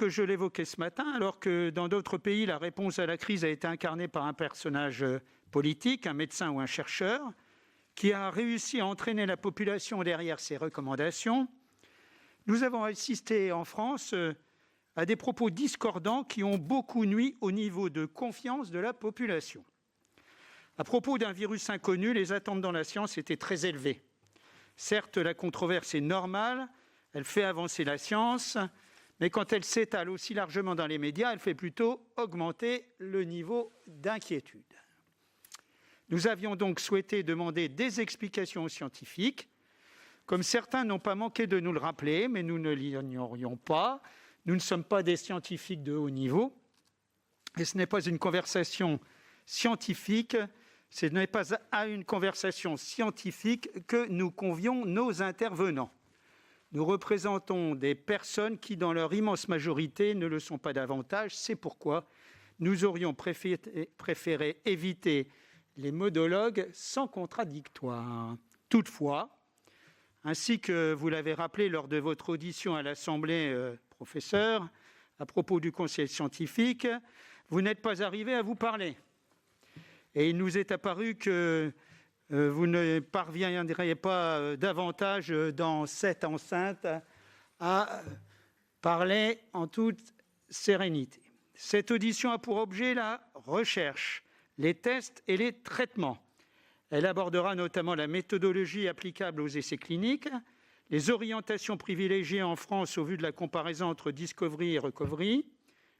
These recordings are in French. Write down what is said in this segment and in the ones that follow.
que je l'évoquais ce matin, alors que dans d'autres pays, la réponse à la crise a été incarnée par un personnage politique, un médecin ou un chercheur, qui a réussi à entraîner la population derrière ses recommandations, nous avons assisté en France à des propos discordants qui ont beaucoup nui au niveau de confiance de la population. À propos d'un virus inconnu, les attentes dans la science étaient très élevées. Certes, la controverse est normale, elle fait avancer la science, mais quand elle s'étale aussi largement dans les médias, elle fait plutôt augmenter le niveau d'inquiétude. Nous avions donc souhaité demander des explications aux scientifiques. Comme certains n'ont pas manqué de nous le rappeler, mais nous ne l'ignorions pas. Nous ne sommes pas des scientifiques de haut niveau. Et ce n'est pas une conversation scientifique, ce n'est pas à une conversation scientifique que nous convions nos intervenants. Nous représentons des personnes qui, dans leur immense majorité, ne le sont pas davantage. C'est pourquoi nous aurions préféré éviter les monologues sans contradictoire. Toutefois, ainsi que vous l'avez rappelé lors de votre audition à l'Assemblée, professeur, à propos du conseil scientifique, vous n'êtes pas arrivé à vous parler. Et il nous est apparu que vous ne parviendriez pas davantage dans cette enceinte à parler en toute sérénité. Cette audition a pour objet la recherche, les tests et les traitements. Elle abordera notamment la méthodologie applicable aux essais cliniques, les orientations privilégiées en France au vu de la comparaison entre Discovery et Recovery,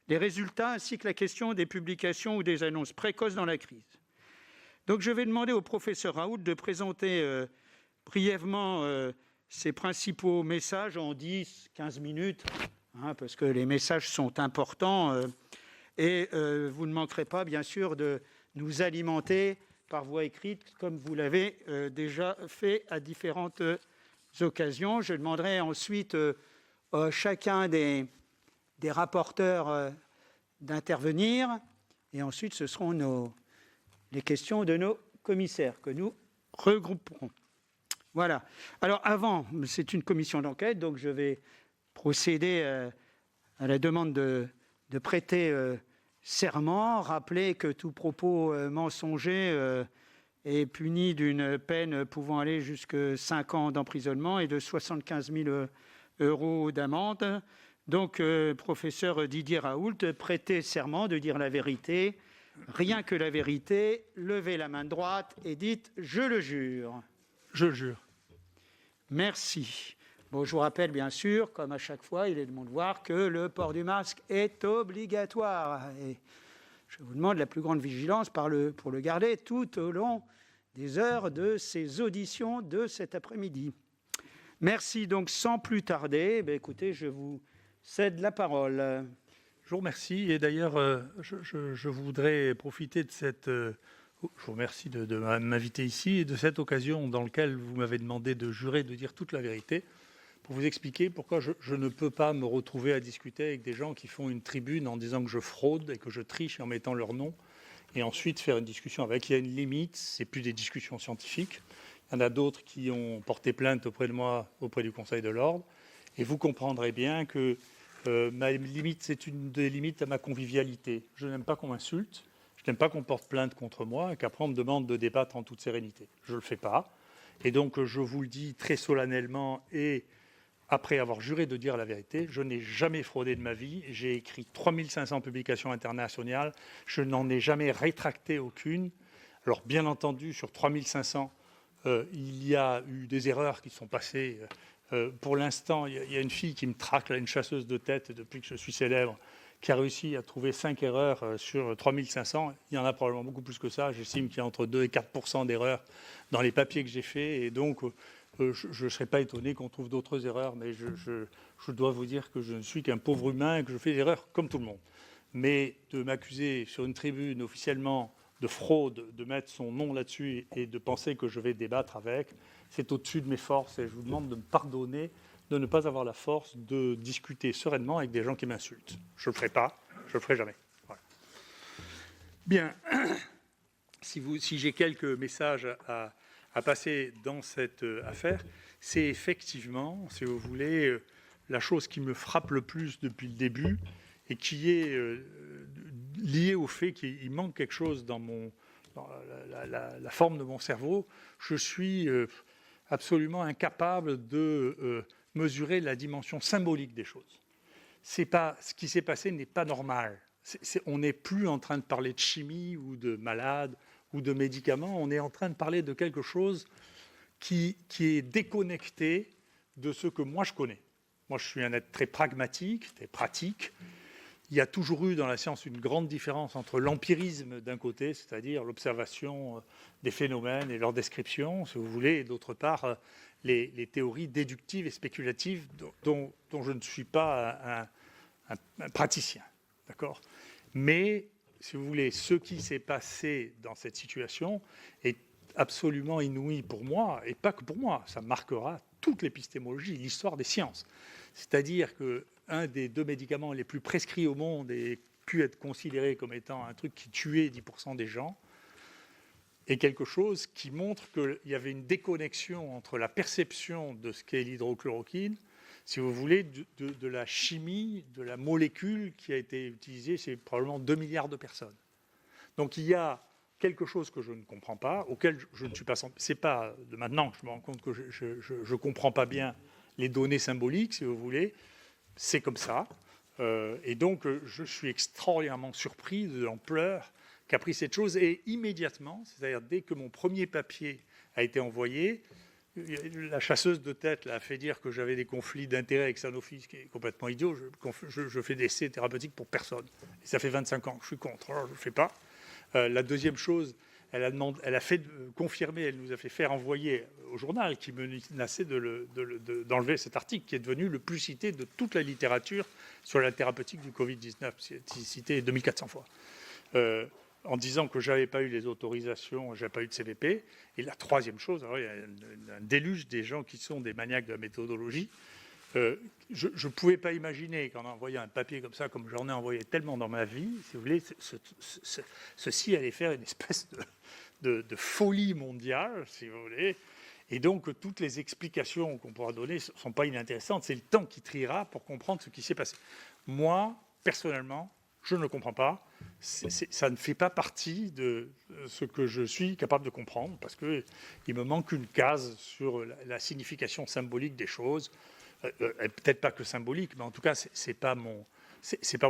les résultats ainsi que la question des publications ou des annonces précoces dans la crise. Donc je vais demander au professeur Raoult de présenter brièvement ses principaux messages en 10-15 minutes, parce que les messages sont importants et vous ne manquerez pas bien sûr de nous alimenter par voie écrite, comme vous l'avez déjà fait à différentes occasions. Je demanderai ensuite chacun des rapporteurs d'intervenir, et ensuite ce seront les questions de nos commissaires que nous regrouperons. Voilà. Alors avant, c'est une commission d'enquête, donc je vais procéder à la demande de prêter serment, rappeler que tout propos mensonger est puni d'une peine pouvant aller jusqu'à 5 ans d'emprisonnement et de 75 000 € d'amende. Donc, professeur Didier Raoult, prêtez serment de dire la vérité, rien que la vérité, levez la main droite et dites « je le jure ». Je le jure. Merci. Bon, je vous rappelle bien sûr, comme à chaque fois, il est de mon devoir que le port du masque est obligatoire. Et je vous demande la plus grande vigilance pour le garder tout au long des heures de ces auditions de cet après-midi. Merci. Donc, sans plus tarder, écoutez, je vous cède la parole. Je vous remercie. Et d'ailleurs, je voudrais profiter de cette... Je vous remercie de m'inviter ici et de cette occasion dans laquelle vous m'avez demandé de jurer de dire toute la vérité, pour vous expliquer pourquoi je ne peux pas me retrouver à discuter avec des gens qui font une tribune en disant que je fraude et que je triche en mettant leur nom, et ensuite faire une discussion avec. Il y a une limite, ce n'est plus des discussions scientifiques. Il y en a d'autres qui ont porté plainte auprès de moi, auprès du Conseil de l'Ordre, et vous comprendrez bien que ma limite, c'est une des limites à ma convivialité. Je n'aime pas qu'on m'insulte, je n'aime pas qu'on porte plainte contre moi et qu'après on me demande de débattre en toute sérénité. Je ne le fais pas. Et donc je vous le dis très solennellement et après avoir juré de dire la vérité, je n'ai jamais fraudé de ma vie. J'ai écrit 3500 publications internationales. Je n'en ai jamais rétracté aucune. Alors bien entendu, sur 3500, il y a eu des erreurs qui sont passées. Pour l'instant, il y a une fille qui me traque, là, une chasseuse de tête, depuis que je suis célèbre, qui a réussi à trouver 5 erreurs sur 3500. Il y en a probablement beaucoup plus que ça. J'estime qu'il y a entre 2 et 4% d'erreurs dans les papiers que j'ai faits. Et donc, je ne serais pas étonné qu'on trouve d'autres erreurs. Mais je dois vous dire que je ne suis qu'un pauvre humain et que je fais des erreurs comme tout le monde. Mais de m'accuser sur une tribune officiellement de fraude, de mettre son nom là-dessus et de penser que je vais débattre avec, c'est au-dessus de mes forces. Et je vous demande de me pardonner de ne pas avoir la force de discuter sereinement avec des gens qui m'insultent. Je ne le ferai pas, je ne le ferai jamais. Voilà. Bien, si j'ai quelques messages à passer dans cette affaire, c'est effectivement, si vous voulez, la chose qui me frappe le plus depuis le début et qui est liée au fait qu'il manque quelque chose dans la forme de mon cerveau. Je suis absolument incapable de mesurer la dimension symbolique des choses. Ce qui s'est passé n'est pas normal. On n'est plus en train de parler de chimie ou de malades ou de médicaments. On est en train de parler de quelque chose qui est déconnecté de ce que moi je connais. Moi, je suis un être très pragmatique, très pratique. Il y a toujours eu dans la science une grande différence entre l'empirisme d'un côté, c'est-à-dire l'observation des phénomènes et leur description, si vous voulez, et d'autre part les théories déductives et spéculatives dont je ne suis pas un praticien. D'accord ? Mais, si vous voulez, ce qui s'est passé dans cette situation est absolument inouï pour moi, et pas que pour moi, ça marquera toute l'épistémologie, l'histoire des sciences. C'est-à-dire qu'un des 2 médicaments les plus prescrits au monde ait pu être considéré comme étant un truc qui tuait 10% des gens, est quelque chose qui montre qu'il y avait une déconnexion entre la perception de ce qu'est l'hydrochloroquine, si vous voulez, de la chimie, de la molécule qui a été utilisée chez probablement 2 milliards de personnes. Donc il y a quelque chose que je ne comprends pas, auquel je ne suis pas... C'est pas de maintenant que je me rends compte que je ne comprends pas bien les données symboliques, si vous voulez. C'est comme ça. Et donc, je suis extraordinairement surpris de l'ampleur qu'a pris cette chose. Et immédiatement, c'est-à-dire dès que mon premier papier a été envoyé, la chasseuse de tête a fait dire que j'avais des conflits d'intérêts avec Sanofi, ce qui est complètement idiot. Je fais des essais thérapeutiques pour personne. Et ça fait 25 ans que je suis contre. Alors, je ne le fais pas. La deuxième chose, elle a fait confirmer, elle nous a fait faire envoyer au journal qui menaçait d'enlever cet article qui est devenu le plus cité de toute la littérature sur la thérapeutique du Covid-19, cité 2400 fois, en disant que je n'avais pas eu les autorisations, je n'avais pas eu de CVP. Et la troisième chose, alors, il y a un déluge des gens qui sont des maniaques de la méthodologie. Je ne pouvais pas imaginer qu'en envoyant un papier comme ça, comme j'en ai envoyé tellement dans ma vie, si vous voulez, ceci allait faire une espèce de folie mondiale, si vous voulez. Et donc, toutes les explications qu'on pourra donner ne sont pas inintéressantes. C'est le temps qui triera pour comprendre ce qui s'est passé. Moi, personnellement, je ne le comprends pas. Ça ne fait pas partie de ce que je suis capable de comprendre, parce qu'il me manque une case sur la signification symbolique des choses. Peut-être pas que symbolique, mais en tout cas, c'est pas mon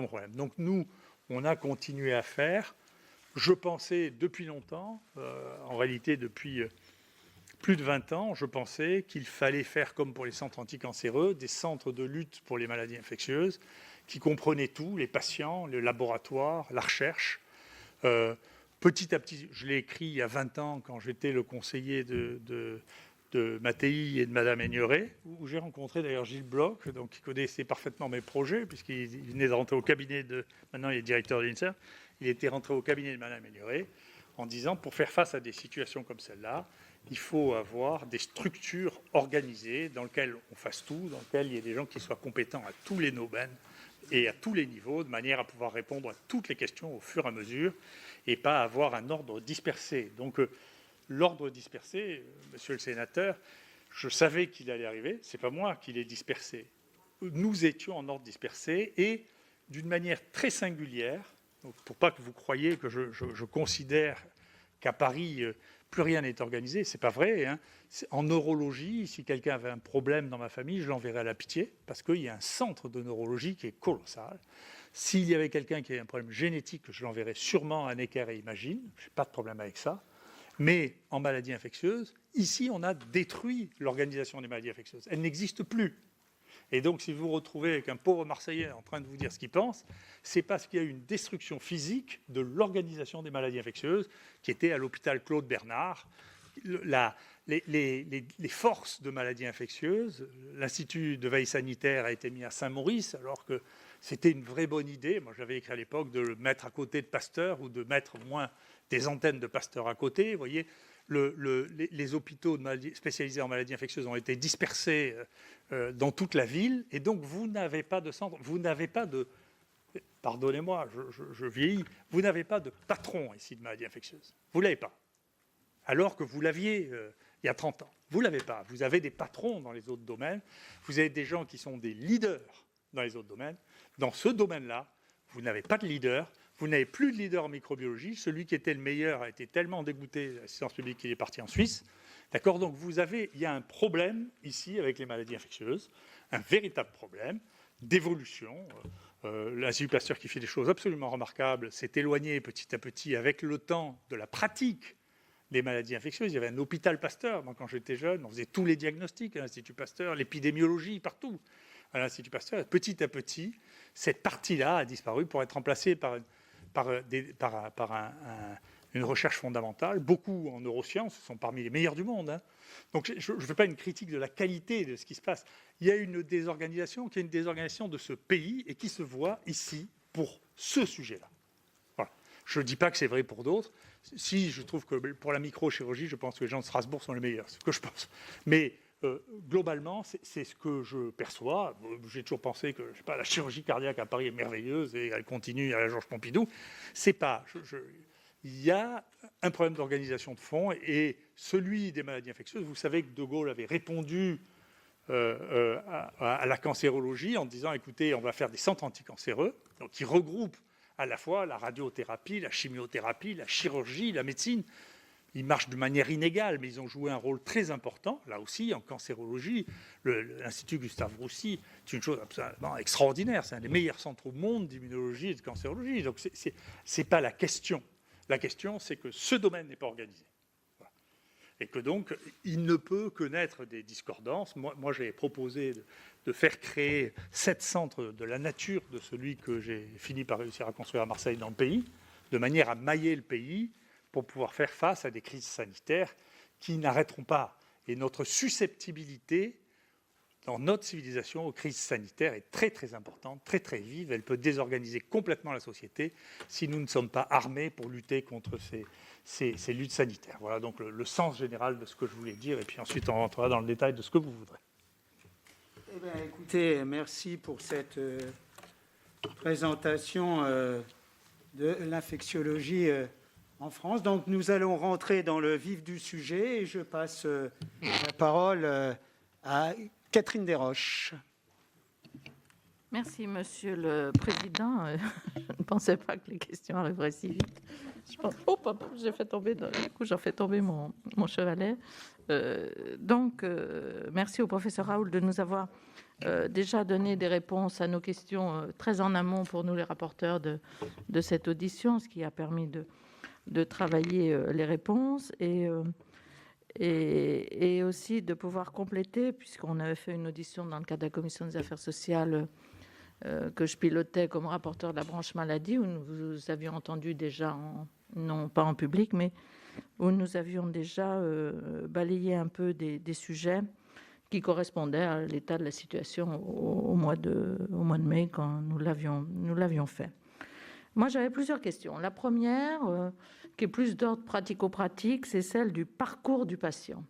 problème. Donc nous, on a continué à faire. Je pensais depuis longtemps, en réalité depuis plus de 20 ans, je pensais qu'il fallait faire comme pour les centres anticancéreux, des centres de lutte pour les maladies infectieuses, qui comprenaient tout, les patients, le laboratoire, la recherche. Petit à petit, je l'ai écrit il y a 20 ans, quand j'étais le conseiller de Mattei et de Madame Aigneret, où j'ai rencontré d'ailleurs Gilles Bloch, donc, qui connaissait parfaitement mes projets, puisqu'il venait de rentrer au cabinet maintenant il est directeur de l'INSERM, il était rentré au cabinet de Madame Aigneret, en disant, pour faire face à des situations comme celle-là, il faut avoir des structures organisées dans lesquelles on fasse tout, dans lesquelles il y ait des gens qui soient compétents à tous les domaines et à tous les niveaux, de manière à pouvoir répondre à toutes les questions au fur et à mesure, et pas avoir un ordre dispersé. Donc, l'ordre dispersé, monsieur le sénateur, je savais qu'il allait arriver, ce n'est pas moi qui l'ai dispersé. Nous étions en ordre dispersé, et d'une manière très singulière, donc pour pas que vous croyiez que je considère qu'à Paris, plus rien n'est organisé, ce n'est pas vrai. Hein. En neurologie, si quelqu'un avait un problème dans ma famille, je l'enverrais à la Pitié, parce qu'il y a un centre de neurologie qui est colossal. S'il y avait quelqu'un qui avait un problème génétique, je l'enverrais sûrement à Necker et Imagine, je n'ai pas de problème avec ça. Mais en maladie infectieuse, ici, on a détruit l'organisation des maladies infectieuses. Elle n'existe plus. Et donc, si vous vous retrouvez avec un pauvre Marseillais en train de vous dire ce qu'il pense, c'est parce qu'il y a eu une destruction physique de l'organisation des maladies infectieuses qui était à l'hôpital Claude Bernard. Les forces de maladies infectieuses, l'Institut de veille sanitaire a été mis à Saint-Maurice, alors que c'était une vraie bonne idée. Moi, j'avais écrit à l'époque de le mettre à côté de Pasteur ou de mettre au moins des antennes de Pasteur à côté. Vous voyez, les hôpitaux spécialisés en maladies infectieuses ont été dispersés dans toute la ville, et donc vous n'avez pas de centre, vous n'avez pas de... Pardonnez-moi, je vieillis. Vous n'avez pas de patron ici de maladies infectieuses. Vous ne l'avez pas. Alors que vous l'aviez il y a 30 ans. Vous ne l'avez pas. Vous avez des patrons dans les autres domaines. Vous avez des gens qui sont des leaders dans les autres domaines. Dans ce domaine-là, vous n'avez pas de leader. Vous n'avez plus de leader en microbiologie. Celui qui était le meilleur a été tellement dégoûté de l'assistance publique qu'il est parti en Suisse. D'accord ? Donc, il y a un problème ici avec les maladies infectieuses, un véritable problème d'évolution. L'Institut Pasteur, qui fait des choses absolument remarquables, s'est éloigné petit à petit avec le temps de la pratique des maladies infectieuses. Il y avait un hôpital Pasteur. Moi, quand j'étais jeune, on faisait tous les diagnostics à l'Institut Pasteur, l'épidémiologie partout à l'Institut Pasteur. Petit à petit, cette partie-là a disparu pour être remplacée par une recherche fondamentale. Beaucoup en neurosciences sont parmi les meilleurs du monde. Donc, je ne fais pas une critique de la qualité de ce qui se passe. Il y a une désorganisation qui est une désorganisation de ce pays et qui se voit ici pour ce sujet-là. Voilà. Je ne dis pas que c'est vrai pour d'autres. Si je trouve que pour la microchirurgie, je pense que les gens de Strasbourg sont les meilleurs, c'est ce que je pense. Mais globalement, c'est ce que je perçois. J'ai toujours pensé que la chirurgie cardiaque à Paris est merveilleuse et elle continue à la Georges Pompidou. C'est pas. Il y a un problème d'organisation de fond et celui des maladies infectieuses. Vous savez que De Gaulle avait répondu à la cancérologie en disant écoutez, on va faire des centres anticancéreux, donc qui regroupent à la fois la radiothérapie, la chimiothérapie, la chirurgie, la médecine. Ils marchent de manière inégale, mais ils ont joué un rôle très important. Là aussi, en cancérologie, l'Institut Gustave Roussy, c'est une chose absolument extraordinaire. C'est un des meilleurs centres au monde d'immunologie et de cancérologie. Donc, ce n'est pas la question. La question, c'est que ce domaine n'est pas organisé. Voilà. Et que donc, il ne peut que naître des discordances. Moi j'ai proposé de faire créer 7 centres de la nature de celui que j'ai fini par réussir à construire à Marseille dans le pays, de manière à mailler le pays pour pouvoir faire face à des crises sanitaires qui n'arrêteront pas. Et notre susceptibilité dans notre civilisation aux crises sanitaires est très très importante, très très vive. Elle peut désorganiser complètement la société si nous ne sommes pas armés pour lutter contre ces luttes sanitaires. Voilà donc le sens général de ce que je voulais dire. Et puis ensuite on rentrera dans le détail de ce que vous voudrez. Eh bien, écoutez, merci pour cette présentation de l'infectiologie en France. Donc, nous allons rentrer dans le vif du sujet et je passe la parole à Catherine Desroches. Merci, Monsieur le Président. Je ne pensais pas que les questions arriveraient si vite. Oh, papa, j'ai fait tomber, j'en fais tomber mon chevalet. Merci au professeur Raoul de nous avoir déjà donné des réponses à nos questions très en amont pour nous, les rapporteurs de cette audition, ce qui a permis de travailler les réponses et aussi de pouvoir compléter, puisqu'on avait fait une audition dans le cadre de la Commission des affaires sociales que je pilotais comme rapporteur de la branche maladie, où nous avions entendu déjà, non pas en public, mais où nous avions déjà balayé un peu des sujets qui correspondaient à l'état de la situation au mois de mai, quand nous l'avions fait. Moi, j'avais plusieurs questions. La première, qui est plus d'ordre pratico-pratique, c'est celle du parcours du patient.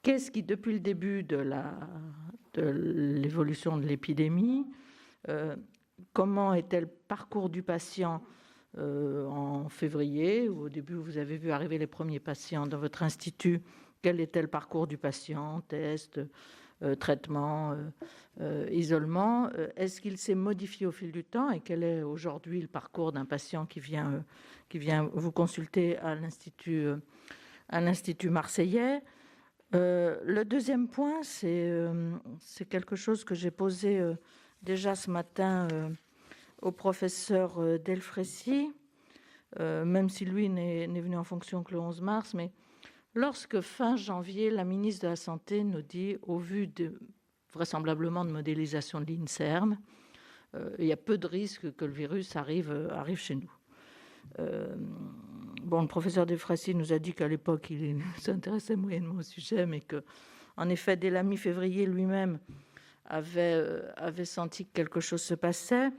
Qu'est-ce qui, depuis le début de l'évolution de l'épidémie, comment était le parcours du patient en février, où au début vous avez vu arriver les premiers patients dans votre institut? Quel était le parcours du patient? Test, traitement, isolement. Est-ce qu'il s'est modifié au fil du temps et quel est aujourd'hui le parcours d'un patient qui vient vous consulter à l'Institut marseillais? Le deuxième point, c'est quelque chose que j'ai posé déjà ce matin au professeur Delfraissy, même si lui n'est venu en fonction que le 11 mars, mais lorsque fin janvier, la ministre de la Santé nous dit, au vu vraisemblablement de modélisation de l'INSERM, il y a peu de risques que le virus arrive chez nous. Le professeur Delfraissy nous a dit qu'à l'époque, il s'intéressait moyennement au sujet, mais qu'en effet, dès la mi-février, lui-même avait senti que quelque chose se passait.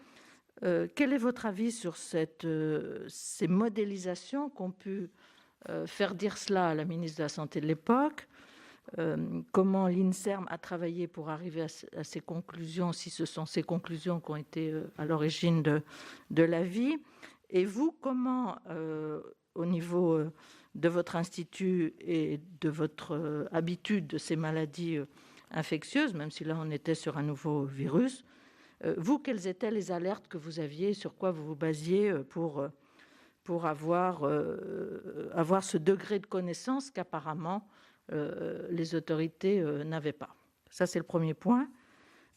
Quel est votre avis sur ces modélisations qu'ont pu faire dire cela à la ministre de la Santé de l'époque? Comment l'INSERM a travaillé pour arriver à ces conclusions, si ce sont ces conclusions qui ont été à l'origine de l'avis? Et vous, comment, au niveau de votre institut et de votre habitude de ces maladies infectieuses, même si là on était sur un nouveau virus. Vous, quelles étaient les alertes que vous aviez, sur quoi vous vous basiez pour avoir ce degré de connaissance qu'apparemment les autorités n'avaient pas? Ça, c'est le premier point.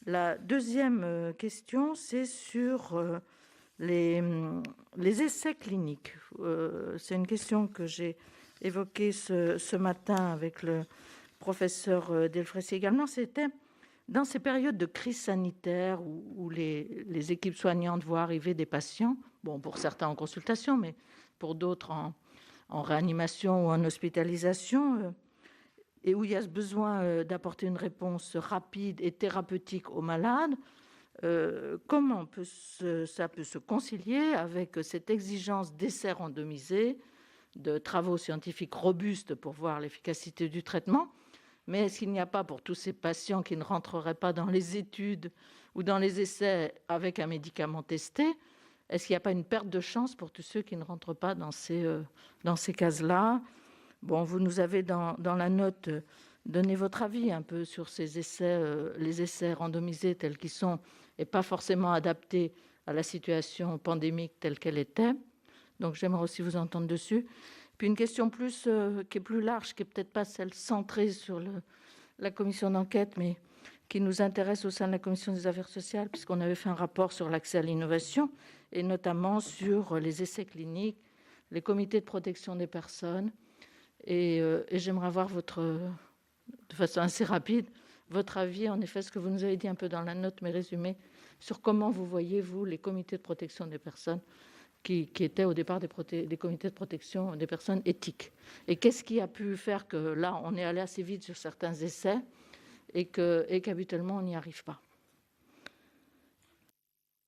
La deuxième question, c'est sur les essais cliniques. C'est une question que j'ai évoquée ce matin avec le professeur Delfraissy également. C'était dans ces périodes de crise sanitaire où les équipes soignantes voient arriver des patients, bon, pour certains en consultation, mais pour d'autres en réanimation ou en hospitalisation, et où il y a ce besoin d'apporter une réponse rapide et thérapeutique aux malades. Comment ça peut se concilier avec cette exigence d'essais randomisés, de travaux scientifiques robustes pour voir l'efficacité du traitement? Mais est-ce qu'il n'y a pas, pour tous ces patients qui ne rentreraient pas dans les études ou dans les essais avec un médicament testé, est-ce qu'il n'y a pas une perte de chance pour tous ceux qui ne rentrent pas dans ces cases-là? Bon, vous nous avez dans la note donné votre avis un peu sur ces essais, les essais randomisés tels qu'ils sont et pas forcément adaptés à la situation pandémique telle qu'elle était. Donc j'aimerais aussi vous entendre dessus. Puis une question qui est plus large, qui n'est peut-être pas celle centrée sur la commission d'enquête, mais qui nous intéresse au sein de la commission des affaires sociales, puisqu'on avait fait un rapport sur l'accès à l'innovation, et notamment sur les essais cliniques, les comités de protection des personnes. Et j'aimerais avoir de façon assez rapide, votre avis, en effet, ce que vous nous avez dit un peu dans la note, mais résumé, sur comment vous voyez, vous, les comités de protection des personnes qui étaient au départ des comités de protection des personnes éthiques. Et qu'est-ce qui a pu faire que là, on est allé assez vite sur certains essais et qu'habituellement, on n'y arrive pas?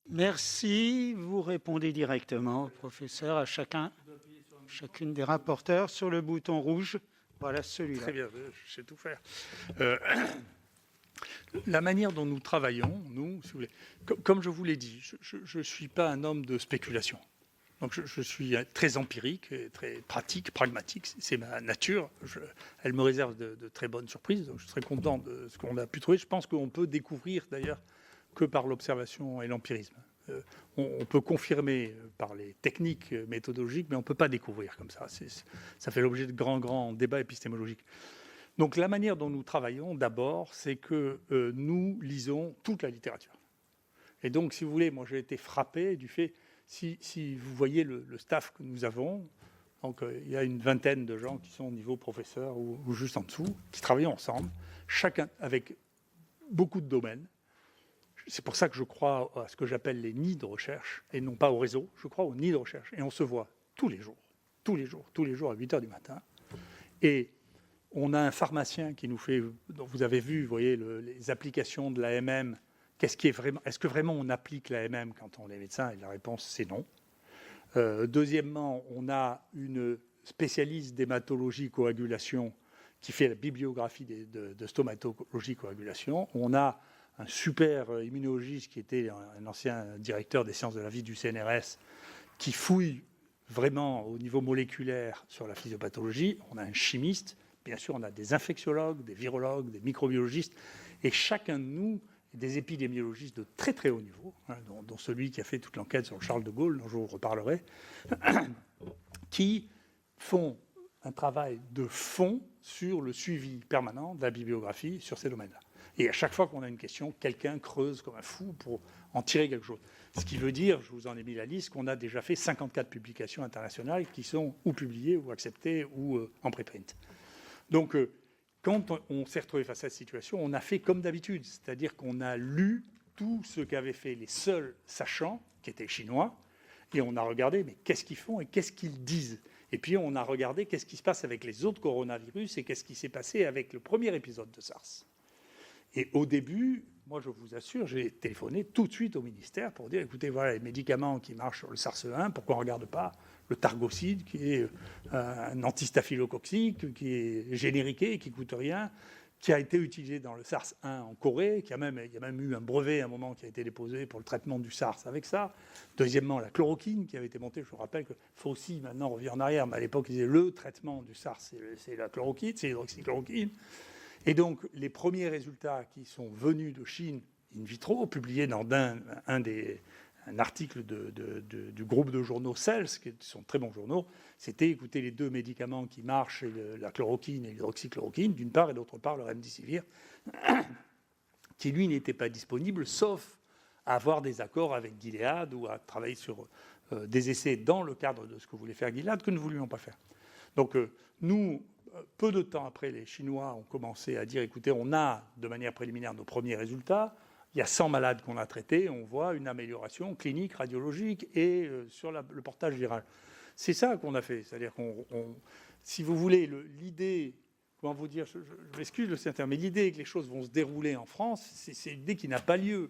Merci. Vous répondez directement, professeur, à chacune des rapporteurs sur le bouton rouge. Voilà celui-là. Très bien, je sais tout faire. La manière dont nous travaillons, nous, si vous voulez, comme je vous l'ai dit, je ne suis pas un homme de spéculation. Donc je suis très empirique, très pratique, pragmatique. C'est ma nature. Elle me réserve de très bonnes surprises. Donc je serais content de ce qu'on a pu trouver. Je pense qu'on peut découvrir d'ailleurs que par l'observation et l'empirisme. On peut confirmer par les techniques méthodologiques, mais on ne peut pas découvrir comme ça. Ça fait l'objet de grands débats épistémologiques. Donc la manière dont nous travaillons, d'abord, c'est que nous lisons toute la littérature. Et donc, si vous voulez, moi j'ai été frappé du fait, si vous voyez le staff que nous avons, donc il y a une vingtaine de gens qui sont au niveau professeur ou juste en dessous, qui travaillent ensemble, chacun avec beaucoup de domaines. C'est pour ça que je crois à ce que j'appelle les nids de recherche, et non pas au réseau. Je crois aux nids de recherche. Et on se voit tous les jours à 8 h du matin. Et on a un pharmacien qui nous fait, vous avez vu, vous voyez, les applications de l'AMM. Est-ce que vraiment on applique l'AMM quand on est médecin? Et la réponse, c'est non. Deuxièmement, on a une spécialiste d'hématologie coagulation qui fait la bibliographie de stomatologie coagulation. On a un super immunologiste qui était un ancien directeur des sciences de la vie du CNRS, qui fouille vraiment au niveau moléculaire sur la physiopathologie. On a un chimiste, bien sûr, on a des infectiologues, des virologues, des microbiologistes, et chacun de nous, des épidémiologistes de très très haut niveau, dont celui qui a fait toute l'enquête sur Charles de Gaulle, dont je vous reparlerai, qui font un travail de fond sur le suivi permanent de la bibliographie sur ces domaines-là. Et à chaque fois qu'on a une question, quelqu'un creuse comme un fou pour en tirer quelque chose. Ce qui veut dire, je vous en ai mis la liste, qu'on a déjà fait 54 publications internationales qui sont ou publiées, ou acceptées, ou en préprint. Donc, quand on s'est retrouvé face à cette situation, on a fait comme d'habitude, c'est-à-dire qu'on a lu tout ce qu'avaient fait les seuls sachants, qui étaient chinois, et on a regardé, mais qu'est-ce qu'ils font et qu'est-ce qu'ils disent. Et puis on a regardé qu'est-ce qui se passe avec les autres coronavirus et qu'est-ce qui s'est passé avec le premier épisode de SARS. Et au début, moi je vous assure, j'ai téléphoné tout de suite au ministère pour dire, écoutez, voilà les médicaments qui marchent sur le SARS-1, pourquoi on ne regarde pas le Targocide, qui est un antistaphylococcique, qui est génériqué, qui ne coûte rien, qui a été utilisé dans le SARS-1 en Corée, il y a même eu un brevet à un moment qui a été déposé pour le traitement du SARS avec ça. Deuxièmement, la chloroquine qui avait été montée. Je vous rappelle qu'il faut aussi, maintenant, on revient en arrière, mais à l'époque, ils disaient le traitement du SARS, c'est la chloroquine, c'est l'hydroxychloroquine. Et donc, les premiers résultats qui sont venus de Chine in vitro, publiés dans un article du groupe de journaux Cells, qui sont très bons journaux, c'était écouter les deux médicaments qui marchent, la chloroquine et l'hydroxychloroquine, d'une part, et d'autre part, le remdesivir, qui, lui, n'était pas disponible, sauf à avoir des accords avec Gilead ou à travailler sur des essais dans le cadre de ce que voulait faire Gilead, que nous ne voulions pas faire. Donc, nous, peu de temps après, les Chinois ont commencé à dire, écoutez, on a, de manière préliminaire, nos premiers résultats. Il y a 100 malades qu'on a traités, on voit une amélioration clinique, radiologique et sur le portage viral. C'est ça qu'on a fait. C'est-à-dire si vous voulez, l'idée, comment vous dire, je m'excuse le terme, mais l'idée que les choses vont se dérouler en France, c'est une idée qui n'a pas lieu.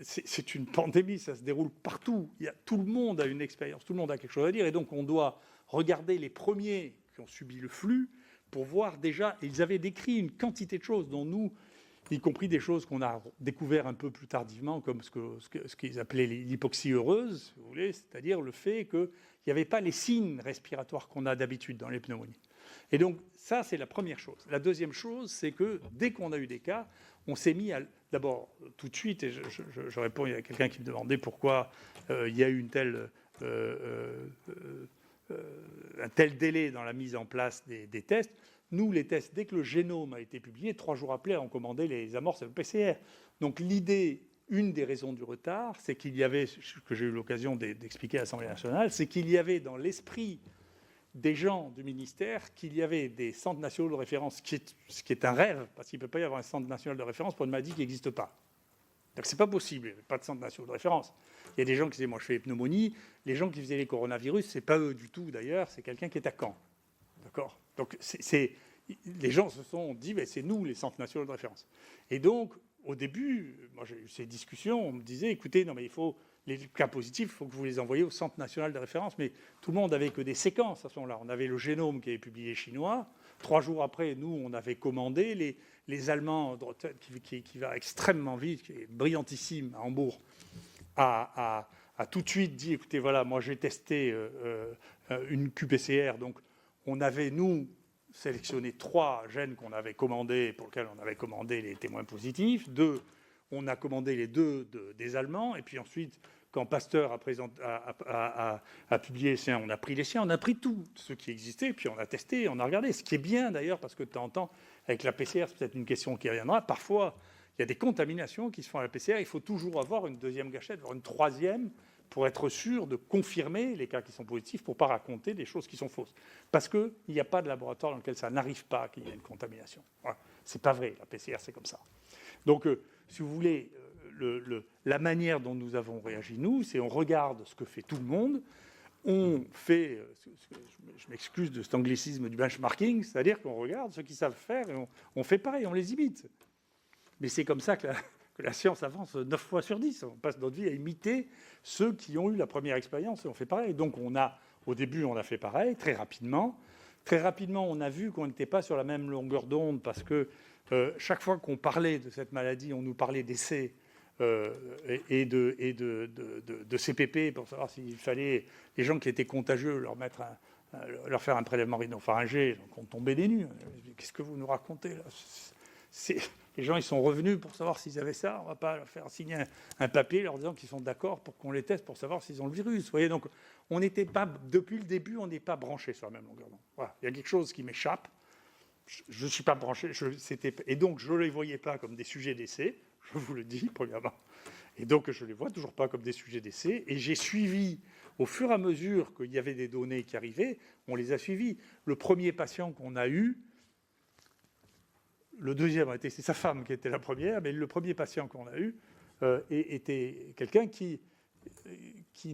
C'est une pandémie, ça se déroule partout. Tout le monde a une expérience, tout le monde a quelque chose à dire. Et donc, on doit regarder les premiers qui ont subi le flux pour voir déjà, et ils avaient décrit une quantité de choses dont nous, y compris des choses qu'on a découvert un peu plus tardivement, comme ce qu'ils appelaient l'hypoxie heureuse, si vous voulez, c'est-à-dire le fait qu'il n'y avait pas les signes respiratoires qu'on a d'habitude dans les pneumonies. Et donc, ça, c'est la première chose. La deuxième chose, c'est que dès qu'on a eu des cas, on s'est mis à... D'abord, tout de suite, et je réponds, il y a quelqu'un qui me demandait pourquoi il y a eu un tel délai dans la mise en place des tests. Nous, les tests, dès que le génome a été publié, 3 jours après, on commandait les amorces PCR. Donc l'idée, une des raisons du retard, c'est qu'il y avait, ce que j'ai eu l'occasion d'expliquer à l'Assemblée nationale, c'est qu'il y avait dans l'esprit des gens du ministère qu'il y avait des centres nationaux de référence, ce qui est un rêve, parce qu'il ne peut pas y avoir un centre national de référence pour une maladie qui n'existe pas. Donc c'est pas possible, il n'y avait pas de centre national de référence. Il y a des gens qui disaient, moi je fais les pneumonies, les gens qui faisaient les coronavirus, c'est pas eux du tout d'ailleurs, c'est quelqu'un qui est à Caen. D'accord ? Donc, les gens se sont dit, ben, c'est nous, les centres nationaux de référence. Et donc, au début, moi, j'ai eu ces discussions, on me disait, écoutez, non, mais les cas positifs, il faut que vous les envoyiez au centre national de référence. Mais tout le monde n'avait que des séquences à ce moment-là. On avait le génome qui avait publié chinois. 3 jours après, nous, on avait commandé. Les Allemands, qui va extrêmement vite, qui est brillantissime à Hambourg, a tout de suite dit, écoutez, voilà, moi, j'ai testé une QPCR, donc on avait, nous, sélectionné 3 gènes qu'on avait commandés, pour lesquels on avait commandé les témoins positifs. 2, on a commandé les 2 des Allemands. Et puis ensuite, quand Pasteur a publié les siens, on a pris les siens, on a pris tout ce qui existait, puis on a testé, on a regardé. Ce qui est bien d'ailleurs, parce que de temps en temps, avec la PCR, c'est peut-être une question qui reviendra, parfois, il y a des contaminations qui se font à la PCR. Il faut toujours avoir une deuxième gâchette, voire une troisième, pour être sûr de confirmer les cas qui sont positifs, pour ne pas raconter des choses qui sont fausses. Parce qu'il n'y a pas de laboratoire dans lequel ça n'arrive pas qu'il y ait une contamination. Voilà. Ce n'est pas vrai, la PCR, c'est comme ça. Donc, si vous voulez, la manière dont nous avons réagi, nous, c'est on regarde ce que fait tout le monde, on fait, je m'excuse de cet anglicisme du benchmarking, c'est-à-dire qu'on regarde ceux qui savent faire et on fait pareil, on les imite. Mais c'est comme ça que la science avance 9 fois sur 10. On passe notre vie à imiter ceux qui ont eu la première expérience et on fait pareil. Donc au début, on a fait pareil, très rapidement. Très rapidement, on a vu qu'on n'était pas sur la même longueur d'onde parce que chaque fois qu'on parlait de cette maladie, on nous parlait d'essais et de CPP pour savoir s'il fallait, les gens qui étaient contagieux, leur faire un prélèvement rhinopharyngé. Donc on tombait des nues. Qu'est-ce que vous nous racontez là ? Les gens, ils sont revenus pour savoir s'ils avaient ça. On ne va pas leur faire signer un papier leur disant qu'ils sont d'accord pour qu'on les teste pour savoir s'ils ont le virus. Vous voyez, donc, on n'était pas, depuis le début, on n'est pas branchés sur la même longueur d'onde. Voilà. Il y a quelque chose qui m'échappe. Je ne suis pas branché. Et donc, je ne les voyais pas comme des sujets d'essai. Je vous le dis, premièrement. Et donc, je ne les vois toujours pas comme des sujets d'essai. Et j'ai suivi, au fur et à mesure qu'il y avait des données qui arrivaient, on les a suivis. Le premier patient qu'on a eu, le deuxième c'est sa femme qui était la première, mais le premier patient qu'on a eu était quelqu'un qui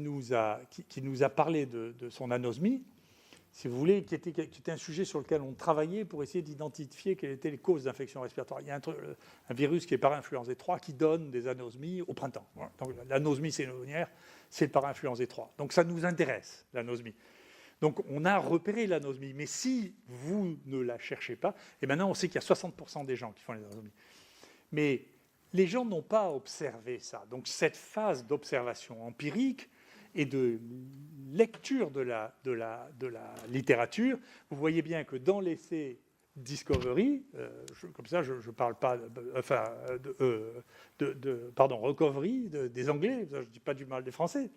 nous a parlé de son anosmie, si vous voulez, qui était un sujet sur lequel on travaillait pour essayer d'identifier quelles étaient les causes d'infection respiratoire. Il y a un virus qui est parainfluenza 3 qui donne des anosmies au printemps. Voilà. Donc l'anosmie saisonnière, c'est le parainfluenza 3. Donc ça nous intéresse, l'anosmie. Donc, on a repéré l'anosmie. Mais si vous ne la cherchez pas, et maintenant, on sait qu'il y a 60% des gens qui font l'anosmie. Mais les gens n'ont pas observé ça. Donc, cette phase d'observation empirique et de lecture de la littérature, vous voyez bien que dans l'essai Discovery, comme ça, je ne parle pas, Recovery des Anglais, je ne dis pas du mal des Français.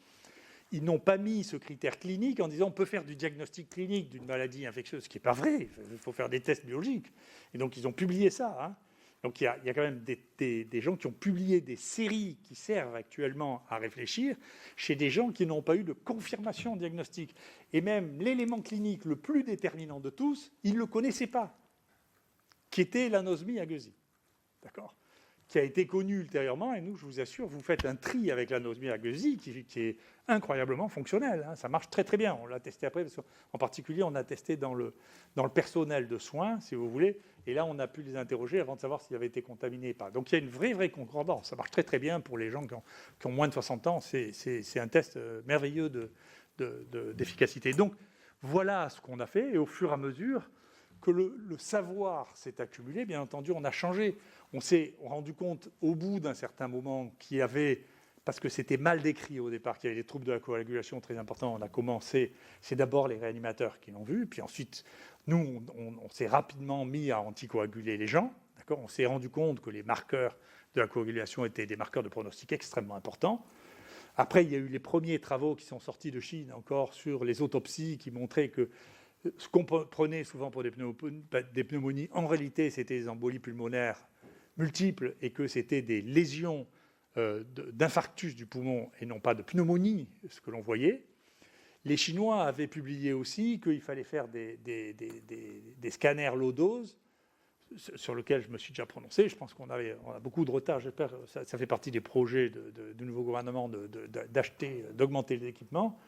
Ils n'ont pas mis ce critère clinique en disant on peut faire du diagnostic clinique d'une maladie infectieuse, ce qui n'est pas vrai. Il faut faire des tests biologiques. Et donc, ils ont publié ça. Hein. Donc, il y a quand même des gens qui ont publié des séries qui servent actuellement à réfléchir chez des gens qui n'ont pas eu de confirmation diagnostique. Et même l'élément clinique le plus déterminant de tous, ils ne le connaissaient pas, qui était l'anosmie à gueusie. D'accord ? Qui a été connu ultérieurement, et nous, je vous assure, vous faites un tri avec l'anosmie à gueusie qui est incroyablement fonctionnel. Hein. Ça marche très très bien. On l'a testé après, en particulier, on a testé dans le personnel de soins, si vous voulez, et là, on a pu les interroger avant de savoir s'ils avaient été contaminés ou pas. Donc, il y a une vraie concordance. Ça marche très très bien pour les gens qui ont moins de 60 ans. C'est un test merveilleux d'efficacité. Donc, voilà ce qu'on a fait, et au fur et à mesure que le savoir s'est accumulé, bien entendu, on a changé. On s'est rendu compte au bout d'un certain moment qu'il y avait, parce que c'était mal décrit au départ, qu'il y avait des troubles de la coagulation très importants. On a commencé, c'est d'abord les réanimateurs qui l'ont vu, puis ensuite, nous, on s'est rapidement mis à anticoaguler les gens. D'accord ? On s'est rendu compte que les marqueurs de la coagulation étaient des marqueurs de pronostic extrêmement importants. Après, il y a eu les premiers travaux qui sont sortis de Chine encore sur les autopsies qui montraient que ce qu'on prenait souvent pour des pneumonies, en réalité, c'était des embolies pulmonaires multiples et que c'était des lésions d'infarctus du poumon et non pas de pneumonie, ce que l'on voyait. Les Chinois avaient publié aussi qu'il fallait faire des scanners low dose, sur lesquels je me suis déjà prononcé. Je pense qu'on a beaucoup de retard. J'espère que ça fait partie des projets du nouveau gouvernement d'augmenter les équipements.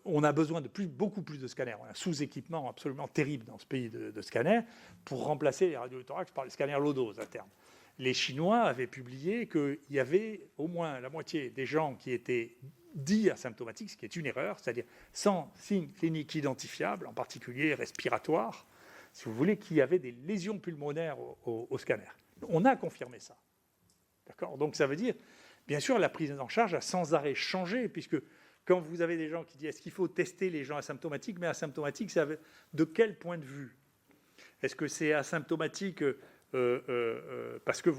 On a besoin de beaucoup plus de scanners. On a un sous-équipement absolument terrible dans ce pays de scanners pour remplacer les radiothorax par les scanners low dose à terme. Les Chinois avaient publié qu'il y avait au moins la moitié des gens qui étaient dits asymptomatiques, ce qui est une erreur, c'est-à-dire sans signes cliniques identifiables, en particulier respiratoires, si vous voulez, qui avaient des lésions pulmonaires au scanner. On a confirmé ça. D'accord ? Donc ça veut dire, bien sûr, la prise en charge a sans arrêt changé, puisque quand vous avez des gens qui disent est-ce qu'il faut tester les gens asymptomatiques, mais asymptomatiques, de quel point de vue ? Est-ce que c'est asymptomatique parce que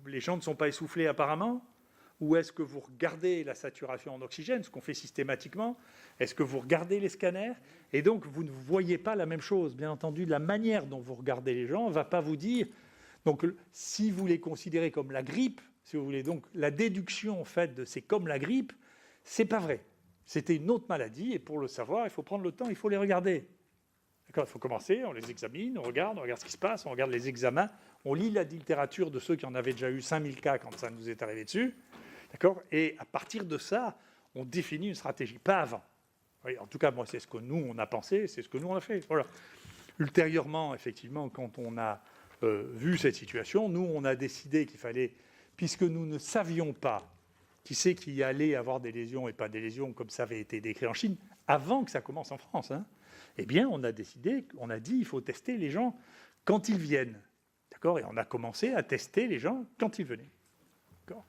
les gens ne sont pas essoufflés apparemment ? Ou est-ce que vous regardez la saturation en oxygène, ce qu'on fait systématiquement ? Est-ce que vous regardez les scanners ? Et donc, vous ne voyez pas la même chose. Bien entendu, la manière dont vous regardez les gens ne va pas vous dire... Donc, si vous les considérez comme la grippe, si vous voulez, donc la déduction en fait de c'est comme la grippe, c'est pas vrai. C'était une autre maladie, et pour le savoir, il faut prendre le temps, il faut les regarder. D'accord ? Il faut commencer, on les examine, on regarde ce qui se passe, on regarde les examens, on lit la littérature de ceux qui en avaient déjà eu 5000 cas quand ça nous est arrivé dessus. D'accord ? Et à partir de ça, on définit une stratégie, pas avant. Oui, en tout cas, moi, c'est ce que nous, on a pensé, c'est ce que nous, on a fait. Voilà. Ultérieurement, effectivement, quand on a vu cette situation, nous, on a décidé qu'il fallait, puisque nous ne savions pas qui c'est qui allait avoir des lésions et pas des lésions, comme ça avait été décrit en Chine, avant que ça commence en France, hein, eh bien, on a décidé, on a dit, il faut tester les gens quand ils viennent. D'accord ? Et on a commencé à tester les gens quand ils venaient. D'accord ?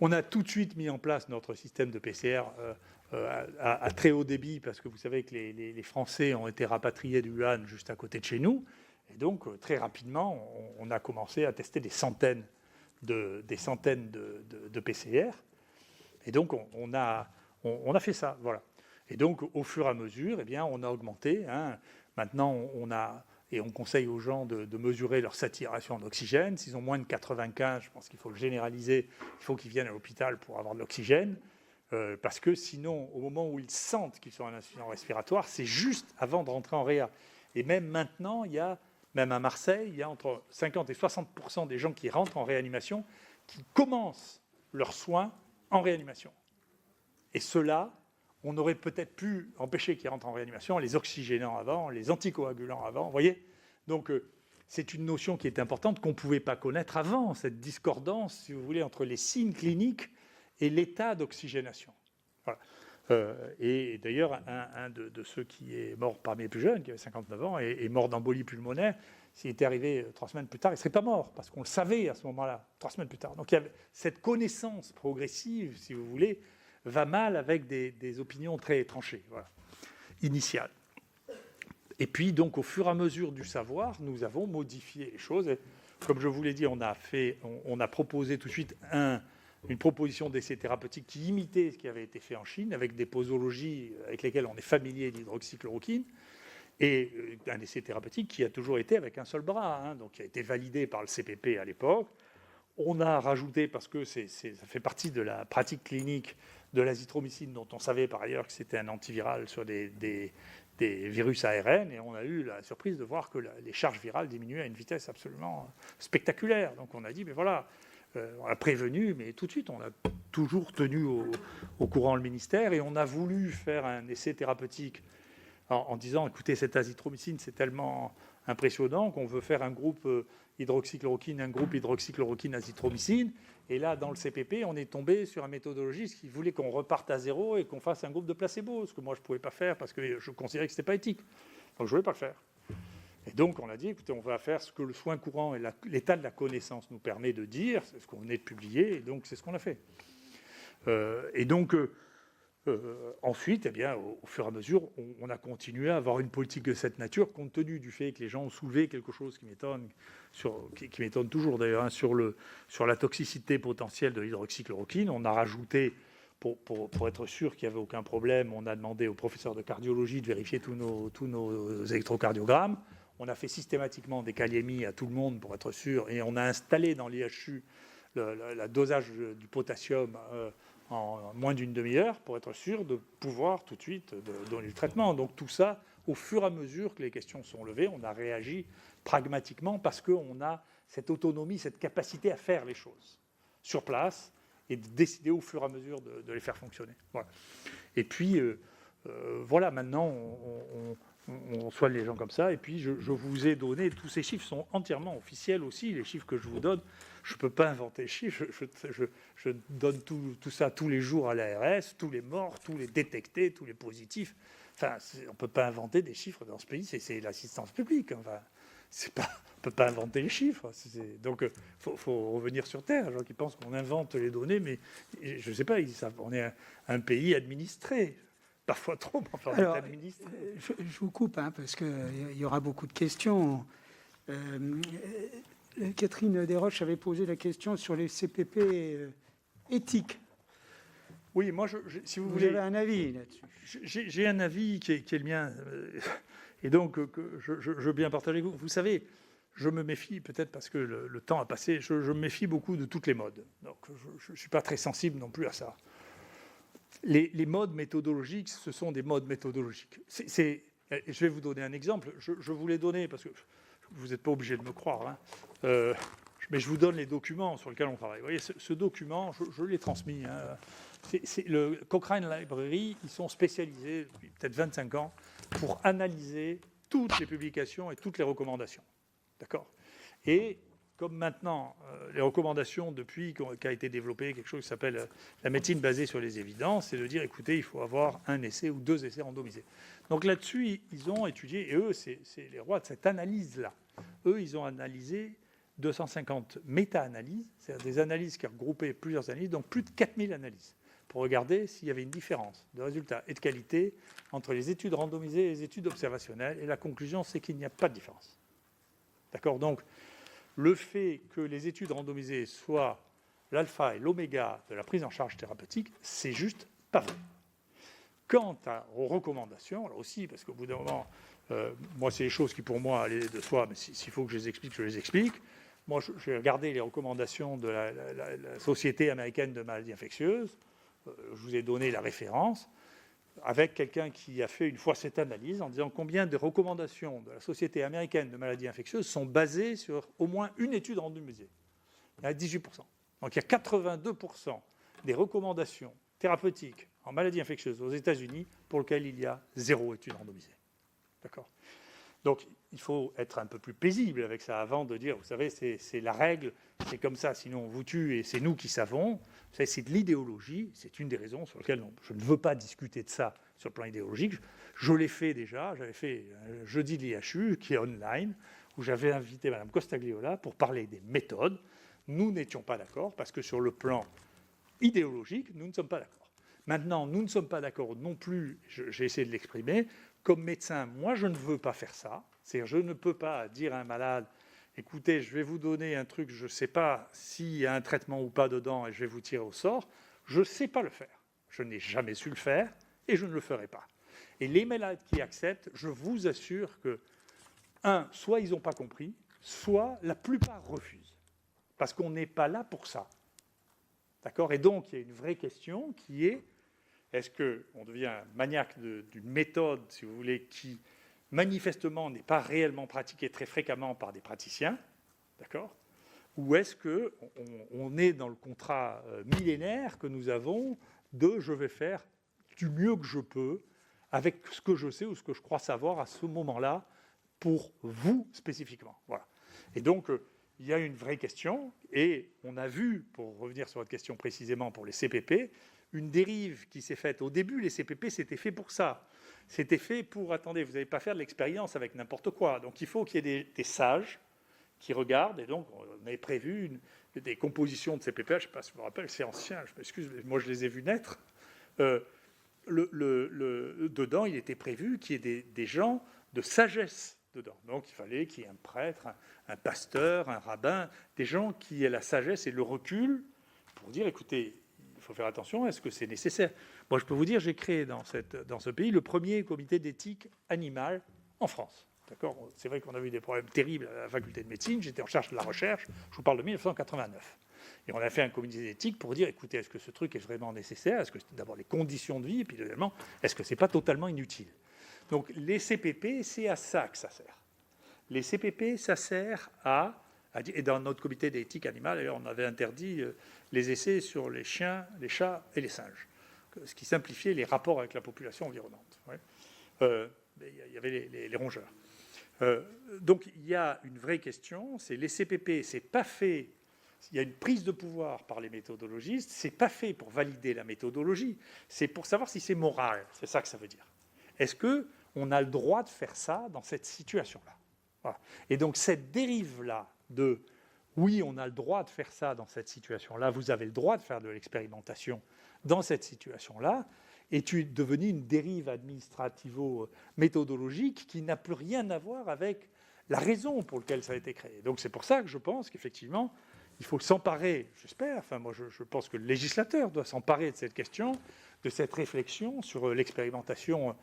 On a tout de suite mis en place notre système de PCR à très haut débit, parce que vous savez que les Français ont été rapatriés du Wuhan juste à côté de chez nous. Et donc, très rapidement, on a commencé à tester des centaines de PCR. Et donc, on a fait ça. Voilà. Et donc, au fur et à mesure, eh bien, on a augmenté. Hein. Maintenant, on conseille aux gens de mesurer leur saturation en oxygène. S'ils ont moins de 95, je pense qu'il faut le généraliser. Il faut qu'ils viennent à l'hôpital pour avoir de l'oxygène. Parce que sinon, au moment où ils sentent qu'ils sont en insuffisance respiratoire, c'est juste avant de rentrer en réa. Et même maintenant, même à Marseille, il y a entre 50 et 60% des gens qui rentrent en réanimation qui commencent leurs soins en réanimation. Et ceux-là, on aurait peut-être pu empêcher qu'ils rentrent en réanimation en les oxygénant avant, en les anticoagulant avant, vous voyez ? Donc, c'est une notion qui est importante qu'on ne pouvait pas connaître avant, cette discordance, si vous voulez, entre les signes cliniques et l'état d'oxygénation. Voilà. Et d'ailleurs, un de ceux qui est mort parmi les plus jeunes, qui avait 59 ans, est mort d'embolie pulmonaire. S'il était arrivé 3 semaines plus tard, il ne serait pas mort, parce qu'on le savait à ce moment-là, 3 semaines plus tard. Donc il y avait cette connaissance progressive, si vous voulez, va mal avec des opinions très tranchées, voilà, initiales. Et puis, donc, au fur et à mesure du savoir, nous avons modifié les choses. Et, comme je vous l'ai dit, on a proposé tout de suite une proposition d'essai thérapeutique qui imitait ce qui avait été fait en Chine, avec des posologies avec lesquelles on est familier de l'hydroxychloroquine, et un essai thérapeutique qui a toujours été avec un seul bras, donc qui a été validé par le CPP à l'époque. On a rajouté, parce que ça fait partie de la pratique clinique de l'azithromycine, dont on savait par ailleurs que c'était un antiviral sur des virus ARN, et on a eu la surprise de voir que les charges virales diminuaient à une vitesse absolument spectaculaire. Donc on a dit, mais voilà, on a prévenu, mais tout de suite, on a toujours tenu au courant le ministère, et on a voulu faire un essai thérapeutique en disant, écoutez, cette azithromycine, c'est tellement impressionnant qu'on veut faire un groupe hydroxychloroquine, un groupe hydroxychloroquine azithromycine. Et là, dans le CPP, on est tombé sur un méthodologiste qui voulait qu'on reparte à zéro et qu'on fasse un groupe de placebo, ce que moi, je ne pouvais pas faire parce que je considérais que ce n'était pas éthique. Donc, je ne voulais pas le faire. Et donc, on a dit, écoutez, on va faire ce que le soin courant et l'état de la connaissance nous permet de dire, c'est ce qu'on venait de publier, et donc c'est ce qu'on a fait. Ensuite, eh bien, au fur et à mesure, on a continué à avoir une politique de cette nature, compte tenu du fait que les gens ont soulevé quelque chose qui m'étonne toujours d'ailleurs, sur la toxicité potentielle de l'hydroxychloroquine. On a rajouté, pour être sûr qu'il n'y avait aucun problème, on a demandé au professeur de cardiologie de vérifier tous nos électrocardiogrammes. On a fait systématiquement des kaliémies à tout le monde pour être sûr, et on a installé dans l'IHU le dosage du potassium en moins d'une demi-heure pour être sûr de pouvoir tout de suite donner le traitement. Donc tout ça, au fur et à mesure que les questions sont levées, on a réagi pragmatiquement parce qu'on a cette autonomie, cette capacité à faire les choses sur place et de décider au fur et à mesure de les faire fonctionner. Voilà. Et puis, voilà, maintenant, on soigne les gens comme ça. Et puis, je vous ai donné, tous ces chiffres sont entièrement officiels aussi, les chiffres que je vous donne. Je ne peux pas inventer les chiffres, je donne tout ça tous les jours à l'ARS, tous les morts, tous les détectés, tous les positifs. Enfin, on ne peut pas inventer des chiffres dans ce pays, c'est l'assistance publique. Enfin, on ne peut pas inventer les chiffres. Donc, il faut revenir sur Terre. Les gens qui pensent qu'on invente les données, mais je ne sais pas, on est un pays administré. Parfois trop, mais enfin, on est administré. Je vous coupe, parce qu'il y aura beaucoup de questions. Catherine Desroches avait posé la question sur les CPP éthiques. Oui, moi, si vous Vous voulez... avez un avis là-dessus? J'ai un avis qui est le mien, et donc que je veux bien partager avec vous. Vous savez, je me méfie, peut-être parce que le temps a passé, je me méfie beaucoup de toutes les modes. Donc, je ne suis pas très sensible non plus à ça. Les modes méthodologiques, ce sont des modes méthodologiques. Je vais vous donner un exemple. Je vous l'ai donné parce que vous n'êtes pas obligé de me croire, mais je vous donne les documents sur lesquels on travaille. Vous voyez, ce document, je l'ai transmis. C'est le Cochrane Library. Ils sont spécialisés depuis peut-être 25 ans pour analyser toutes les publications et toutes les recommandations. D'accord ? Et comme maintenant, les recommandations, depuis qu'a été développé quelque chose qui s'appelle la médecine basée sur les évidences, c'est de dire, écoutez, il faut avoir un essai ou 2 essais randomisés. Donc là-dessus, ils ont étudié, et eux, c'est les rois de cette analyse-là. Eux, ils ont analysé 250 méta-analyses, c'est-à-dire des analyses qui regroupaient plusieurs analyses, donc plus de 4000 analyses, pour regarder s'il y avait une différence de résultats et de qualité entre les études randomisées et les études observationnelles. Et la conclusion, c'est qu'il n'y a pas de différence. D'accord ? Donc, le fait que les études randomisées soient l'alpha et l'oméga de la prise en charge thérapeutique, c'est juste pas vrai. Quant aux recommandations, là aussi, parce qu'au bout d'un moment, moi, c'est les choses qui, pour moi, allaient de soi, mais s'il faut que je les explique. Moi, j'ai regardé les recommandations de la Société américaine de maladies infectieuses. Je vous ai donné la référence, avec quelqu'un qui a fait une fois cette analyse en disant combien de recommandations de la Société américaine de maladies infectieuses sont basées sur au moins une étude randomisée. Il y a 18%. Donc il y a 82% des recommandations thérapeutiques en maladies infectieuses aux États-Unis pour lesquelles il y a 0 étude randomisée. D'accord ? Donc, il faut être un peu plus paisible avec ça avant de dire, vous savez, c'est la règle, c'est comme ça, sinon on vous tue et c'est nous qui savons. Vous savez, c'est de l'idéologie, c'est une des raisons sur lesquelles je ne veux pas discuter de ça sur le plan idéologique. Je l'ai fait déjà, j'avais fait un jeudi de l'IHU qui est online, où j'avais invité Mme Costagliola pour parler des méthodes. Nous n'étions pas d'accord parce que sur le plan idéologique, nous ne sommes pas d'accord. Maintenant, nous ne sommes pas d'accord non plus, j'ai essayé de l'exprimer, comme médecin, moi je ne veux pas faire ça. C'est-à-dire, je ne peux pas dire à un malade, écoutez, je vais vous donner un truc, je ne sais pas s'il y a un traitement ou pas dedans et je vais vous tirer au sort. Je ne sais pas le faire. Je n'ai jamais su le faire et je ne le ferai pas. Et les malades qui acceptent, je vous assure que, soit ils n'ont pas compris, soit la plupart refusent. Parce qu'on n'est pas là pour ça. D'accord ? Et donc, il y a une vraie question qui est, est-ce qu'on devient maniaque d'une méthode, si vous voulez, qui manifestement n'est pas réellement pratiquée très fréquemment par des praticiens, d'accord ? Ou est-ce qu'on est dans le contrat millénaire que nous avons de « je vais faire du mieux que je peux avec ce que je sais ou ce que je crois savoir à ce moment-là pour vous spécifiquement ». Voilà. Et donc, il y a une vraie question, et on a vu, pour revenir sur votre question précisément pour les CPP, une dérive qui s'est faite. Au début, les CPP, c'était fait pour ça. C'était fait pour, attendez, vous n'allez pas faire de l'expérience avec n'importe quoi. Donc, il faut qu'il y ait des sages qui regardent, et donc, on avait prévu des compositions de CPP, je ne sais pas si vous vous rappelez, c'est ancien, je m'excuse, mais moi, je les ai vus naître. Dedans, il était prévu qu'il y ait des gens de sagesse dedans. Donc, il fallait qu'il y ait un prêtre, un pasteur, un rabbin, des gens qui aient la sagesse et le recul pour dire, écoutez, il faut faire attention, est-ce que c'est nécessaire ? Moi, je peux vous dire, j'ai créé dans ce pays le premier comité d'éthique animale en France. D'accord ? C'est vrai qu'on a eu des problèmes terribles à la faculté de médecine, j'étais en charge de la recherche, je vous parle de 1989. Et on a fait un comité d'éthique pour dire, écoutez, est-ce que ce truc est vraiment nécessaire ? Est-ce que c'est d'abord les conditions de vie, et puis deuxièmement, est-ce que ce n'est pas totalement inutile ? Donc les CPP, c'est à ça que ça sert. Les CPP, ça sert et dans notre comité d'éthique animale, d'ailleurs, on avait interdit les essais sur les chiens, les chats et les singes, ce qui simplifiait les rapports avec la population environnante. Ouais. Il y avait les rongeurs. Donc il y a une vraie question, c'est les CPP, c'est pas fait. Il y a une prise de pouvoir par les méthodologistes, c'est pas fait pour valider la méthodologie, c'est pour savoir si c'est moral. C'est ça que ça veut dire. Est-ce qu'on a le droit de faire ça dans cette situation-là ? Voilà. Et donc cette dérive-là de oui, on a le droit de faire ça dans cette situation-là, vous avez le droit de faire de l'expérimentation dans cette situation-là, est devenue une dérive administrativo-méthodologique qui n'a plus rien à voir avec la raison pour laquelle ça a été créé. Donc c'est pour ça que je pense qu'effectivement, il faut s'emparer, j'espère, enfin moi je pense que le législateur doit s'emparer de cette question, de cette réflexion sur l'expérimentation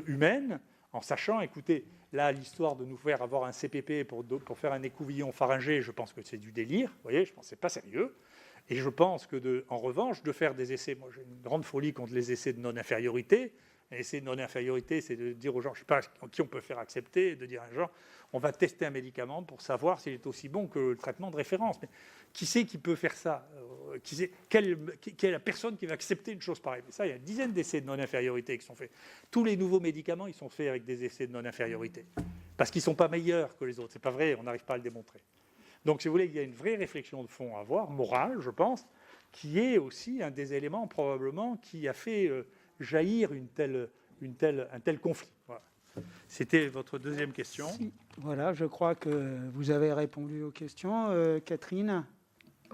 humaine, en sachant, écoutez, là, l'histoire de nous faire avoir un CPP pour faire un écouvillon pharyngé, je pense que c'est du délire, vous voyez, je pense que ce n'est pas sérieux. Et je pense que, en revanche, de faire des essais, moi j'ai une grande folie contre les essais de non-infériorité. Un essai de non-infériorité, c'est de dire aux gens, je ne sais pas qui on peut faire accepter, de dire à un genre, on va tester un médicament pour savoir s'il est aussi bon que le traitement de référence. Mais qui c'est qui peut faire ça ? Quelle est la personne qui va accepter une chose pareille ? Mais ça, il y a une dizaine d'essais de non-infériorité qui sont faits. Tous les nouveaux médicaments, ils sont faits avec des essais de non-infériorité. Parce qu'ils ne sont pas meilleurs que les autres. Ce n'est pas vrai, on n'arrive pas à le démontrer. Donc, si vous voulez, il y a une vraie réflexion de fond à avoir, morale, je pense, qui est aussi un des éléments, probablement, qui a fait jaillir un tel conflit. Voilà. C'était votre deuxième question. Voilà, je crois que vous avez répondu aux questions. Catherine ?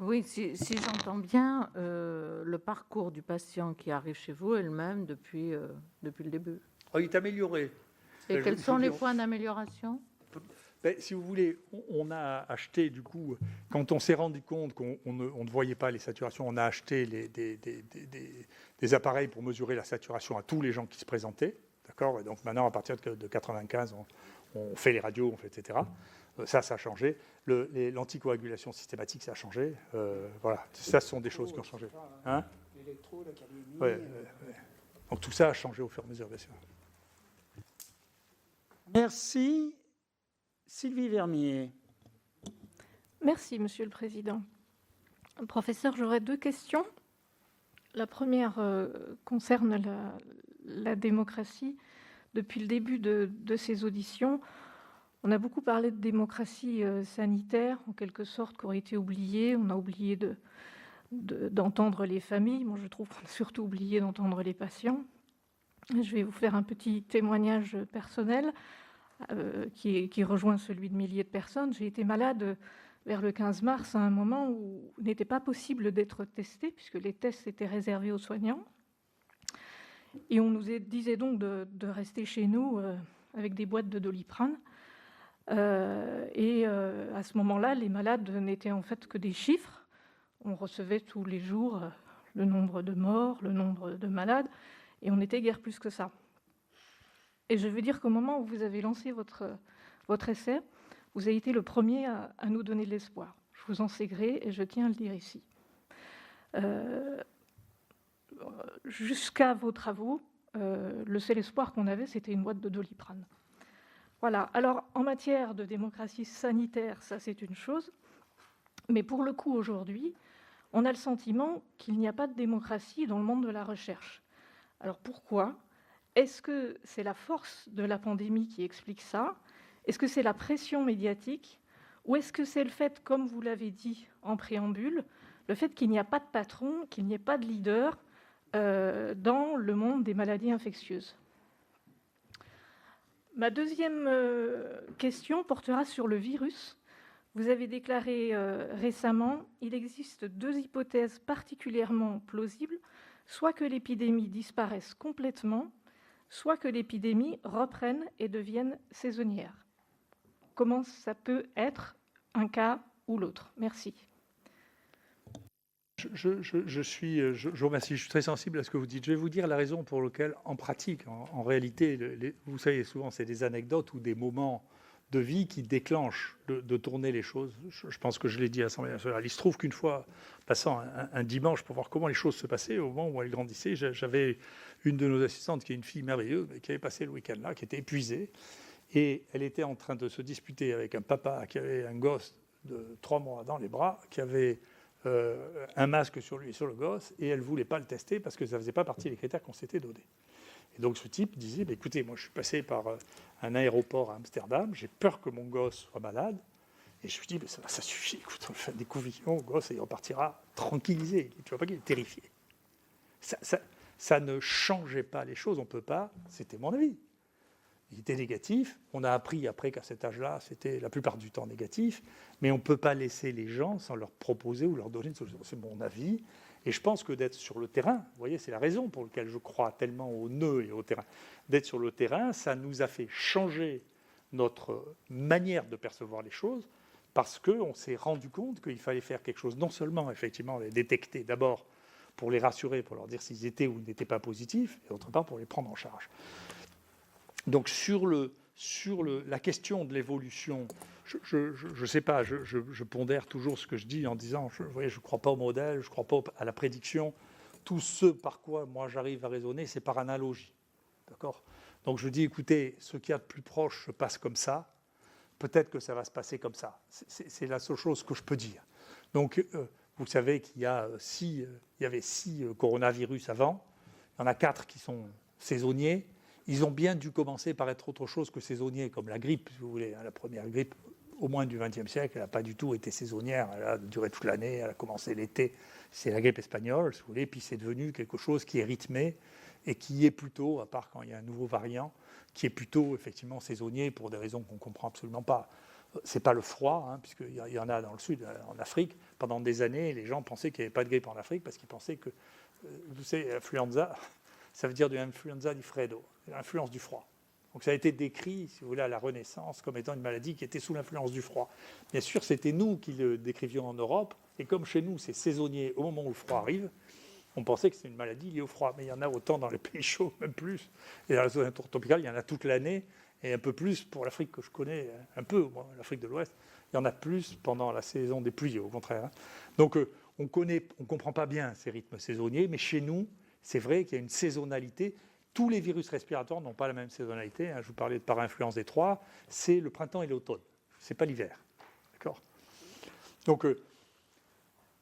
Oui, si j'entends bien, le parcours du patient qui arrive chez vous est le même depuis le début. Oh, il est amélioré. Et quels sont les points d'amélioration ? Si vous voulez, on a acheté, du coup, quand on s'est rendu compte qu'on ne voyait pas les saturations, on a acheté des appareils pour mesurer la saturation à tous les gens qui se présentaient. D'accord ? Et donc maintenant, à partir de 95, on fait les radios, on fait, etc. Ça a changé. L'anticoagulation systématique, ça a changé. Voilà, ça, ce sont des choses qui ont changé. Hein ? L'électro, la calémie... Ouais. Donc tout ça a changé au fur et à mesure, bien sûr. Merci. Sylvie Vermier. Merci, Monsieur le Président. Professeur, j'aurais deux questions. La première concerne la démocratie. Depuis le début de ces auditions, On a beaucoup parlé de démocratie sanitaire, en quelque sorte, qui aurait été oubliée. On a oublié d'entendre les familles. Moi, je trouve qu'on a surtout oublié d'entendre les patients. Je vais vous faire un petit témoignage personnel qui rejoint celui de milliers de personnes. J'ai été malade vers le 15 mars, à un moment où il n'était pas possible d'être testé, puisque les tests étaient réservés aux soignants. Et on nous disait donc de rester chez nous avec des boîtes de Doliprane. À ce moment-là, les malades n'étaient en fait que des chiffres. On recevait tous les jours le nombre de morts, le nombre de malades, et on n'était guère plus que ça. Et je veux dire qu'au moment où vous avez lancé votre essai, vous avez été le premier à nous donner de l'espoir. Je vous en sais gré et je tiens à le dire ici. Jusqu'à vos travaux, le seul espoir qu'on avait, c'était une boîte de Doliprane. Voilà. Alors, en matière de démocratie sanitaire, ça c'est une chose. Mais pour le coup, aujourd'hui, on a le sentiment qu'il n'y a pas de démocratie dans le monde de la recherche. Alors pourquoi ? Est-ce que c'est la force de la pandémie qui explique ça ? Est-ce que c'est la pression médiatique ? Ou est-ce que c'est le fait, comme vous l'avez dit en préambule, le fait qu'il n'y a pas de patron, qu'il n'y ait pas de leader dans le monde des maladies infectieuses ? Ma deuxième question portera sur le virus. Vous avez déclaré récemment « Il existe 2 hypothèses particulièrement plausibles, soit que l'épidémie disparaisse complètement, soit que l'épidémie reprenne et devienne saisonnière ». Comment ça peut être un cas ou l'autre ? Merci. Je vous remercie, je suis très sensible à ce que vous dites. Je vais vous dire la raison pour laquelle, en pratique, en réalité, vous savez, souvent c'est des anecdotes ou des moments de vie qui déclenchent de tourner les choses. Je pense que je l'ai dit à l'Assemblée nationale. Il se trouve qu'une fois, passant un dimanche pour voir comment les choses se passaient, au moment où elle grandissait, j'avais une de nos assistantes qui est une fille merveilleuse, qui avait passé le week-end là, qui était épuisée, et elle était en train de se disputer avec un papa qui avait un gosse de 3 mois dans les bras, qui avait un masque sur lui et sur le gosse, et elle ne voulait pas le tester parce que ça ne faisait pas partie des critères qu'on s'était donnés. Et donc ce type disait, écoutez, moi je suis passé par un aéroport à Amsterdam, j'ai peur que mon gosse soit malade, et je me dis, ça suffit, écoute, on fait des convictions au gosse et il repartira tranquillisé. Tu vois pas qu'il est terrifié. Ça ne changeait pas les choses, on ne peut pas, c'était mon avis. Il était négatif, on a appris après qu'à cet âge-là, c'était la plupart du temps négatif, mais on ne peut pas laisser les gens sans leur proposer ou leur donner une solution. C'est mon avis. Et je pense que d'être sur le terrain, vous voyez, c'est la raison pour laquelle je crois tellement au nœud et au terrain. D'être sur le terrain, ça nous a fait changer notre manière de percevoir les choses parce qu'on s'est rendu compte qu'il fallait faire quelque chose, non seulement effectivement les détecter d'abord pour les rassurer, pour leur dire s'ils étaient ou n'étaient pas positifs, et d'autre part pour les prendre en charge. Donc sur la question de l'évolution, je ne sais pas, je pondère toujours ce que je dis en disant, je ne crois pas au modèle, je ne crois pas à la prédiction. Tout ce par quoi moi j'arrive à raisonner, c'est par analogie. D'accord ? Donc je dis, écoutez, ce qu'il y a de plus proche se passe comme ça, peut-être que ça va se passer comme ça. C'est la seule chose que je peux dire. Donc vous savez qu'il y avait 6 coronavirus avant, il y en a 4 qui sont saisonniers. Ils ont bien dû commencer par être autre chose que saisonniers, comme la grippe, si vous voulez. La première grippe, au moins du XXe siècle, elle n'a pas du tout été saisonnière. Elle a duré toute l'année, elle a commencé l'été. C'est la grippe espagnole, si vous voulez, puis c'est devenu quelque chose qui est rythmé et qui est plutôt, à part quand il y a un nouveau variant, qui est plutôt effectivement saisonnier pour des raisons qu'on ne comprend absolument pas. Ce n'est pas le froid, puisqu'il y en a dans le sud, en Afrique. Pendant des années, les gens pensaient qu'il n'y avait pas de grippe en Afrique parce qu'ils pensaient que, vous savez, l'influenza, ça veut dire de l'influenza di freddo, l'influence du froid. Donc ça a été décrit, si vous voulez, à la Renaissance comme étant une maladie qui était sous l'influence du froid. Bien sûr, c'était nous qui le décrivions en Europe, et comme chez nous, c'est saisonnier au moment où le froid arrive, on pensait que c'était une maladie liée au froid. Mais il y en a autant dans les pays chauds, même plus. Et dans la zone intertropicale, il y en a toute l'année, et un peu plus pour l'Afrique que je connais un peu, moi, l'Afrique de l'Ouest. Il y en a plus pendant la saison des pluies, au contraire. Donc on ne comprend pas bien ces rythmes saisonniers, mais chez nous, c'est vrai qu'il y a une saisonnalité. Tous les virus respiratoires n'ont pas la même saisonnalité. Je vous parlais de para-influence des 3, c'est le printemps et l'automne. Ce n'est pas l'hiver. D'accord ? Donc,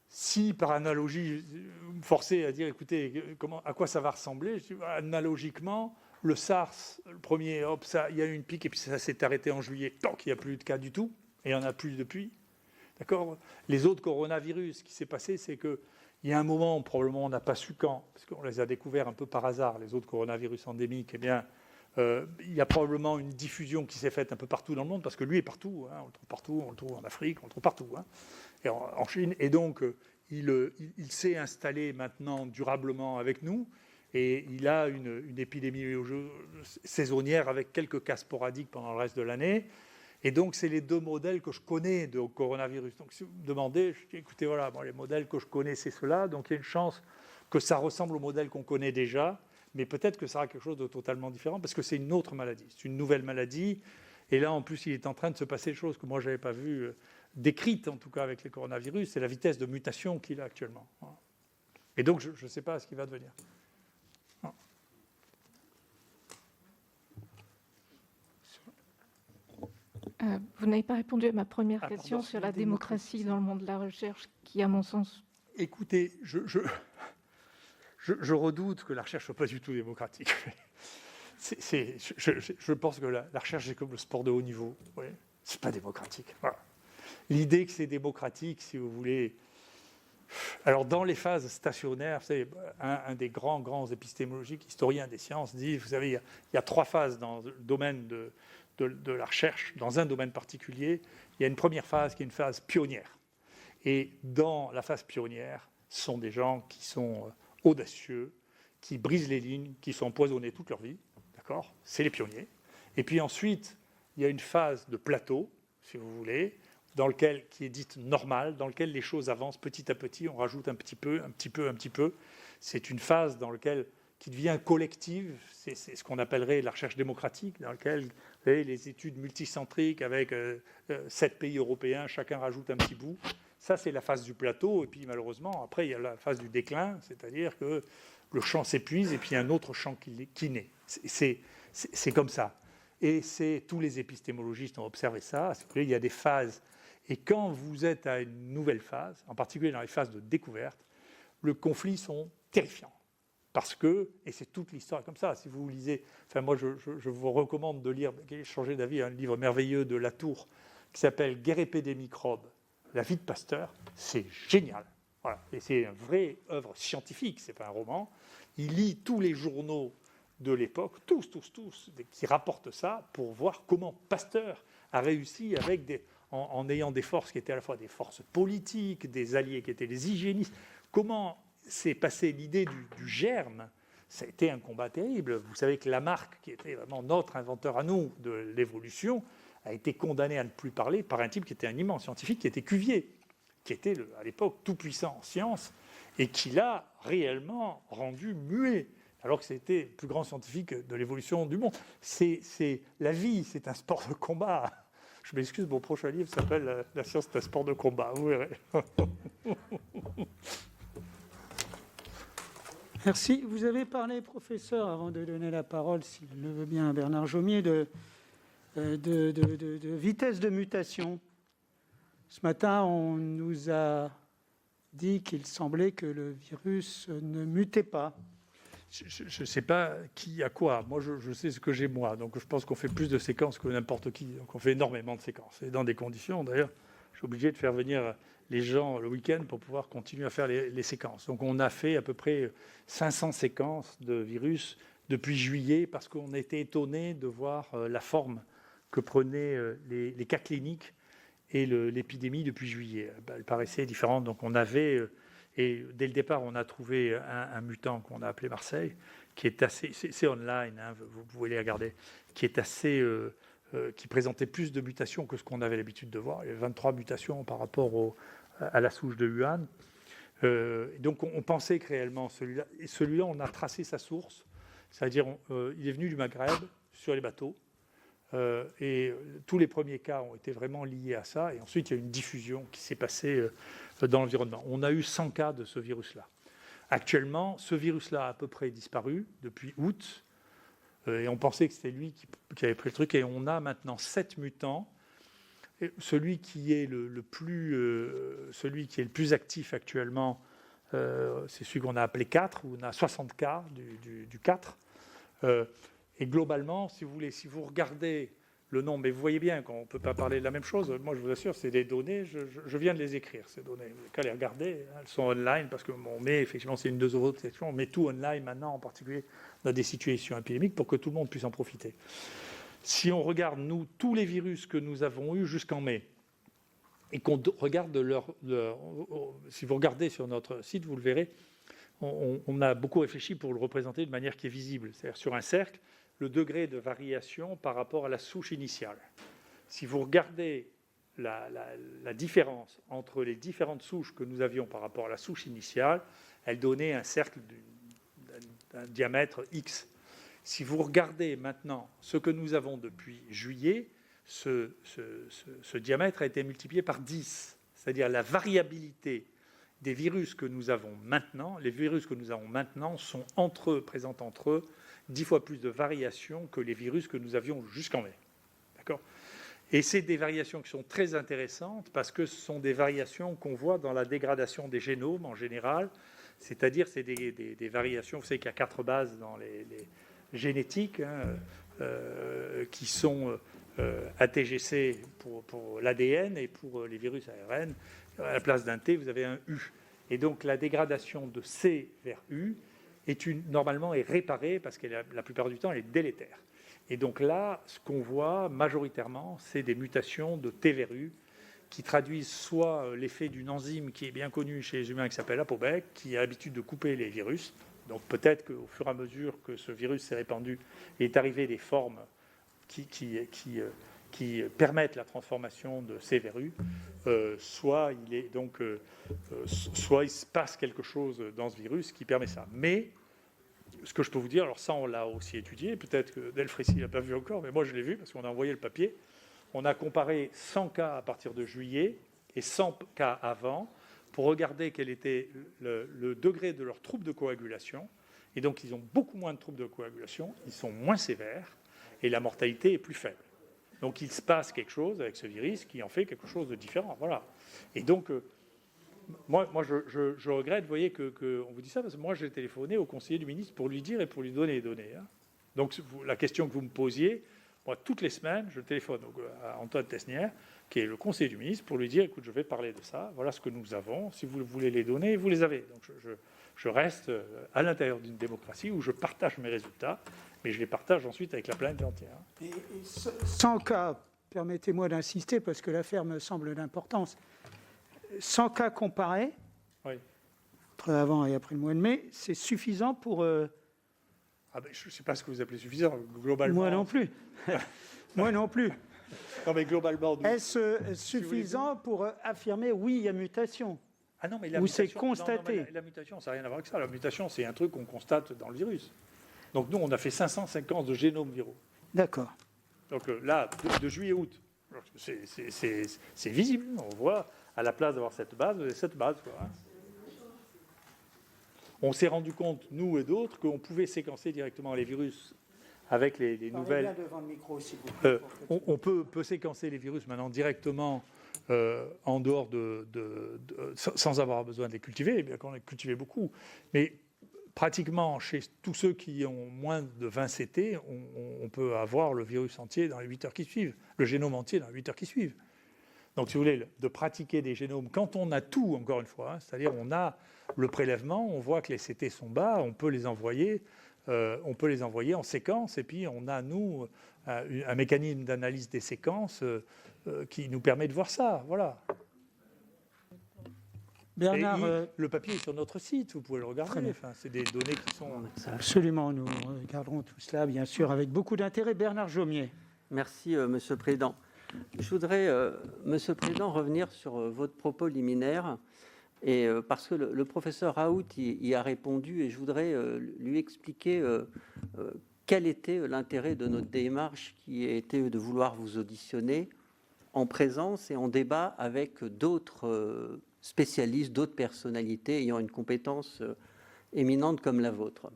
si par analogie, vous me forcez à dire, écoutez, à quoi ça va ressembler ? Je dis, analogiquement, Le SARS, le premier, hop, il y a eu une pique et puis ça s'est arrêté en juillet. Tant qu'il n'y a plus de cas du tout, et il n'y en a plus depuis. D'accord ? Les autres coronavirus, ce qui s'est passé, c'est qu'il y a un moment, probablement on n'a pas su quand, parce qu'on les a découverts un peu par hasard, les autres coronavirus endémiques, eh bien, il y a probablement une diffusion qui s'est faite un peu partout dans le monde, parce que lui est partout, hein, on le trouve partout, on le trouve en Afrique, on le trouve partout, hein, et en Chine, et donc il s'est installé maintenant durablement avec nous, et il a une épidémie saisonnière avec quelques cas sporadiques pendant le reste de l'année. Et donc, c'est les deux modèles que je connais de coronavirus. Donc, si vous me demandez, je dis, écoutez, voilà, moi, les modèles que je connais, c'est ceux-là. Donc, il y a une chance que ça ressemble au modèle qu'on connaît déjà, mais peut-être que ça sera quelque chose de totalement différent, parce que c'est une autre maladie, c'est une nouvelle maladie. Et là, en plus, il est en train de se passer des choses que moi, je n'avais pas vues, décrites, en tout cas, avec les coronavirus. C'est la vitesse de mutation qu'il a actuellement. Voilà. Et donc, je ne sais pas ce qui va devenir. Vous n'avez pas répondu à ma première question sur la démocratie dans le monde de la recherche, qui, à mon sens... Écoutez, je redoute que la recherche ne soit pas du tout démocratique. Je pense que la recherche, c'est comme le sport de haut niveau. Oui, ce n'est pas démocratique. Voilà. L'idée que c'est démocratique, si vous voulez... Alors, dans les phases stationnaires, vous savez, un des grands épistémologiques, historiens des sciences, dit, vous savez, il y a 3 phases dans le domaine de la recherche, dans un domaine particulier. Il y a une première phase qui est une phase pionnière. Et dans la phase pionnière, ce sont des gens qui sont audacieux, qui brisent les lignes, qui sont empoisonnés toute leur vie. D'accord ? C'est les pionniers. Et puis ensuite, il y a une phase de plateau, si vous voulez, qui est dite normale, dans laquelle les choses avancent petit à petit, on rajoute un petit peu. C'est une phase dans laquelle qui devient collective, c'est ce qu'on appellerait la recherche démocratique, dans laquelle vous savez, les études multicentriques avec 7 pays européens, chacun rajoute un petit bout. Ça, c'est la phase du plateau. Et puis, malheureusement, après, il y a la phase du déclin, c'est-à-dire que le champ s'épuise et puis il y a un autre champ qui naît. C'est comme ça. Et tous les épistémologistes ont observé ça. Il y a des phases. Et quand vous êtes à une nouvelle phase, en particulier dans les phases de découverte, les conflits sont terrifiants. Parce que, et c'est toute l'histoire comme ça, si vous lisez, enfin moi je vous recommande de lire, changer d'avis, un livre merveilleux de Latour qui s'appelle « Guerre, épée des microbes, la vie de Pasteur », c'est génial. Voilà. Et c'est une vraie œuvre scientifique, c'est pas un roman. Il lit tous les journaux de l'époque, tous, qui rapportent ça pour voir comment Pasteur a réussi en ayant des forces qui étaient à la fois des forces politiques, des alliés qui étaient les hygiénistes, comment s'est passée l'idée du germe. Ça a été un combat terrible. Vous savez que Lamarck, qui était vraiment notre inventeur à nous de l'évolution, a été condamné à ne plus parler par un type qui était un immense scientifique, qui était Cuvier, qui était à l'époque tout puissant en sciences, et qui l'a réellement rendu muet, alors que c'était le plus grand scientifique de l'évolution du monde. C'est la vie, c'est un sport de combat. Je m'excuse, mon prochain livre s'appelle « La science est un sport de combat », vous verrez. Merci. Vous avez parlé, professeur, avant de donner la parole, s'il le veut bien, à Bernard Jomier, de vitesse de mutation. Ce matin, on nous a dit qu'il semblait que le virus ne mutait pas. Je ne sais pas qui a quoi. Moi, je sais ce que j'ai moi. Donc, je pense qu'on fait plus de séquences que n'importe qui. Donc, on fait énormément de séquences. Et dans des conditions, d'ailleurs, je suis obligé de faire venir les gens le week-end pour pouvoir continuer à faire les séquences. Donc, on a fait à peu près 500 séquences de virus depuis juillet parce qu'on était étonné de voir la forme que prenaient les cas cliniques et l'épidémie depuis juillet. Elle paraissait différente. Donc, on avait... Et dès le départ, on a trouvé un mutant qu'on a appelé Marseille, qui est assez... C'est online, hein, vous pouvez les regarder, qui est assez... qui présentait plus de mutations que ce qu'on avait l'habitude de voir. Il y avait 23 mutations par rapport à la souche de Wuhan. Donc, on pensait que réellement, celui-là, on a tracé sa source. C'est-à-dire, il est venu du Maghreb, sur les bateaux. Et tous les premiers cas ont été vraiment liés à ça. Et ensuite, il y a une diffusion qui s'est passée dans l'environnement. On a eu 100 cas de ce virus-là. Actuellement, ce virus-là a à peu près disparu depuis août. Et on pensait que c'était lui qui avait pris le truc. Et on a maintenant 7 mutants. Et celui qui est le plus actif actuellement, c'est celui qu'on a appelé 4, où on a 60 cas du 4. Et globalement, si vous voulez, si vous regardez le nombre, mais vous voyez bien qu'on ne peut pas parler de la même chose. Moi, je vous assure, c'est des données, je viens de les écrire, ces données. Vous n'avez qu'à les regarder, elles sont online, parce qu'on met, effectivement, c'est une autres sections, on met tout online maintenant, en particulier dans des situations épidémiques, pour que tout le monde puisse en profiter. Si on regarde, nous, tous les virus que nous avons eus jusqu'en mai, et qu'on regarde si vous regardez sur notre site, vous le verrez, on a beaucoup réfléchi pour le représenter de manière qui est visible, c'est-à-dire sur un cercle, le degré de variation par rapport à la souche initiale. Si vous regardez la différence entre les différentes souches que nous avions par rapport à la souche initiale, elle donnait un cercle d'un diamètre X. Si vous regardez maintenant ce que nous avons depuis juillet, ce diamètre a été multiplié par 10, c'est-à-dire la variabilité des virus que nous avons maintenant. Les virus que nous avons maintenant sont présentent entre eux 10 fois plus de variations que les virus que nous avions jusqu'en mai. D'accord ? Et c'est des variations qui sont très intéressantes parce que ce sont des variations qu'on voit dans la dégradation des génomes en général, c'est-à-dire c'est des variations, vous savez qu'il y a 4 bases dans les génétiques qui sont ATGC pour l'ADN et pour les virus ARN. À la place d'un T, vous avez un U. Et donc la dégradation de C vers U normalement est réparée parce que la plupart du temps, elle est délétère. Et donc là, ce qu'on voit majoritairement, c'est des mutations de T vers U qui traduisent soit l'effet d'une enzyme qui est bien connue chez les humains qui s'appelle ApoB, qui a l'habitude de couper les virus. Donc peut-être qu'au fur et à mesure que ce virus s'est répandu, il est arrivé des formes qui permettent la transformation de C vers U, soit il se passe quelque chose dans ce virus qui permet ça. Mais ce que je peux vous dire, alors ça on l'a aussi étudié, peut-être que Delfrécy ne l'a pas vu encore, mais moi je l'ai vu parce qu'on a envoyé le papier. On a comparé 100 cas à partir de juillet et 100 cas avant pour regarder quel était le degré de leurs troubles de coagulation. Et donc ils ont beaucoup moins de troubles de coagulation, ils sont moins sévères et la mortalité est plus faible. Donc il se passe quelque chose avec ce virus qui en fait quelque chose de différent. Voilà. Et donc, moi je regrette, vous voyez, qu'on vous dit ça, parce que moi j'ai téléphoné au conseiller du ministre pour lui dire et pour lui donner les données. Hein. Donc la question que vous me posiez, moi toutes les semaines, je téléphone à Antoine Tesnière, qui est le conseiller du ministre, pour lui dire, écoute, je vais parler de ça, voilà ce que nous avons, si vous voulez les données, vous les avez. Donc je reste à l'intérieur d'une démocratie où je partage mes résultats, mais je les partage ensuite avec la planète entière. Et 100 cas, permettez-moi d'insister parce que l'affaire me semble d'importance. 100 cas comparés, Oui. entre avant et après le mois de mai, c'est suffisant pour... Ah ben, je ne sais pas ce que vous appelez suffisant, globalement. Moi non plus. Moi non plus. Non, mais globalement... Est-ce suffisant pour affirmer oui, il y a mutation? Ah non, mais la Ou mutation, c'est constaté? non, la mutation, ça n'a rien à voir avec ça. La mutation, c'est un truc qu'on constate dans le virus. Donc nous, on a fait 500 séquences de génomes viraux. D'accord. Donc là, de juillet-août, c'est visible. On voit, à la place d'avoir cette base, vous avez cette base. Quoi, hein. On s'est rendu compte, nous et d'autres, qu'on pouvait séquencer directement les virus avec les nouvelles... Bien devant le micro, s'il vous plaît, on peut séquencer les virus maintenant directement en dehors sans avoir besoin de les cultiver, bien qu'on les cultivait beaucoup. Mais pratiquement, chez tous ceux qui ont moins de 20 CT, on peut avoir le virus entier dans les 8 heures qui suivent, le génome entier dans les 8 heures qui suivent. Donc, si vous voulez, de pratiquer des génomes, quand on a tout, encore une fois, hein, c'est-à-dire on a le prélèvement, on voit que les CT sont bas, on peut les envoyer en séquence, et puis on a, nous, un mécanisme d'analyse des séquences qui nous permet de voir ça. Voilà. Bernard, le papier est sur notre site, vous pouvez le regarder. Enfin, c'est des données qui sont... Absolument, nous regarderons tout cela, bien sûr, avec beaucoup d'intérêt. Bernard Jomier. Merci, Monsieur le Président. Je voudrais, Monsieur le Président, revenir sur votre propos liminaire, et, parce que le professeur Raoult y a répondu, et je voudrais lui expliquer quel était l'intérêt de notre démarche qui était de vouloir vous auditionner en présence et en débat avec d'autres spécialistes, d'autres personnalités ayant une compétence éminente comme la vôtre.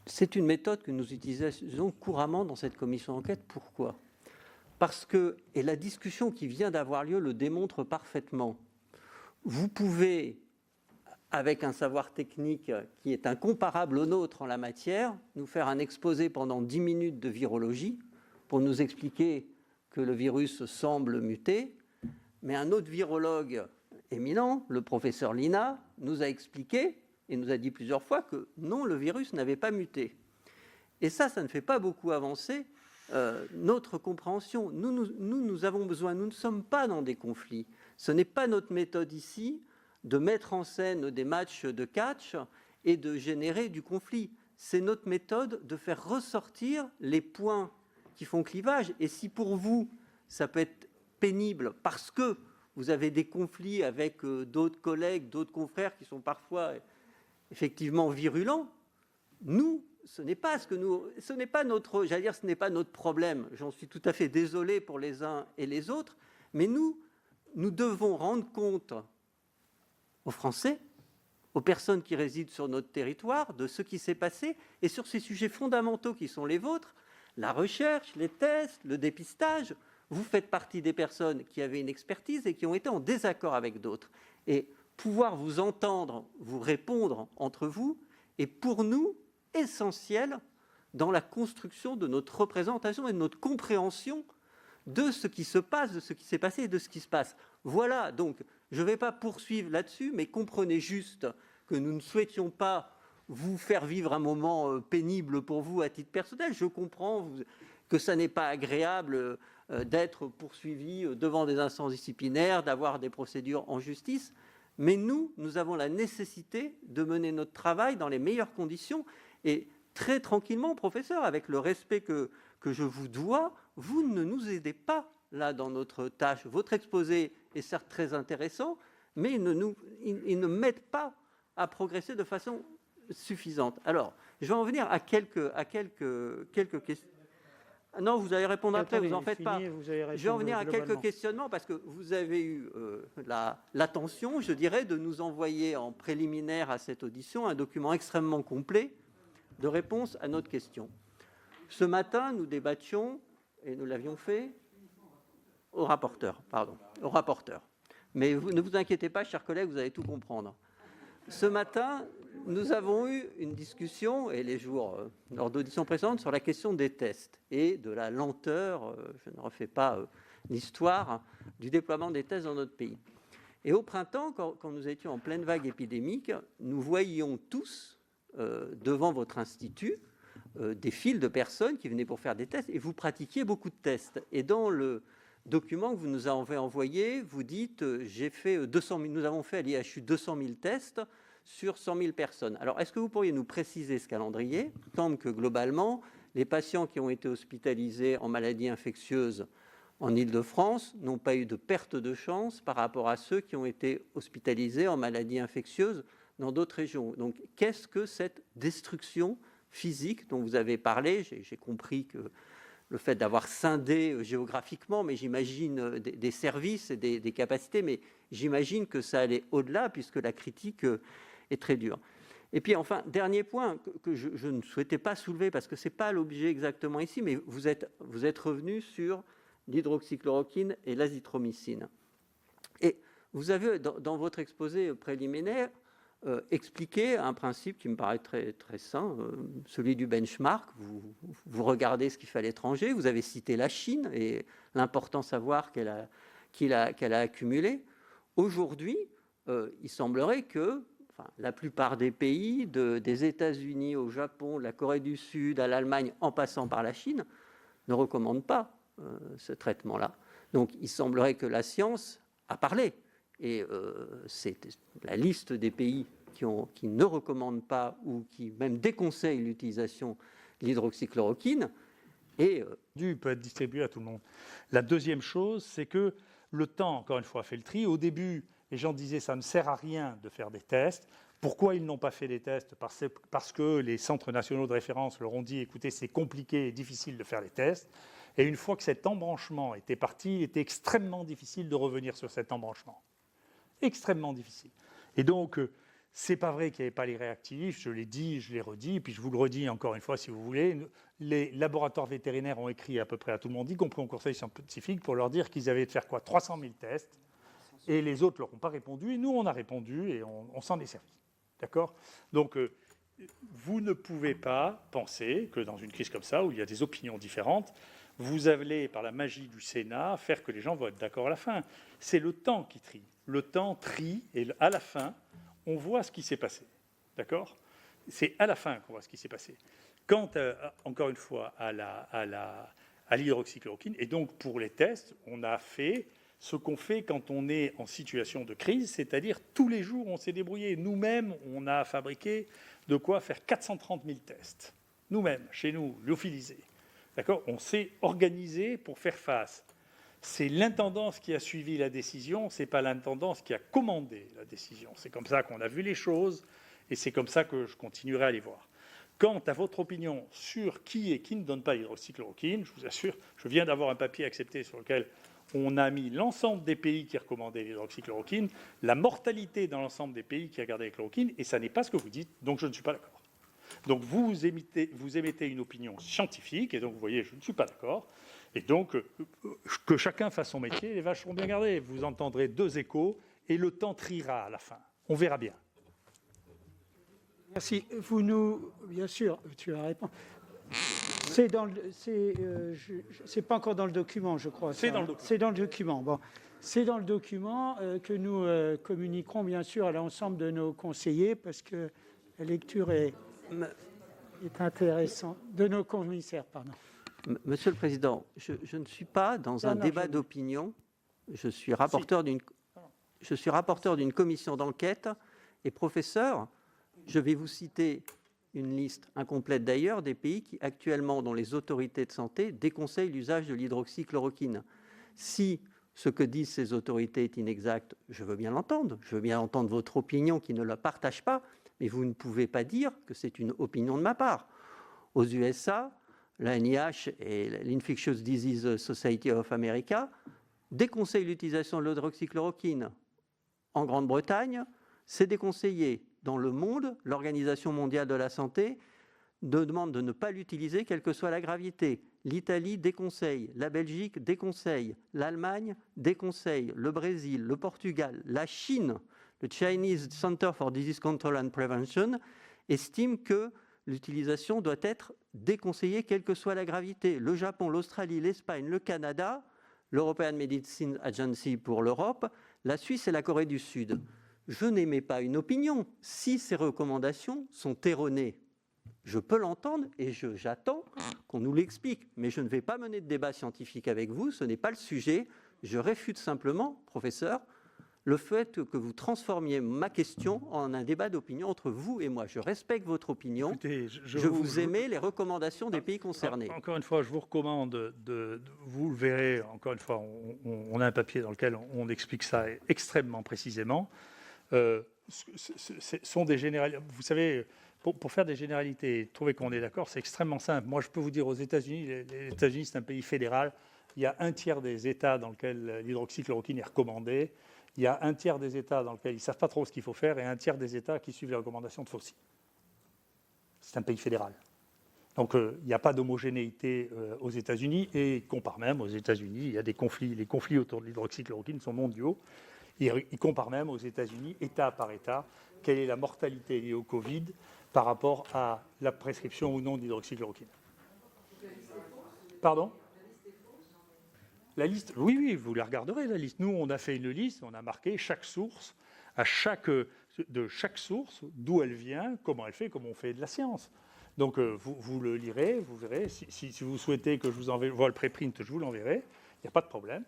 C'est une méthode que nous utilisons couramment dans cette commission d'enquête. Pourquoi ? Parce que, et la discussion qui vient d'avoir lieu le démontre parfaitement, vous pouvez avec un savoir technique qui est incomparable au nôtre en la matière, nous faire un exposé pendant 10 minutes de virologie pour nous expliquer que le virus semble muter. Mais un autre virologue éminent, le professeur Lina, nous a expliqué et nous a dit plusieurs fois que non, le virus n'avait pas muté. Et ça ne fait pas beaucoup avancer notre compréhension. Nous avons besoin, nous ne sommes pas dans des conflits. Ce n'est pas notre méthode ici de mettre en scène des matchs de catch et de générer du conflit. C'est notre méthode de faire ressortir les points qui font clivage. Et si pour vous, ça peut être pénible parce que vous avez des conflits avec d'autres collègues, d'autres confrères qui sont parfois effectivement virulents, nous, ce n'est pas notre, j'allais dire, ce n'est pas notre problème. J'en suis tout à fait désolé pour les uns et les autres, mais nous devons rendre compte aux Français, aux personnes qui résident sur notre territoire, de ce qui s'est passé, et sur ces sujets fondamentaux qui sont les vôtres, la recherche, les tests, le dépistage. Vous faites partie des personnes qui avaient une expertise et qui ont été en désaccord avec d'autres. Et pouvoir vous entendre, vous répondre entre vous, est pour nous essentiel dans la construction de notre représentation et de notre compréhension de ce qui se passe, de ce qui s'est passé et de ce qui se passe. Voilà, donc je ne vais pas poursuivre là-dessus, mais comprenez juste que nous ne souhaitions pas vous faire vivre un moment pénible pour vous à titre personnel. Je comprends que ça n'est pas agréable d'être poursuivi devant des instances disciplinaires, d'avoir des procédures en justice, mais nous avons la nécessité de mener notre travail dans les meilleures conditions et très tranquillement, professeur, avec le respect que je vous dois, vous ne nous aidez pas là dans notre tâche. Votre exposé est certes très intéressant, mais il ne m'aide pas à progresser de façon suffisante. Alors, je vais en venir à quelques questions. Non, vous allez répondre après, vous n'en faites pas. Je vais en venir à quelques questionnements parce que vous avez eu l'attention, je dirais, de nous envoyer en préliminaire à cette audition un document extrêmement complet de réponse à notre question. Ce matin, nous débattions, et nous l'avions fait au rapporteur. Mais ne vous inquiétez pas, chers collègues, vous allez tout comprendre. Ce matin, nous avons eu une discussion, et les jours lors d'auditions précédentes, sur la question des tests et de la lenteur, je ne refais pas l'histoire, du déploiement des tests dans notre pays. Et au printemps, quand nous étions en pleine vague épidémique, nous voyions tous, devant votre institut, des files de personnes qui venaient pour faire des tests, et vous pratiquiez beaucoup de tests. Et dans le document que vous nous avez envoyé, vous dites nous avons fait à l'IHU 200 000 tests sur 100 000 personnes. Alors, est-ce que vous pourriez nous préciser ce calendrier ? Il semble que globalement, les patients qui ont été hospitalisés en maladies infectieuses en Île-de-France n'ont pas eu de perte de chance par rapport à ceux qui ont été hospitalisés en maladies infectieuses dans d'autres régions. Donc, qu'est-ce que cette destruction physique dont vous avez parlé ? J'ai compris que le fait d'avoir scindé géographiquement, mais j'imagine des services et des capacités, mais j'imagine que ça allait au-delà puisque la critique est très dure. Et puis enfin, dernier point que je ne souhaitais pas soulever parce que ce n'est pas l'objet exactement ici, mais vous êtes revenu sur l'hydroxychloroquine et l'azithromycine. Et vous avez, dans votre exposé préliminaire, expliqué un principe qui me paraît très, très sain, celui du benchmark. Vous regardez ce qui fait à l'étranger, vous avez cité la Chine et l'important savoir qu'elle a accumulé. Aujourd'hui, il semblerait que la plupart des pays, des États-Unis au Japon, de la Corée du Sud, à l'Allemagne, en passant par la Chine, ne recommandent pas ce traitement-là. Donc il semblerait que la science a parlé. Et c'est la liste des pays qui ne recommandent pas ou qui même déconseillent l'utilisation de l'hydroxychloroquine. Et peut être distribué à tout le monde. La deuxième chose, c'est que le temps, encore une fois, fait le tri. Au début, les gens disaient ça ne sert à rien de faire des tests. Pourquoi ils n'ont pas fait des tests ? Parce que les centres nationaux de référence leur ont dit, écoutez, c'est compliqué et difficile de faire les tests. Et une fois que cet embranchement était parti, il était extrêmement difficile de revenir sur cet embranchement. Extrêmement difficile. Et donc, c'est pas vrai qu'il n'y avait pas les réactifs, je l'ai dit, je l'ai redit, puis je vous le redis encore une fois si vous voulez. Les laboratoires vétérinaires ont écrit à peu près à tout le monde, y compris au Conseil scientifique, pour leur dire qu'ils avaient de faire quoi ? 300 000 tests. Et les autres ne leur ont pas répondu, et nous, on a répondu, et on s'en est servi. D'accord ? Donc, vous ne pouvez pas penser que dans une crise comme ça, où il y a des opinions différentes, vous allez, par la magie du Sénat, faire que les gens vont être d'accord à la fin. C'est le temps qui trie. Le temps trie, et à la fin, on voit ce qui s'est passé. D'accord ? C'est à la fin qu'on voit ce qui s'est passé. Quant, encore une fois, à l'hydroxychloroquine, et donc pour les tests, on a fait ce qu'on fait quand on est en situation de crise, c'est-à-dire tous les jours, on s'est débrouillé. Nous-mêmes, on a fabriqué de quoi faire 430 000 tests. Nous-mêmes, chez nous, lyophilisés. D'accord ? On s'est organisé pour faire face. C'est l'intendance qui a suivi la décision, ce n'est pas l'intendance qui a commandé la décision. C'est comme ça qu'on a vu les choses, et c'est comme ça que je continuerai à les voir. Quant à votre opinion sur qui et qui ne donne pas l'hydroxychloroquine, je vous assure, je viens d'avoir un papier accepté sur lequel on a mis l'ensemble des pays qui recommandaient l'hydroxychloroquine, la mortalité dans l'ensemble des pays qui regardaient la chloroquine, et ça n'est pas ce que vous dites, donc je ne suis pas d'accord. Donc vous émettez une opinion scientifique, et donc vous voyez, je ne suis pas d'accord, et donc que chacun fasse son métier, les vaches seront bien gardées. Vous entendrez 2 échos, et le temps triera à la fin. On verra bien. Merci. Bien sûr, tu as répondu. C'est pas encore dans le document, je crois. C'est dans le document. C'est dans le document. Bon, c'est dans le document que nous communiquerons bien sûr à l'ensemble de nos conseillers parce que la lecture est intéressante. De nos commissaires, pardon. Monsieur le Président, je ne suis pas dans un débat d'opinion. Je suis rapporteur d'une commission d'enquête et professeur. Je vais vous citer une liste incomplète d'ailleurs des pays qui actuellement, dont les autorités de santé déconseillent l'usage de l'hydroxychloroquine. Si ce que disent ces autorités est inexact, je veux bien l'entendre. Je veux bien entendre votre opinion qui ne la partage pas, mais vous ne pouvez pas dire que c'est une opinion de ma part. Aux USA, la NIH et l'Infectious Disease Society of America déconseillent l'utilisation de l'hydroxychloroquine. En Grande-Bretagne, c'est déconseillé. Dans le monde, l'Organisation mondiale de la santé demande de ne pas l'utiliser, quelle que soit la gravité. L'Italie déconseille, la Belgique déconseille, l'Allemagne déconseille, le Brésil, le Portugal, la Chine, le Chinese Center for Disease Control and Prevention, estime que l'utilisation doit être déconseillée, quelle que soit la gravité. Le Japon, l'Australie, l'Espagne, le Canada, l'European Medicines Agency pour l'Europe, la Suisse et la Corée du Sud. Je n'émets pas une opinion. Si ces recommandations sont erronées, je peux l'entendre et j'attends qu'on nous l'explique. Mais je ne vais pas mener de débat scientifique avec vous, ce n'est pas le sujet. Je réfute simplement, professeur, le fait que vous transformiez ma question en un débat d'opinion entre vous et moi. Je respecte votre opinion. Écoutez, vous émets les recommandations des pays concernés. Encore une fois, je vous recommande, vous le verrez, encore une fois, on a un papier dans lequel on explique ça extrêmement précisément. Sont des généralités. Vous savez, pour faire des généralités et trouver qu'on est d'accord, c'est extrêmement simple. Moi, je peux vous dire, aux États-Unis, les États-Unis, c'est un pays fédéral. Il y a un tiers des États dans lesquels l'hydroxychloroquine est recommandée. Il y a un tiers des États dans lesquels ils ne savent pas trop ce qu'il faut faire et un tiers des États qui suivent les recommandations de Fauci. C'est un pays fédéral. Donc, il n'y a pas d'homogénéité aux États-Unis et compare même aux États-Unis. Il y a des conflits. Les conflits autour de l'hydroxychloroquine sont mondiaux. Il compare même aux États-Unis, État par État, quelle est la mortalité liée au Covid par rapport à la prescription ou non d'hydroxychloroquine. Pardon ? La liste ? Oui, vous la regarderez, la liste. Nous, on a fait une liste, on a marqué chaque source, de chaque source, d'où elle vient, comment elle fait, comment on fait de la science. Donc, vous le lirez, vous verrez. Si vous souhaitez que je vous envoie le préprint, je vous l'enverrai. Il n'y a pas de problème.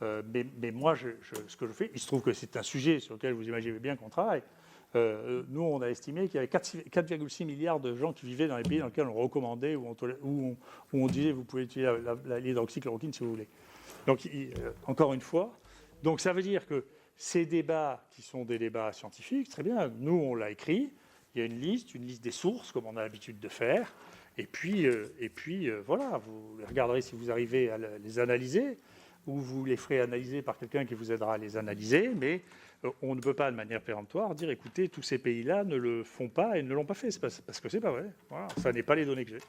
Mais moi, ce que je fais, il se trouve que c'est un sujet sur lequel vous imaginez bien qu'on travaille. Nous, on a estimé qu'il y avait 4,6 milliards de gens qui vivaient dans les pays dans lesquels on recommandait ou on disait vous pouvez utiliser l'hydroxychloroquine si vous voulez. Donc, encore une fois, donc ça veut dire que ces débats qui sont des débats scientifiques, très bien, nous, on l'a écrit, il y a une liste des sources, comme on a l'habitude de faire, et puis voilà, vous les regarderez si vous arrivez à les analyser, ou vous les ferez analyser par quelqu'un qui vous aidera à les analyser, mais on ne peut pas de manière péremptoire dire écoutez, tous ces pays-là ne le font pas et ne l'ont pas fait, parce que c'est pas vrai. Voilà, ça n'est pas les données que j'ai.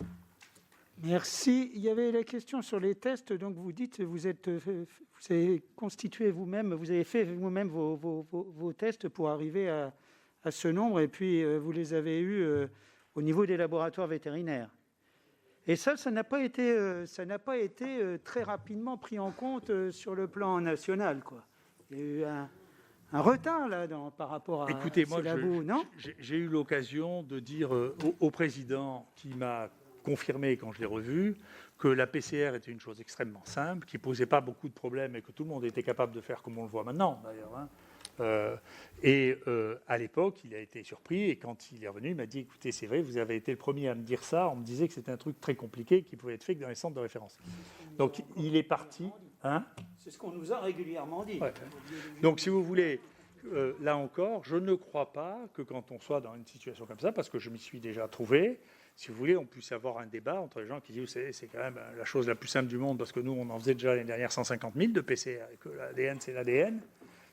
Merci. Il y avait la question sur les tests. Donc vous dites vous avez constitué vous-même, vous avez fait vous-même vos tests pour arriver à ce nombre, et puis vous les avez eus au niveau des laboratoires vétérinaires. Et ça n'a pas été très rapidement pris en compte sur le plan national, quoi. Il y a eu un retard là par rapport à Écoutez, ces moi, labos, non ? j'ai eu l'occasion de dire au président qui m'a confirmé quand je l'ai revu que la PCR était une chose extrêmement simple, qui ne posait pas beaucoup de problèmes et que tout le monde était capable de faire comme on le voit maintenant, d'ailleurs. À l'époque, il a été surpris et quand il est revenu, il m'a dit « Écoutez, c'est vrai, vous avez été le premier à me dire ça. On me disait que c'était un truc très compliqué qui pouvait être fait que dans les centres de référence. » Donc, il est parti. Hein ? C'est ce qu'on nous a régulièrement dit. Ouais. Donc, si vous voulez, là encore, je ne crois pas que quand on soit dans une situation comme ça, parce que je m'y suis déjà trouvé, si vous voulez, on puisse avoir un débat entre les gens qui disent, vous savez, c'est quand même la chose la plus simple du monde, parce que nous, on en faisait déjà l'année dernière 150 000 de PCR, et que l'ADN, c'est l'ADN,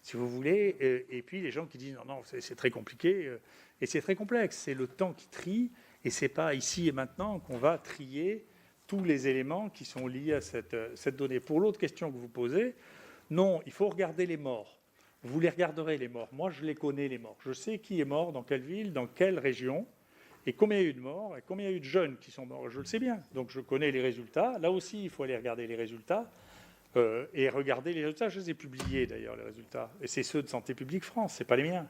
si vous voulez, et puis les gens qui disent, non, c'est très compliqué, et c'est très complexe, c'est le temps qui trie, et c'est pas ici et maintenant qu'on va trier tous les éléments qui sont liés à cette donnée. Pour l'autre question que vous posez, non, il faut regarder les morts. Vous les regarderez, les morts. Moi, je les connais, les morts. Je sais qui est mort, dans quelle ville, dans quelle région, et combien il y a eu de morts, et combien il y a eu de jeunes qui sont morts. Je le sais bien. Donc, je connais les résultats. Là aussi, il faut aller regarder les résultats. Et regarder les résultats. Je les ai publiés, d'ailleurs, les résultats. Et c'est ceux de Santé publique France, ce n'est pas les miens.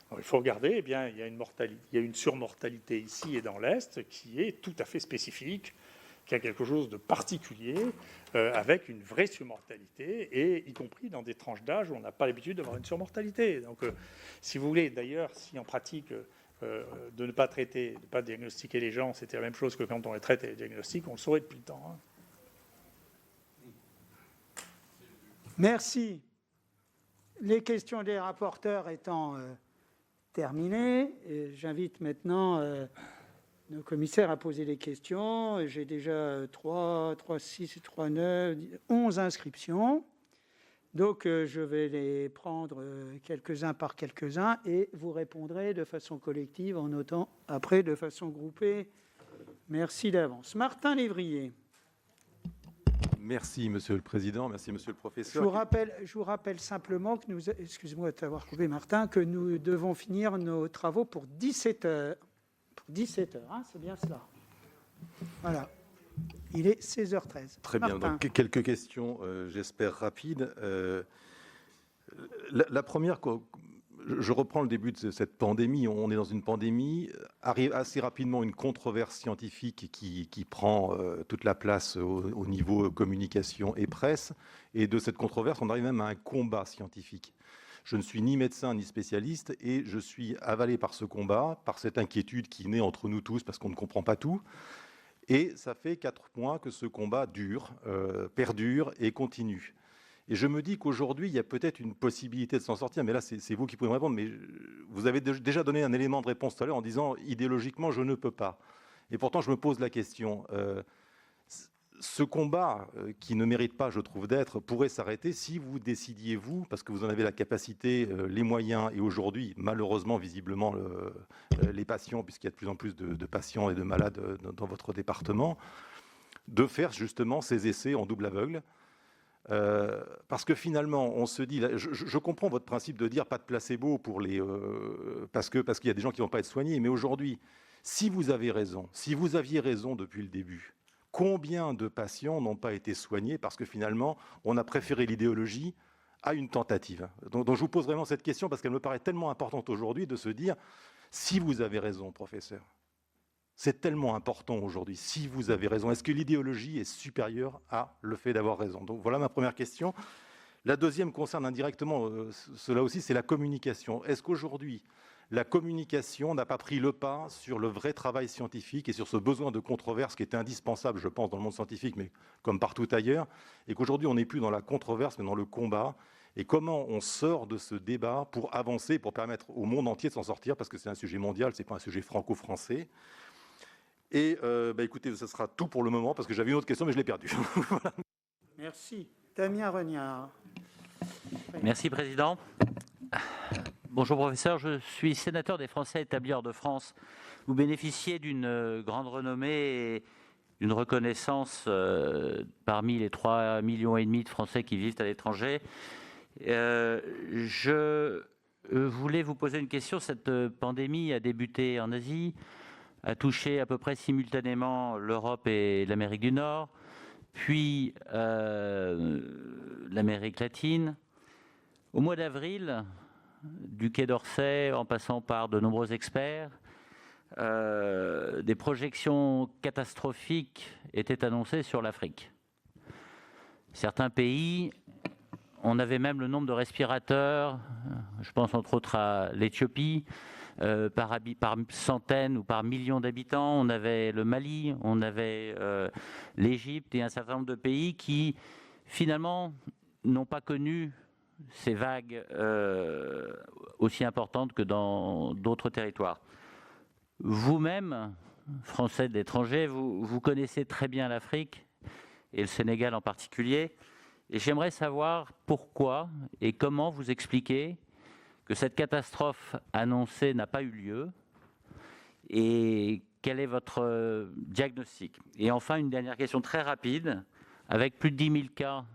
Alors, il faut regarder, eh bien, il y a une surmortalité ici et dans l'Est qui est tout à fait spécifique, qui a quelque chose de particulier, avec une vraie surmortalité, et y compris dans des tranches d'âge où on n'a pas l'habitude d'avoir une surmortalité. Donc, si vous voulez, d'ailleurs, si en pratique, de ne pas traiter, de ne pas diagnostiquer les gens, c'était la même chose que quand on les traite et les diagnostics, on le saurait depuis le temps. Hein. Merci. Les questions des rapporteurs étant terminées, j'invite maintenant nos commissaires à poser des questions. J'ai déjà 3, 6, 3, 9, 11 inscriptions. Donc, je vais les prendre quelques-uns par quelques-uns et vous répondrez de façon collective en notant après de façon groupée. Merci d'avance. Martin Lévrier. Merci, Monsieur le Président. Merci, Monsieur le Professeur. Je vous rappelle simplement que nous, excusez-moi de t'avoir coupé, Martin, que nous devons finir nos travaux pour 17 heures. Pour 17 heures, hein, c'est bien cela. Voilà. Il est 16h13. Très Martin. bien. Donc, quelques questions, j'espère, rapides. La première, je reprends le début de cette pandémie. On est dans une pandémie. Arrive assez rapidement une controverse scientifique qui prend toute la place au niveau communication et presse. Et de cette controverse, on arrive même à un combat scientifique. Je ne suis ni médecin ni spécialiste et je suis avalé par ce combat, par cette inquiétude qui naît entre nous tous parce qu'on ne comprend pas tout. Et ça fait 4 mois que ce combat dure, perdure et continue. Et je me dis qu'aujourd'hui, il y a peut-être une possibilité de s'en sortir, mais là, c'est vous qui pouvez me répondre, mais vous avez déjà donné un élément de réponse tout à l'heure en disant « idéologiquement, je ne peux pas ». Et pourtant, je me pose la question, ce combat, qui ne mérite pas, je trouve, d'être, pourrait s'arrêter si vous décidiez, vous, parce que vous en avez la capacité, les moyens, et aujourd'hui, malheureusement, visiblement, les patients, puisqu'il y a de plus en plus de patients et de malades dans votre département, de faire justement ces essais en double aveugle. Parce que finalement, on se dit, je comprends votre principe de dire pas de placebo pour parce qu'il y a des gens qui ne vont pas être soignés, mais aujourd'hui, si vous avez raison, si vous aviez raison depuis le début, combien de patients n'ont pas été soignés parce que finalement, on a préféré l'idéologie à une tentative. Donc je vous pose vraiment cette question parce qu'elle me paraît tellement importante aujourd'hui de se dire, si vous avez raison, professeur, c'est tellement important aujourd'hui, si vous avez raison, est-ce que l'idéologie est supérieure à le fait d'avoir raison? Donc voilà ma première question. La deuxième concerne indirectement, cela aussi, c'est la communication. Est-ce qu'aujourd'hui, la communication n'a pas pris le pas sur le vrai travail scientifique et sur ce besoin de controverse qui est indispensable, je pense, dans le monde scientifique, mais comme partout ailleurs, et qu'aujourd'hui, on n'est plus dans la controverse, mais dans le combat? Et comment on sort de ce débat pour avancer, pour permettre au monde entier de s'en sortir, parce que c'est un sujet mondial, ce n'est pas un sujet franco-français. Et écoutez, ce sera tout pour le moment, parce que j'avais une autre question, mais je l'ai perdue. Voilà. Merci. Damien Regnard. Merci, Président. Bonjour, professeur. Je suis sénateur des Français établis hors de France. Vous bénéficiez d'une grande renommée et d'une reconnaissance parmi les 3,5 millions de Français qui vivent à l'étranger. Je voulais vous poser une question. Cette pandémie a débuté en Asie, a touché à peu près simultanément l'Europe et l'Amérique du Nord, puis l'Amérique latine. Au mois d'avril, du Quai d'Orsay, en passant par de nombreux experts, des projections catastrophiques étaient annoncées sur l'Afrique. Certains pays, on avait même le nombre de respirateurs, je pense entre autres à l'Éthiopie, par centaines ou par millions d'habitants. On avait le Mali, on avait l'Égypte et un certain nombre de pays qui, finalement, n'ont pas connu ces vagues aussi importantes que dans d'autres territoires. Vous-même, Français de l'étranger, vous connaissez très bien l'Afrique, et le Sénégal en particulier, et j'aimerais savoir pourquoi et comment vous expliquez que cette catastrophe annoncée n'a pas eu lieu, et quel est votre diagnostic. Et enfin, une dernière question très rapide. Avec plus de 10 000 cas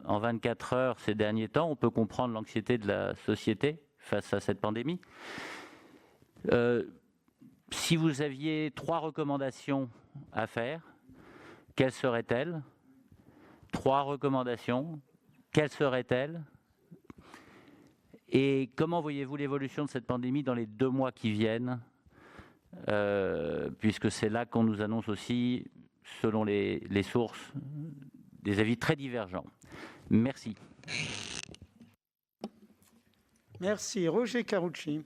en 24 heures ces derniers temps, on peut comprendre l'anxiété de la société face à cette pandémie. Si vous aviez 3 recommandations à faire, quelles seraient-elles? 3 recommandations, quelles seraient-elles? Et comment voyez-vous l'évolution de cette pandémie dans les 2 mois qui viennent, puisque c'est là qu'on nous annonce aussi, selon les sources, des avis très divergents. Merci. Merci. Roger Carucci.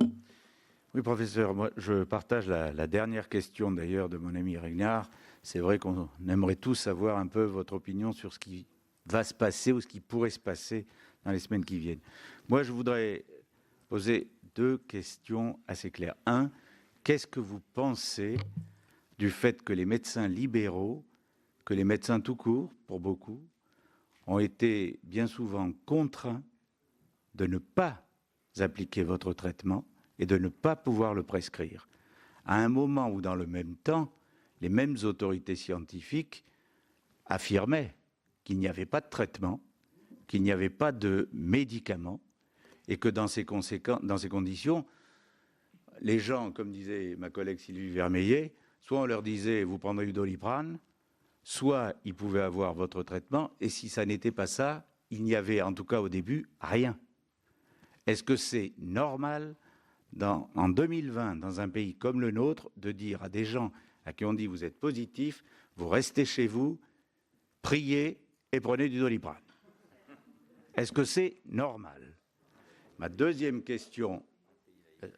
Oui, professeur, moi, je partage la dernière question d'ailleurs de mon ami Regnard. C'est vrai qu'on aimerait tous savoir un peu votre opinion sur ce qui va se passer ou ce qui pourrait se passer dans les semaines qui viennent. Moi, je voudrais poser 2 questions assez claires. 1, qu'est-ce que vous pensez du fait que les médecins libéraux, que les médecins tout court, pour beaucoup, ont été bien souvent contraints de ne pas appliquer votre traitement et de ne pas pouvoir le prescrire, à un moment où, dans le même temps, les mêmes autorités scientifiques affirmaient qu'il n'y avait pas de traitement, qu'il n'y avait pas de médicaments, et que dans ces conditions, les gens, comme disait ma collègue Sylvie Vermeillet, soit on leur disait « vous prendrez du Doliprane », soit ils pouvaient avoir votre traitement, et si ça n'était pas ça, il n'y avait en tout cas au début rien. Est-ce que c'est normal en 2020, dans un pays comme le nôtre, de dire à des gens à qui on dit vous êtes positif, vous restez chez vous, priez et prenez du Doliprane? Est-ce que c'est normal? Ma deuxième question,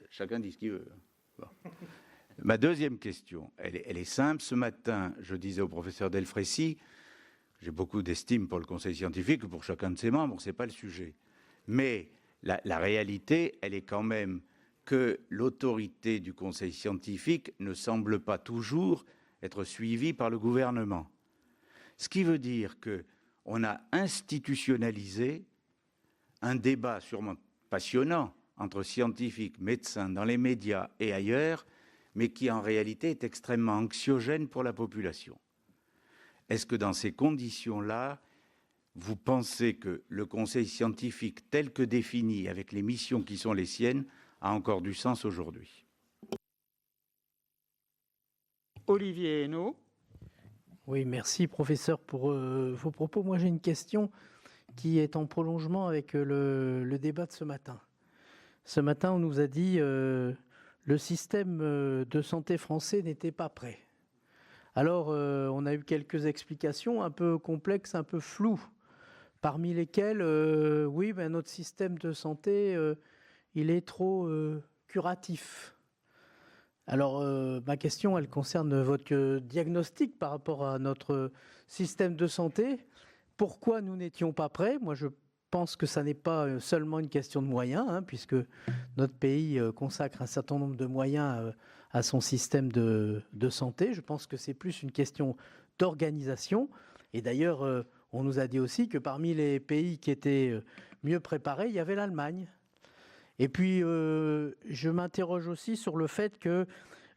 chacun dit ce qu'il veut. Bon. Ma deuxième question, elle est simple. Ce matin, je disais au professeur Delfraissy, j'ai beaucoup d'estime pour le conseil scientifique, pour chacun de ses membres, ce n'est pas le sujet. Mais la réalité, elle est quand même que l'autorité du conseil scientifique ne semble pas toujours être suivie par le gouvernement. Ce qui veut dire qu'on a institutionnalisé un débat sûrement passionnant entre scientifiques, médecins, dans les médias et ailleurs, mais qui en réalité est extrêmement anxiogène pour la population. Est-ce que dans ces conditions-là, vous pensez que le conseil scientifique tel que défini, avec les missions qui sont les siennes, a encore du sens aujourd'hui? Olivier Henno. Oui, merci professeur pour vos propos. Moi j'ai une question qui est en prolongement avec le débat de ce matin. Ce matin, on nous a dit le système de santé français n'était pas prêt. Alors, on a eu quelques explications un peu complexes, un peu floues, parmi lesquelles, oui, notre système de santé, il est trop curatif. Alors, ma question, elle concerne votre diagnostic par rapport à notre système de santé. Pourquoi nous n'étions pas prêts? Moi, je pense que ça n'est pas seulement une question de moyens, puisque notre pays consacre un certain nombre de moyens à son système de santé. Je pense que c'est plus une question d'organisation. Et d'ailleurs, on nous a dit aussi que parmi les pays qui étaient mieux préparés, il y avait l'Allemagne. Et puis, je m'interroge aussi sur le fait que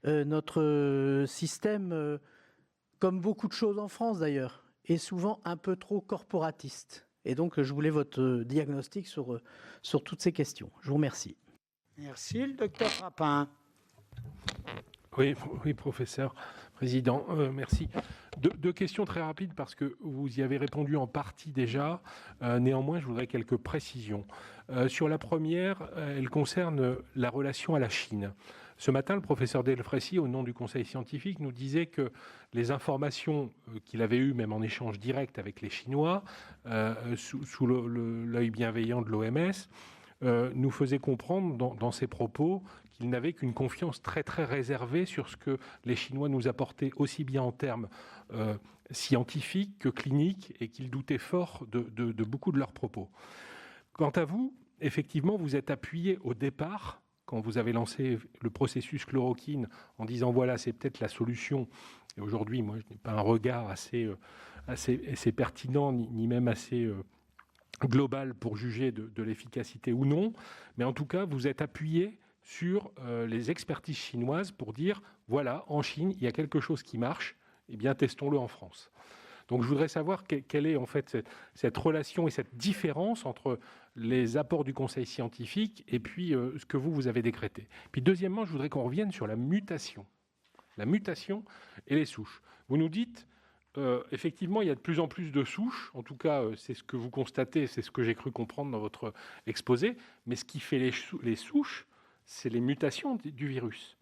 notre système, comme beaucoup de choses en France d'ailleurs, est souvent un peu trop corporatiste. Et donc, je voulais votre diagnostic sur toutes ces questions. Je vous remercie. Merci, le docteur Rapin. Oui, professeur, président, merci. Deux questions très rapides parce que vous y avez répondu en partie déjà. Néanmoins, je voudrais quelques précisions. Sur la première, elle concerne la relation à la Chine. Ce matin, le professeur Delfraissy, au nom du Conseil scientifique, nous disait que les informations qu'il avait eues, même en échange direct avec les Chinois, sous l'œil bienveillant de l'OMS, nous faisaient comprendre dans ses propos qu'il n'avait qu'une confiance très très réservée sur ce que les Chinois nous apportaient, aussi bien en termes scientifiques que cliniques, et qu'il doutait fort de beaucoup de leurs propos. Quant à vous, effectivement, vous êtes appuyé au départ, quand vous avez lancé le processus chloroquine, en disant voilà, c'est peut-être la solution. Et aujourd'hui, moi, je n'ai pas un regard assez pertinent, ni même assez global pour juger de l'efficacité ou non. Mais en tout cas, vous êtes appuyé sur les expertises chinoises pour dire voilà, en Chine, il y a quelque chose qui marche, eh bien, testons-le en France. Donc, je voudrais savoir quelle est en fait cette relation et cette différence entre les apports du Conseil scientifique et puis ce que vous avez décrété. Puis, deuxièmement, je voudrais qu'on revienne sur la mutation et les souches. Vous nous dites, effectivement, il y a de plus en plus de souches. En tout cas, c'est ce que vous constatez, c'est ce que j'ai cru comprendre dans votre exposé. Mais ce qui fait les souches, c'est les mutations du virus.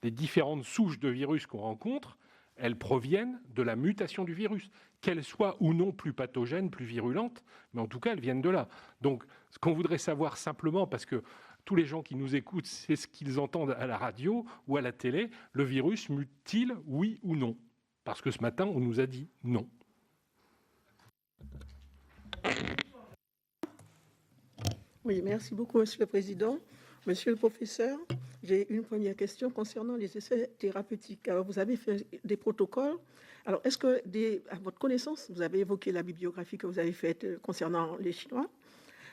Les différentes souches de virus qu'on rencontre, elles proviennent de la mutation du virus, qu'elles soient ou non plus pathogènes, plus virulentes, mais en tout cas, elles viennent de là. Donc, ce qu'on voudrait savoir simplement, parce que tous les gens qui nous écoutent, c'est ce qu'ils entendent à la radio ou à la télé, le virus mute-t-il, oui ou non? Parce que ce matin, on nous a dit non. Oui, merci beaucoup, Monsieur le Président. Monsieur le professeur, j'ai une première question concernant les essais thérapeutiques. Alors, vous avez fait des protocoles. Alors, est-ce que, à votre connaissance, vous avez évoqué la bibliographie que vous avez faite concernant les Chinois,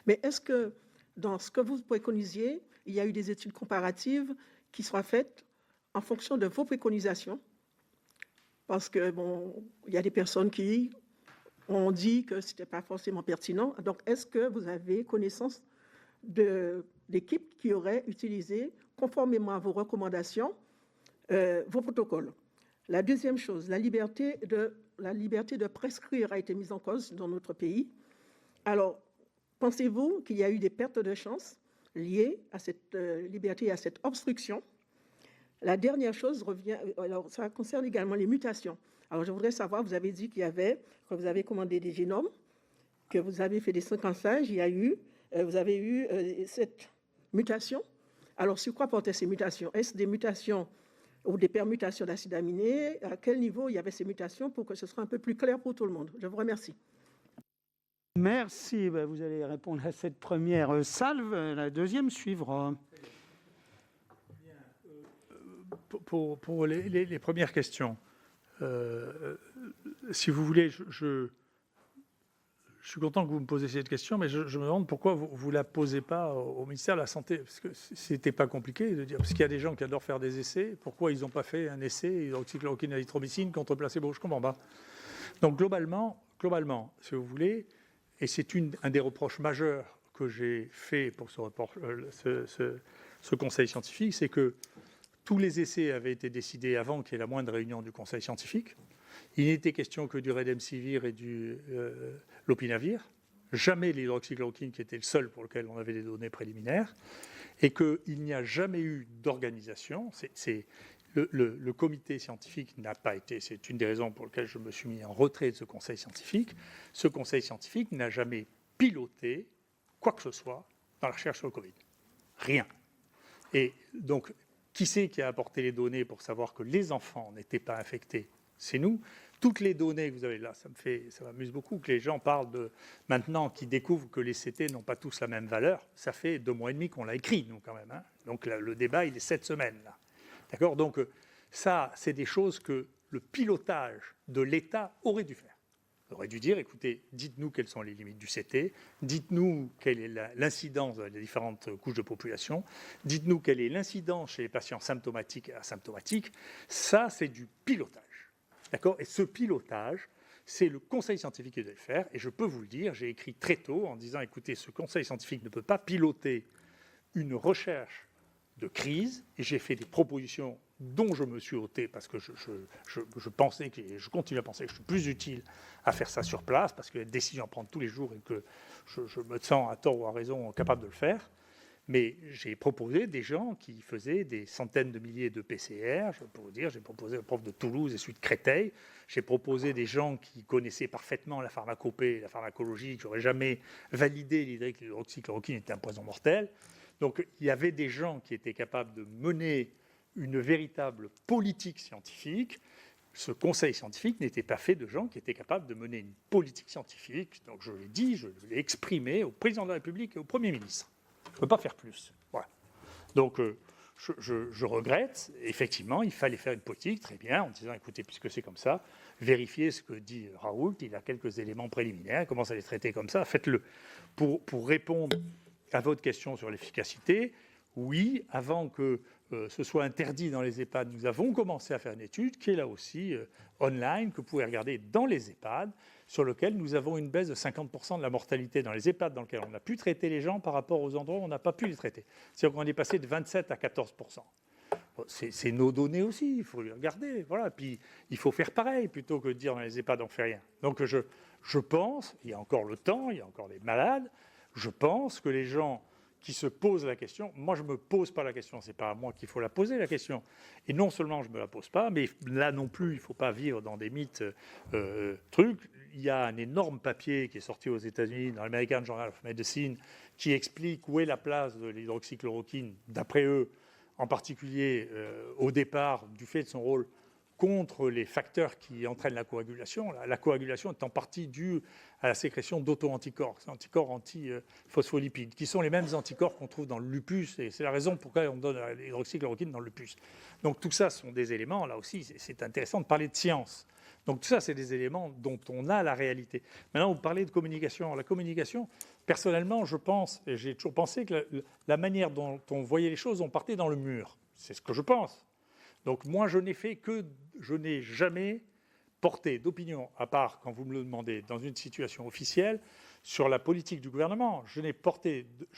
mais est-ce que, dans ce que vous préconisiez, il y a eu des études comparatives qui soient faites en fonction de vos préconisations? Parce que, bon, il y a des personnes qui ont dit que ce n'était pas forcément pertinent. Donc, est-ce que vous avez connaissance d'équipes qui auraient utilisé, conformément à vos recommandations, vos protocoles? La deuxième chose, la liberté de prescrire a été mise en cause dans notre pays. Alors, pensez-vous qu'il y a eu des pertes de chance liées à cette liberté et à cette obstruction? La dernière chose alors ça concerne également les mutations. Alors, je voudrais savoir, vous avez dit que vous avez commandé des génomes, que vous avez fait des séquençages, vous avez eu cette mutation. Alors, sur quoi portaient ces mutations? Est-ce des mutations ou des permutations d'acides aminés? À quel niveau il y avait ces mutations pour que ce soit un peu plus clair pour tout le monde? Je vous remercie. Merci. Vous allez répondre à cette première salve. La deuxième suivra. Pour les premières questions, si vous voulez, je suis content que vous me posiez cette question, mais je me demande pourquoi vous ne la posez pas au ministère de la Santé, parce que c'était pas compliqué de dire, parce qu'il y a des gens qui adorent faire des essais, pourquoi ils n'ont pas fait un essai hydroxychloroquine azithromycine contre placebo? Je ne comprends pas. Donc globalement, si vous voulez, et c'est un des reproches majeurs que j'ai fait pour ce conseil scientifique, c'est que tous les essais avaient été décidés avant qu'il y ait la moindre réunion du conseil scientifique. Il n'était question que du Redemsivir et du Lopinavir, jamais l'hydroxychloroquine qui était le seul pour lequel on avait des données préliminaires, et qu'il n'y a jamais eu d'organisation. Le comité scientifique n'a pas été, c'est une des raisons pour lesquelles je me suis mis en retrait de ce conseil scientifique. Ce conseil scientifique n'a jamais piloté quoi que ce soit dans la recherche sur le Covid. Rien. Et donc, qui c'est qui a apporté les données pour savoir que les enfants n'étaient pas infectés? C'est nous. Toutes les données que vous avez là, ça m'amuse beaucoup que les gens parlent de maintenant, qui découvrent que les CT n'ont pas tous la même valeur. Ça fait 2 mois et demi qu'on l'a écrit, nous, quand même. Hein. Donc le débat, il est 7 semaines, là. D'accord? Donc ça, c'est des choses que le pilotage de l'État aurait dû faire. Il aurait dû dire, écoutez, dites-nous quelles sont les limites du CT, dites-nous quelle est l'incidence dans les différentes couches de population, dites-nous quelle est l'incidence chez les patients symptomatiques et asymptomatiques. Ça, c'est du pilotage. D'accord? Et ce pilotage, c'est le conseil scientifique qui doit le faire. Et je peux vous le dire, j'ai écrit très tôt en disant, écoutez, ce conseil scientifique ne peut pas piloter une recherche de crise et j'ai fait des propositions dont je me suis ôté parce que je pensais que, et je continue à penser que je suis plus utile à faire ça sur place parce que les décisions à prendre tous les jours et que je me sens à tort ou à raison capable de le faire. Mais j'ai proposé des gens qui faisaient des centaines de milliers de PCR. Je peux vous dire, j'ai proposé le prof de Toulouse et celui de Créteil. J'ai proposé des gens qui connaissaient parfaitement la pharmacopée, la pharmacologie, qui n'auraient jamais validé l'idée que l'hydroxychloroquine était un poison mortel. Donc il y avait des gens qui étaient capables de mener une véritable politique scientifique. Ce conseil scientifique n'était pas fait de gens qui étaient capables de mener une politique scientifique. Donc je l'ai dit, je l'ai exprimé au président de la République et au Premier ministre. Je ne peux pas faire plus. Voilà. Donc, je regrette. Effectivement, il fallait faire une politique, très bien, en disant, écoutez, puisque c'est comme ça, vérifiez ce que dit Raoult, il a quelques éléments préliminaires, il commence à les traiter comme ça, faites-le. Pour répondre à votre question sur l'efficacité, oui, avant que ce soit interdit dans les EHPAD, nous avons commencé à faire une étude qui est là aussi online, que vous pouvez regarder dans les EHPAD, sur lequel nous avons une baisse de 50% de la mortalité dans les EHPAD dans lesquels on a pu traiter les gens par rapport aux endroits où on n'a pas pu les traiter. C'est-à-dire qu'on est passé de 27 à 14%. C'est nos données aussi, il faut les regarder. Voilà. Puis il faut faire pareil plutôt que de dire dans les EHPAD on ne fait rien. Donc je pense, il y a encore le temps, il y a encore des malades, je pense que les gens qui se posent la question, moi je ne me pose pas la question, ce n'est pas à moi qu'il faut la poser la question. Et non seulement je ne me la pose pas, mais là non plus, il ne faut pas vivre dans des mythes trucs. Il y a un énorme papier qui est sorti aux États-Unis dans l'American Journal of Medicine qui explique où est la place de l'hydroxychloroquine, d'après eux, en particulier au départ, du fait de son rôle contre les facteurs qui entraînent la coagulation. La coagulation est en partie due à la sécrétion d'auto-anticorps, anticorps anti-phospholipides, qui sont les mêmes anticorps qu'on trouve dans le lupus, et c'est la raison pour laquelle on donne l'hydroxychloroquine dans le lupus. Donc tout ça sont des éléments, là aussi, c'est intéressant de parler de science. Donc tout ça, c'est des éléments dont on a la réalité. Maintenant, vous parlez de communication. La communication, personnellement, je pense, et j'ai toujours pensé que la manière dont on voyait les choses, on partait dans le mur. C'est ce que je pense. Donc moi, je n'ai jamais porté d'opinion, à part quand vous me le demandez, dans une situation officielle, sur la politique du gouvernement. Je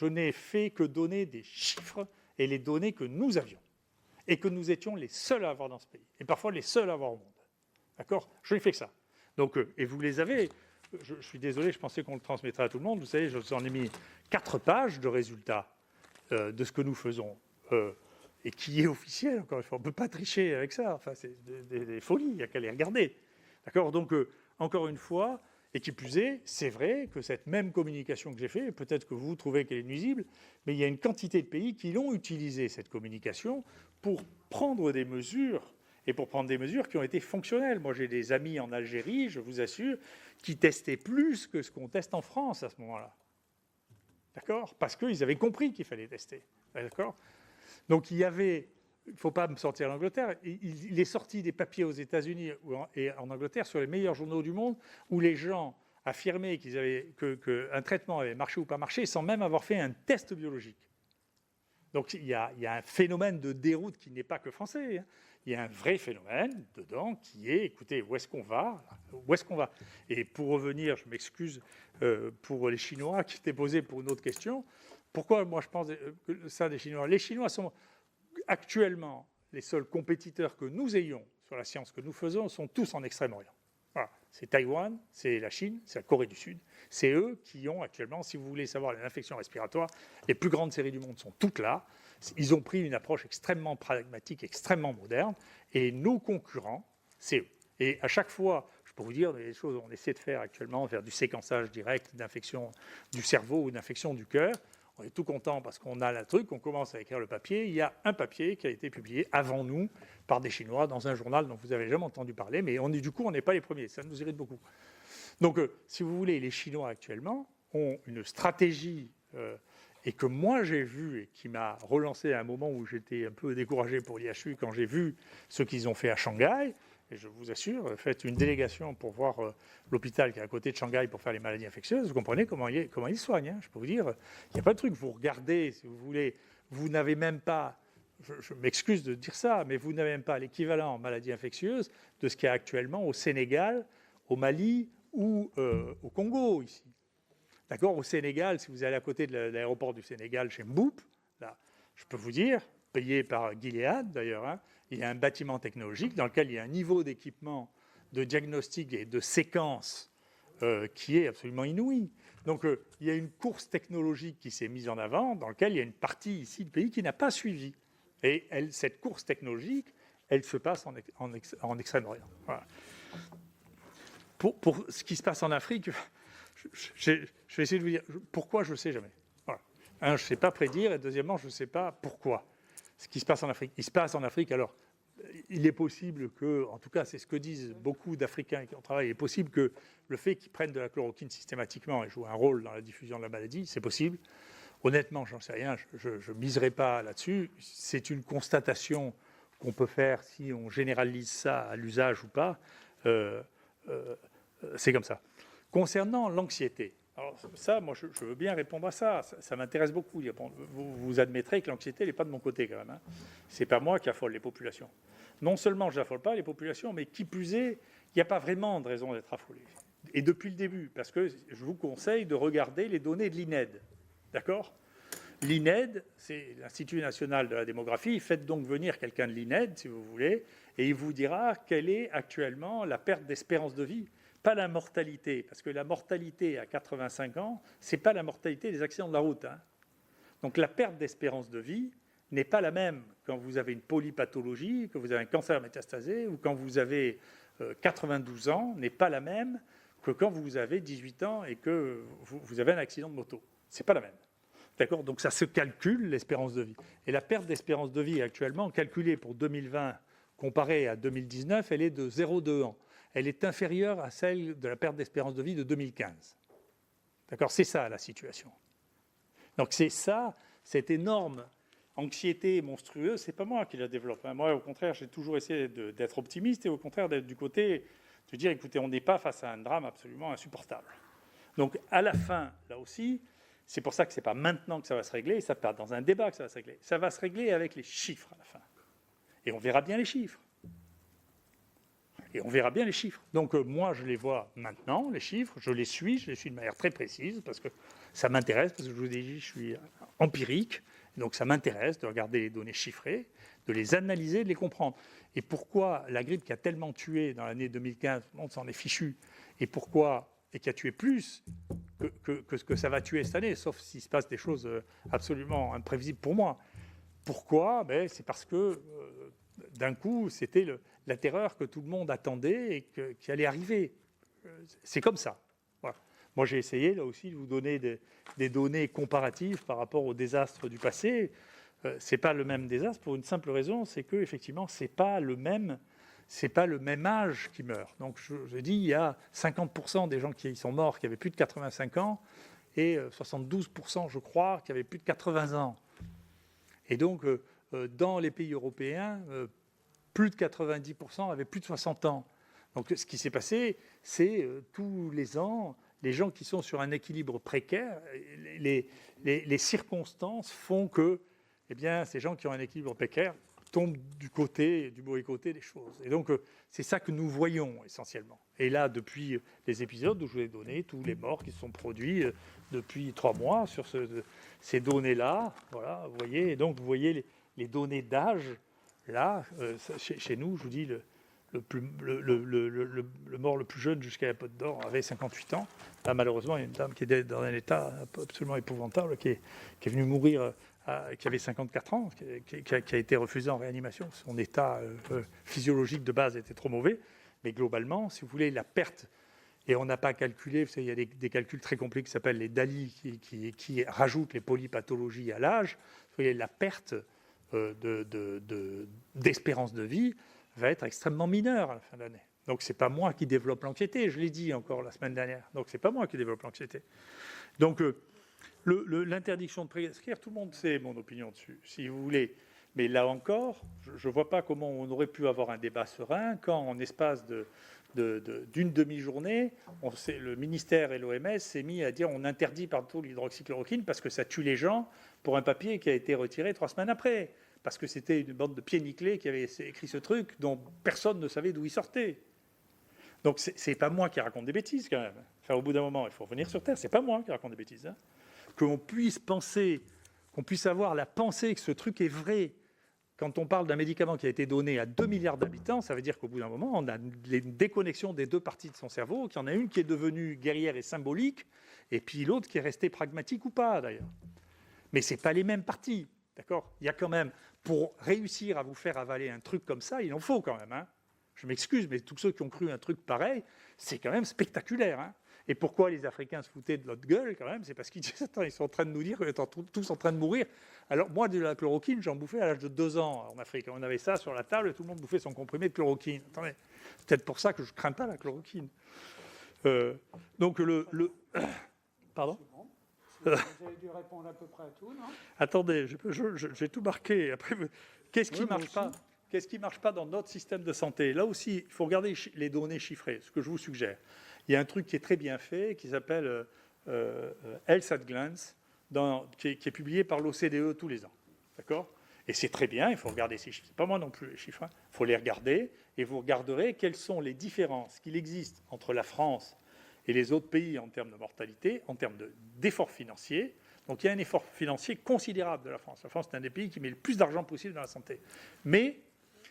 n'ai fait que donner des chiffres et les données que nous avions et que nous étions les seuls à avoir dans ce pays, et parfois les seuls à avoir au monde. D'accord ? Je n'ai fait que ça. Donc, et vous les avez. Je suis désolé, je pensais qu'on le transmettrait à tout le monde. Vous savez, je vous en ai mis 4 pages de résultats de ce que nous faisons. Et qui est officiel, encore une fois. On ne peut pas tricher avec ça. Enfin, c'est des folies, il n'y a qu'à les regarder. D'accord ? Donc, encore une fois, et qui plus est, c'est vrai que cette même communication que j'ai faite, peut-être que vous trouvez qu'elle est nuisible, mais il y a une quantité de pays qui l'ont utilisée, cette communication, pour prendre des mesures, et pour prendre des mesures qui ont été fonctionnelles. Moi, j'ai des amis en Algérie, je vous assure, qui testaient plus que ce qu'on teste en France à ce moment-là. D'accord ? Parce qu'ils avaient compris qu'il fallait tester. D'accord ? Donc, il ne faut pas me sortir l'Angleterre, il est sorti des papiers aux États-Unis et en Angleterre sur les meilleurs journaux du monde où les gens affirmaient qu'un traitement avait marché ou pas marché sans même avoir fait un test biologique. Donc, il y a un phénomène de déroute qui n'est pas que français. Hein. Il y a un vrai phénomène dedans qui est, écoutez, où est-ce qu'on va ? Où est-ce qu'on va ? Et pour revenir, je m'excuse pour les Chinois qui étaient posés pour une autre question. Pourquoi moi je pense que ça des Chinois ? Les Chinois sont actuellement les seuls compétiteurs que nous ayons sur la science que nous faisons sont tous en Extrême-Orient. Voilà. C'est Taïwan, c'est la Chine, c'est la Corée du Sud. C'est eux qui ont actuellement, si vous voulez savoir les infections respiratoires, les plus grandes séries du monde sont toutes là. Ils ont pris une approche extrêmement pragmatique, extrêmement moderne. Et nos concurrents, c'est eux. Et à chaque fois, je peux vous dire, des choses qu'on essaie de faire actuellement, faire du séquençage direct d'infection du cerveau ou d'infection du cœur. On est tout content parce qu'on a le truc, on commence à écrire le papier. Il y a un papier qui a été publié avant nous par des Chinois dans un journal dont vous n'avez jamais entendu parler, mais du coup, on n'est pas les premiers. Ça nous irrite beaucoup. Donc, si vous voulez, les Chinois actuellement ont une stratégie et que moi j'ai vu et qui m'a relancé à un moment où j'étais un peu découragé pour l'IHU quand j'ai vu ce qu'ils ont fait à Shanghai. Et je vous assure, faites une délégation pour voir l'hôpital qui est à côté de Shanghai pour faire les maladies infectieuses, vous comprenez comment ils soignent. Hein. Je peux vous dire, il n'y a pas de truc. Vous regardez, si vous voulez, vous n'avez même pas, je m'excuse de dire ça, mais vous n'avez même pas l'équivalent en maladies infectieuses de ce qu'il y a actuellement au Sénégal, au Mali ou au Congo, ici. D'accord ? Au Sénégal, si vous allez à côté de l'aéroport du Sénégal, chez Mboup, là, je peux vous dire, payé par Gilead d'ailleurs, hein, il y a un bâtiment technologique dans lequel il y a un niveau d'équipement, de diagnostic et de séquence qui est absolument inouï. Donc il y a une course technologique qui s'est mise en avant, dans laquelle il y a une partie ici du pays qui n'a pas suivi. Et cette course technologique, elle se passe en Extrême-Orient. Voilà. Pour ce qui se passe en Afrique, je vais essayer de vous dire pourquoi, je ne sais jamais. Voilà. Un, je ne sais pas prédire, et deuxièmement, je ne sais pas pourquoi. Ce qui se passe en Afrique. Il se passe en Afrique, alors il est possible que, en tout cas c'est ce que disent beaucoup d'Africains qui ont travaillé, il est possible que le fait qu'ils prennent de la chloroquine systématiquement et jouent un rôle dans la diffusion de la maladie, c'est possible. Honnêtement, j'en sais rien, je ne miserai pas là-dessus. C'est une constatation qu'on peut faire si on généralise ça à l'usage ou pas. C'est comme ça. Concernant l'anxiété, alors ça, moi, je veux bien répondre à ça. Ça m'intéresse beaucoup. Vous admettrez que l'anxiété n'est pas de mon côté, quand même. Hein. Ce n'est pas moi qui affole les populations. Non seulement je n'affole pas les populations, mais qui plus est, il n'y a pas vraiment de raison d'être affolé. Et depuis le début, parce que je vous conseille de regarder les données de l'INED. D'accord ? L'INED, c'est l'Institut national de la démographie. Faites donc venir quelqu'un de l'INED, si vous voulez, et il vous dira quelle est actuellement la perte d'espérance de vie. Pas la mortalité, parce que la mortalité à 85 ans, ce n'est pas la mortalité des accidents de la route. Hein. Donc la perte d'espérance de vie n'est pas la même quand vous avez une polypathologie, que vous avez un cancer métastasé, ou quand vous avez 92 ans, n'est pas la même que quand vous avez 18 ans et que vous avez un accident de moto. Ce n'est pas la même. D'accord ? Donc ça se calcule, l'espérance de vie. Et la perte d'espérance de vie actuellement, calculée pour 2020, comparée à 2019, elle est de 0,2 ans. Elle est inférieure à celle de la perte d'espérance de vie de 2015. D'accord ? C'est ça la situation. Donc c'est ça, cette énorme anxiété monstrueuse, c'est pas moi qui la développe. Hein. Moi, au contraire, j'ai toujours essayé d'être optimiste et au contraire d'être du côté de dire, écoutez, on n'est pas face à un drame absolument insupportable. Donc à la fin, là aussi, c'est pour ça que ce n'est pas maintenant que ça va se régler, ça part dans un débat que ça va se régler. Ça va se régler avec les chiffres à la fin. Et on verra bien les chiffres. Et on verra bien les chiffres. Donc moi, je les vois maintenant, les chiffres, je les suis de manière très précise, parce que ça m'intéresse, parce que je vous ai dit, je suis empirique, donc ça m'intéresse de regarder les données chiffrées, de les analyser, de les comprendre. Et pourquoi la grippe qui a tellement tué dans l'année 2015, on s'en est fichu, et pourquoi, et qui a tué plus que ce que ça va tuer cette année, sauf s'il se passe des choses absolument imprévisibles pour moi. Pourquoi ? C'est parce que d'un coup, c'était la terreur que tout le monde attendait et qui allait arriver. C'est comme ça. Voilà. Moi, j'ai essayé, là aussi, de vous donner des données comparatives par rapport aux désastres du passé. Ce n'est pas le même désastre pour une simple raison, c'est qu'effectivement, ce n'est pas le même âge qui meurt. Donc, je dis, il y a 50% des gens qui sont morts qui avaient plus de 85 ans et 72%, je crois, qui avaient plus de 80 ans. Et donc, dans les pays européens, plus de 90% avaient plus de 60 ans. Donc ce qui s'est passé, c'est tous les ans, les gens qui sont sur un équilibre précaire, les circonstances font que ces gens qui ont un équilibre précaire tombent du mauvais côté des choses. Et donc c'est ça que nous voyons essentiellement. Et là, depuis les épisodes où je vous ai donné, tous les morts qui se sont produits depuis 3 mois sur ces données-là, voilà, vous voyez, et donc vous voyez les données d'âge. Là, chez nous, je vous dis, le mort le plus jeune jusqu'à la Pote d'Or avait 58 ans. Là, malheureusement, il y a une dame qui est dans un état absolument épouvantable, qui est venue mourir, qui avait 54 ans, qui a été refusée en réanimation. Son état physiologique de base était trop mauvais. Mais globalement, si vous voulez, la perte, et on n'a pas calculé, vous savez, il y a des calculs très complexes qui s'appellent les DALI, qui rajoutent les polypathologies à l'âge. Vous voyez, la perte d'espérance de vie va être extrêmement mineure à la fin de l'année. Donc, ce n'est pas moi qui développe l'anxiété, je l'ai dit encore la semaine dernière. Donc, ce n'est pas moi qui développe l'anxiété. Donc, l'interdiction de prescrire, tout le monde sait mon opinion dessus, si vous voulez. Mais là encore, je ne vois pas comment on aurait pu avoir un débat serein quand, en espace d'une demi-journée, le ministère et l'OMS s'est mis à dire on interdit partout l'hydroxychloroquine parce que ça tue les gens, pour un papier qui a été retiré 3 semaines après. Parce que c'était une bande de pieds nickelés qui avait écrit ce truc dont personne ne savait d'où il sortait. Donc c'est pas moi qui raconte des bêtises quand même. Enfin, au bout d'un moment, il faut revenir sur Terre. C'est pas moi qui raconte des bêtises. Hein. Qu'on puisse penser, qu'on puisse avoir la pensée que ce truc est vrai, quand on parle d'un médicament qui a été donné à 2 milliards d'habitants, ça veut dire qu'au bout d'un moment, on a une déconnexion des deux parties de son cerveau, qu'il y en a une qui est devenue guerrière et symbolique, et puis l'autre qui est restée pragmatique ou pas, d'ailleurs. Mais ce n'est pas les mêmes parties, d'accord? Il y a quand même, pour réussir à vous faire avaler un truc comme ça, il en faut quand même, hein. Je m'excuse, mais tous ceux qui ont cru un truc pareil, c'est quand même spectaculaire, hein. Et pourquoi les Africains se foutaient de notre gueule, quand même? C'est parce qu'ils disent, attends, ils sont en train de nous dire qu'ils sont tous en train de mourir. Alors, moi, de la chloroquine, j'en bouffais à l'âge de 2 ans en Afrique. On avait ça sur la table et tout le monde bouffait son comprimé de chloroquine. Attendez, c'est peut-être pour ça que je ne crains pas la chloroquine. Donc, Pardon? Vous avez dû répondre à peu près à tout, non? Attendez, j'ai tout marqué. Après, qu'est-ce qui ne marche pas? Qu'est-ce qui ne marche pas dans notre système de santé? Là aussi, il faut regarder les données chiffrées, ce que je vous suggère. Il y a un truc qui est très bien fait, qui s'appelle Health at Glance, qui est publié par l'OCDE tous les ans. D'accord? Et c'est très bien, il faut regarder ces chiffres. Ce n'est pas moi non plus les chiffres. Hein. Il faut les regarder, et vous regarderez quelles sont les différences qu'il existe entre la France et les autres pays en termes de mortalité, en termes d'efforts financiers. Donc il y a un effort financier considérable de la France. La France, c'est un des pays qui met le plus d'argent possible dans la santé. Mais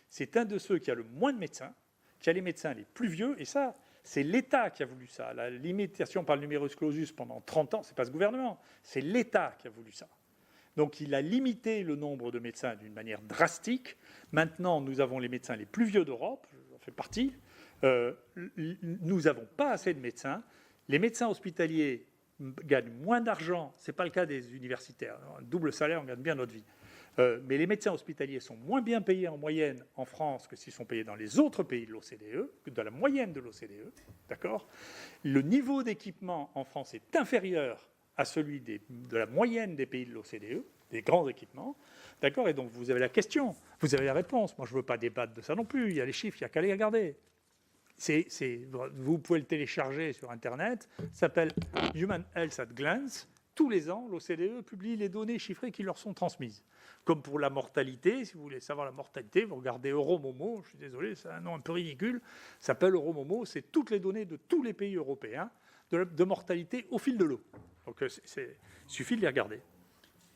c'est un de ceux qui a le moins de médecins, qui a les médecins les plus vieux, et ça, c'est l'État qui a voulu ça. La limitation par le numerus clausus pendant 30 ans, ce n'est pas ce gouvernement, c'est l'État qui a voulu ça. Donc il a limité le nombre de médecins d'une manière drastique. Maintenant, nous avons les médecins les plus vieux d'Europe, j'en fais partie. Nous n'avons pas assez de médecins. Les médecins hospitaliers gagnent moins d'argent. Ce n'est pas le cas des universitaires. Un double salaire, on gagne bien notre vie. Mais les médecins hospitaliers sont moins bien payés en moyenne en France que s'ils sont payés dans les autres pays de l'OCDE, que dans la moyenne de l'OCDE. D'accord ? Le niveau d'équipement en France est inférieur à celui de la moyenne des pays de l'OCDE, des grands équipements. D'accord ? Et donc, vous avez la question, vous avez la réponse. Moi, je ne veux pas débattre de ça non plus. Il y a les chiffres, il n'y a qu'à les regarder. Vous pouvez le télécharger sur Internet. Ça s'appelle Human Health at Glance. Tous les ans, l'OCDE publie les données chiffrées qui leur sont transmises. Comme pour la mortalité, si vous voulez savoir la mortalité, vous regardez Euromomo, je suis désolé, c'est un nom un peu ridicule, ça s'appelle Euromomo, c'est toutes les données de tous les pays européens de mortalité au fil de l'eau. Donc il suffit de les regarder.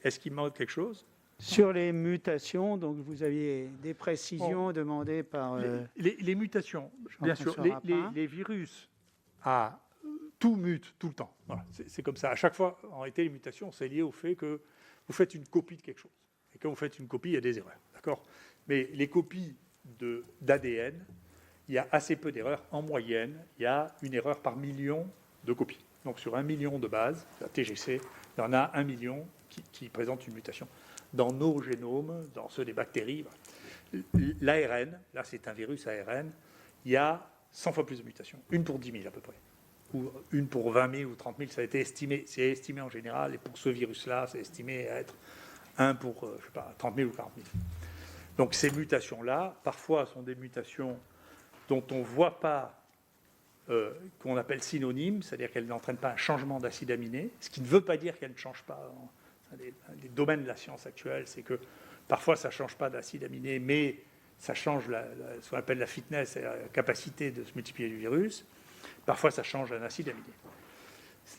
Est-ce qu'il manque quelque chose? Sur les mutations, donc vous aviez des précisions demandées par... Les mutations, bien sûr, les virus tout mute tout le temps. Voilà, c'est comme ça. À chaque fois, en réalité, les mutations, c'est lié au fait que vous faites une copie de quelque chose. Et quand vous faites une copie, il y a des erreurs. D'accord ? Mais les copies d'ADN, il y a assez peu d'erreurs. En moyenne, il y a une erreur par million de copies. Donc sur 1 million de bases, la TGC, il y en a 1 million qui présentent une mutation. Dans nos génomes, dans ceux des bactéries, l'ARN, là c'est un virus ARN, il y a 100 fois plus de mutations. 1 pour 10 000 à peu près. Ou 1 pour 20 000 ou 30 000, ça a été estimé. C'est estimé en général, et pour ce virus-là, c'est estimé à être 1 pour, 30 000 ou 40 000. Donc ces mutations-là, parfois, sont des mutations dont on ne voit pas, qu'on appelle synonymes, c'est-à-dire qu'elles n'entraînent pas un changement d'acide aminé, ce qui ne veut pas dire qu'elles ne changent pas. Un des domaines de la science actuelle, c'est que parfois, ça ne change pas d'acide aminé, mais ça change ce qu'on appelle la fitness, la capacité de se multiplier du virus. Parfois, ça change un acide aminé.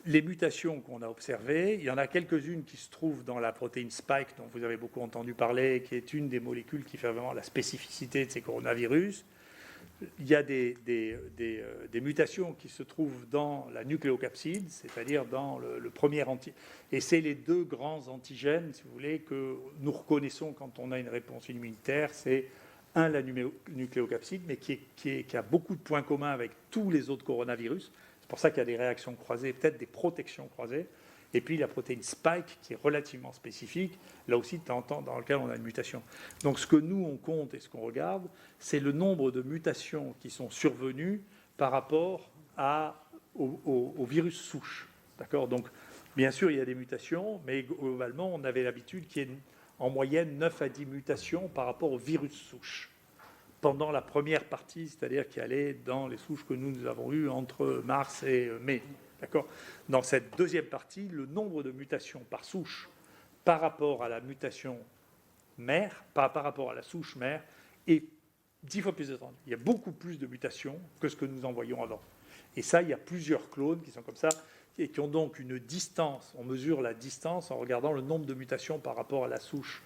Les mutations qu'on a observées, il y en a quelques-unes qui se trouvent dans la protéine spike, dont vous avez beaucoup entendu parler, qui est une des molécules qui fait vraiment la spécificité de ces coronavirus. Il y a des mutations qui se trouvent dans la nucléocapside, c'est-à-dire dans le premier antigène. Et c'est les deux grands antigènes, si vous voulez, que nous reconnaissons quand on a une réponse immunitaire. C'est la nucléocapside, mais qui a beaucoup de points communs avec tous les autres coronavirus. C'est pour ça qu'il y a des réactions croisées, peut-être des protections croisées. Et puis la protéine spike, qui est relativement spécifique, là aussi, de temps en temps, dans lequel on a une mutation. Donc ce que nous, on compte et ce qu'on regarde, c'est le nombre de mutations qui sont survenues par rapport au virus souche. D'accord ? Donc, bien sûr, il y a des mutations, mais globalement, on avait l'habitude qu'il y ait en moyenne 9 à 10 mutations par rapport au virus souche. Pendant la première partie, c'est-à-dire qui allait dans les souches que nous avons eues entre mars et mai. D'accord ? Dans cette deuxième partie, le nombre de mutations par souche par rapport à la mutation mère, par rapport à la souche mère, est 10 fois plus étendue. Il y a beaucoup plus de mutations que ce que nous en voyions avant. Et ça, il y a plusieurs clones qui sont comme ça, et qui ont donc une distance. On mesure la distance en regardant le nombre de mutations par rapport à la souche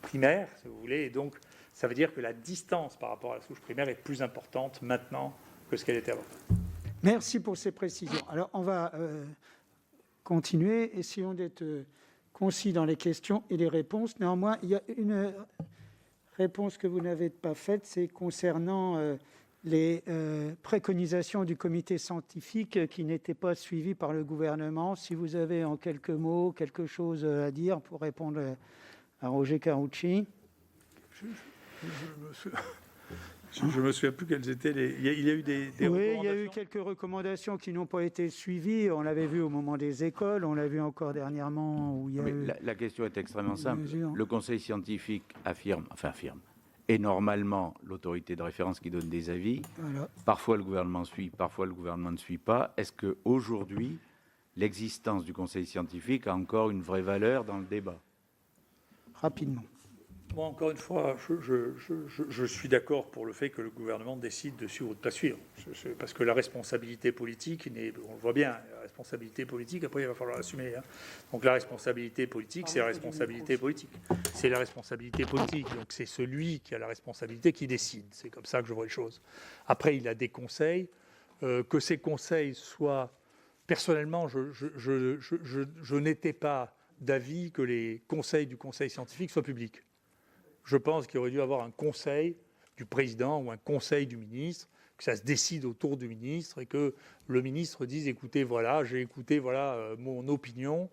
primaire, si vous voulez, et donc ça veut dire que la distance par rapport à la souche primaire est plus importante maintenant que ce qu'elle était avant. Merci pour ces précisions. Alors, on va continuer. Essayons d'être concis dans les questions et les réponses. Néanmoins, il y a une réponse que vous n'avez pas faite, c'est concernant les préconisations du comité scientifique qui n'étaient pas suivies par le gouvernement. Si vous avez en quelques mots quelque chose à dire pour répondre à Roger Carucci. Je ne me souviens plus quelles étaient les... Il y a eu des oui, il y a eu quelques recommandations qui n'ont pas été suivies. On l'avait vu au moment des écoles, on l'a vu encore dernièrement. Où il y a eu... la question est extrêmement simple. Le conseil scientifique affirme, et normalement l'autorité de référence qui donne des avis. Voilà. Parfois le gouvernement suit, parfois le gouvernement ne suit pas. Est-ce qu'aujourd'hui, l'existence du conseil scientifique a encore une vraie valeur dans le débat? Rapidement. Moi, encore une fois, je suis d'accord pour le fait que le gouvernement décide de suivre ou de ne pas suivre. Parce que la responsabilité politique, on le voit bien, la responsabilité politique, après il va falloir l'assumer. Hein. Donc la responsabilité politique, c'est la responsabilité politique. C'est la responsabilité politique. Donc c'est celui qui a la responsabilité qui décide. C'est comme ça que je vois les choses. Après, il a des conseils. Que ces conseils soient... Personnellement, je n'étais pas d'avis que les conseils du conseil scientifique soient publics. Je pense qu'il aurait dû avoir un conseil du président ou un conseil du ministre, que ça se décide autour du ministre et que le ministre dise « écoutez, voilà, j'ai écouté mon opinion »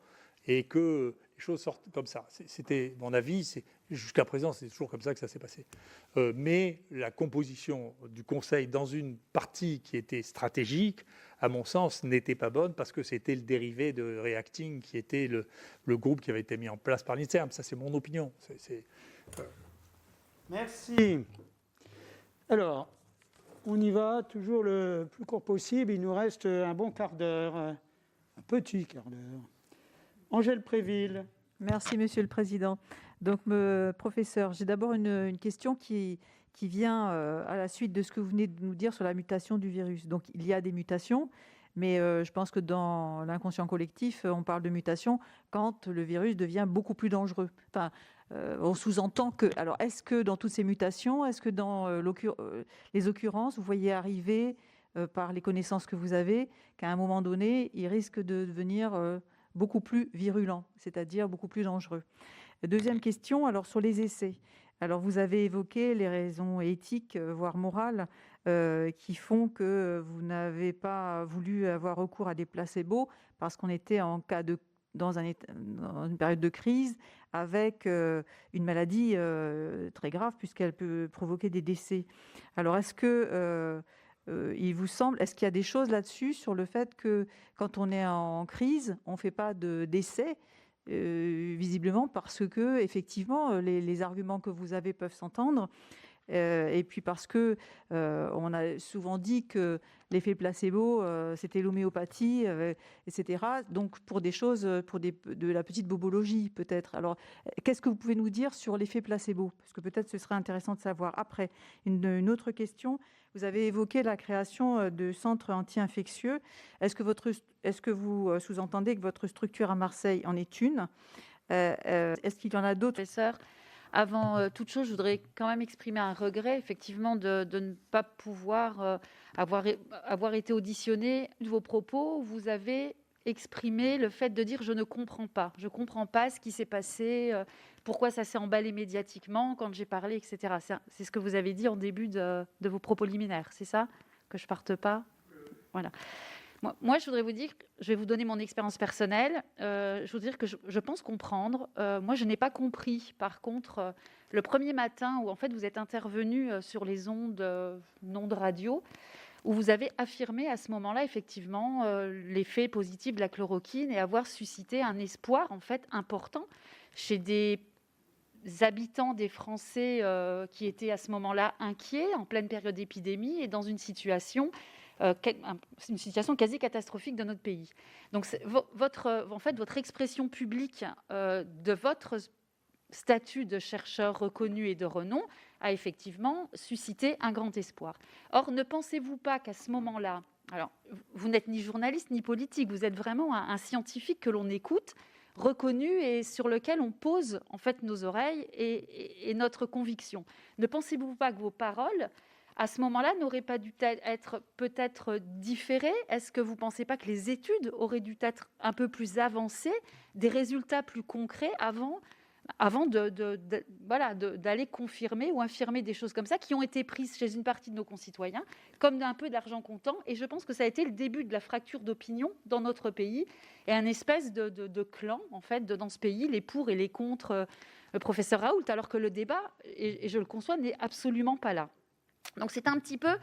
et que les choses sortent comme ça. C'était mon avis, jusqu'à présent, c'est toujours comme ça que ça s'est passé. Mais la composition du conseil dans une partie qui était stratégique, à mon sens, n'était pas bonne parce que c'était le dérivé de Reacting qui était le groupe qui avait été mis en place par l'INSERM. Ça, c'est mon opinion. Merci. Alors, on y va, toujours le plus court possible. Il nous reste un bon quart d'heure, un petit quart d'heure. Angèle Préville. Merci, Monsieur le Président. Donc, professeur, j'ai d'abord une question qui vient à la suite de ce que vous venez de nous dire sur la mutation du virus. Donc, il y a des mutations, mais je pense que dans l'inconscient collectif, on parle de mutation quand le virus devient beaucoup plus dangereux. Enfin, on sous-entend que... Alors, est-ce que dans toutes ces mutations, est-ce que dans les occurrences, vous voyez arriver, par les connaissances que vous avez, qu'à un moment donné, il risque de devenir beaucoup plus virulent, c'est-à-dire beaucoup plus dangereux? Deuxième question, alors sur les essais. Alors, vous avez évoqué les raisons éthiques, voire morales, qui font que vous n'avez pas voulu avoir recours à des placebos parce qu'on était dans une période de crise avec une maladie très grave puisqu'elle peut provoquer des décès. Alors, est-ce que il vous semble, est-ce qu'il y a des choses là-dessus sur le fait que quand on est en crise, on ne fait pas d'essais visiblement parce que effectivement les arguments que vous avez peuvent s'entendre et puis parce que on a souvent dit que l'effet placebo c'était l'homéopathie, etc. Donc pour des choses, de la petite bobologie peut-être. Alors qu'est-ce que vous pouvez nous dire sur l'effet placebo? Parce que peut-être ce serait intéressant de savoir. Après, une autre question. Vous avez évoqué la création de centres anti-infectieux. Est-ce que vous sous-entendez que votre structure à Marseille en est une? Est-ce qu'il y en a d'autres? Professeur, avant toute chose, je voudrais quand même exprimer un regret, effectivement, de ne pas pouvoir avoir été auditionné. De vos propos, vous avez exprimé le fait de dire « je ne comprends pas ce qui s'est passé, pourquoi ça s'est emballé médiatiquement quand j'ai parlé, etc. » C'est ce que vous avez dit en début de vos propos liminaires, c'est ça? Que je ne parte pas? Voilà. Moi, je voudrais vous dire, je vais vous donner mon expérience personnelle. Je veux dire que je pense comprendre. Moi, je n'ai pas compris, par contre, le premier matin où en fait vous êtes intervenu sur les ondes radio, où vous avez affirmé à ce moment-là, effectivement, l'effet positif de la chloroquine et avoir suscité un espoir, en fait, important chez des habitants, des Français qui étaient à ce moment-là inquiets, en pleine période d'épidémie et dans une situation quasi catastrophique de notre pays. Donc, votre expression publique de votre statut de chercheur reconnu et de renom a effectivement suscité un grand espoir. Or, ne pensez-vous pas qu'à ce moment-là, alors vous n'êtes ni journaliste ni politique, vous êtes vraiment un scientifique que l'on écoute, reconnu et sur lequel on pose en fait nos oreilles et notre conviction. Ne pensez-vous pas que vos paroles, à ce moment-là, n'auraient pas dû être peut-être différées? Est-ce que vous ne pensez pas que les études auraient dû être un peu plus avancées, des résultats plus concrets avant d'aller confirmer ou infirmer des choses comme ça qui ont été prises chez une partie de nos concitoyens comme un peu d'argent comptant? Et je pense que ça a été le début de la fracture d'opinion dans notre pays et un espèce de clan en fait dans ce pays, les pour et les contre le professeur Raoult, alors que le débat, et je le conçois, n'est absolument pas là. Donc c'est un petit peu,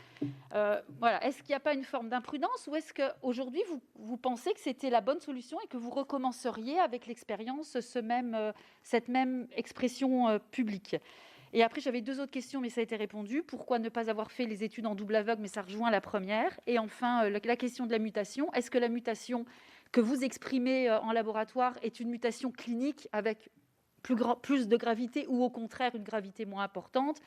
est-ce qu'il n'y a pas une forme d'imprudence ou est-ce qu'aujourd'hui vous pensez que c'était la bonne solution et que vous recommenceriez avec l'expérience cette même expression publique? Et après j'avais 2 autres questions mais ça a été répondu. Pourquoi ne pas avoir fait les études en double aveugle? Mais ça rejoint la première. Et enfin la question de la mutation. Est-ce que la mutation que vous exprimez en laboratoire est une mutation clinique avec plus de gravité ou au contraire une gravité moins importante?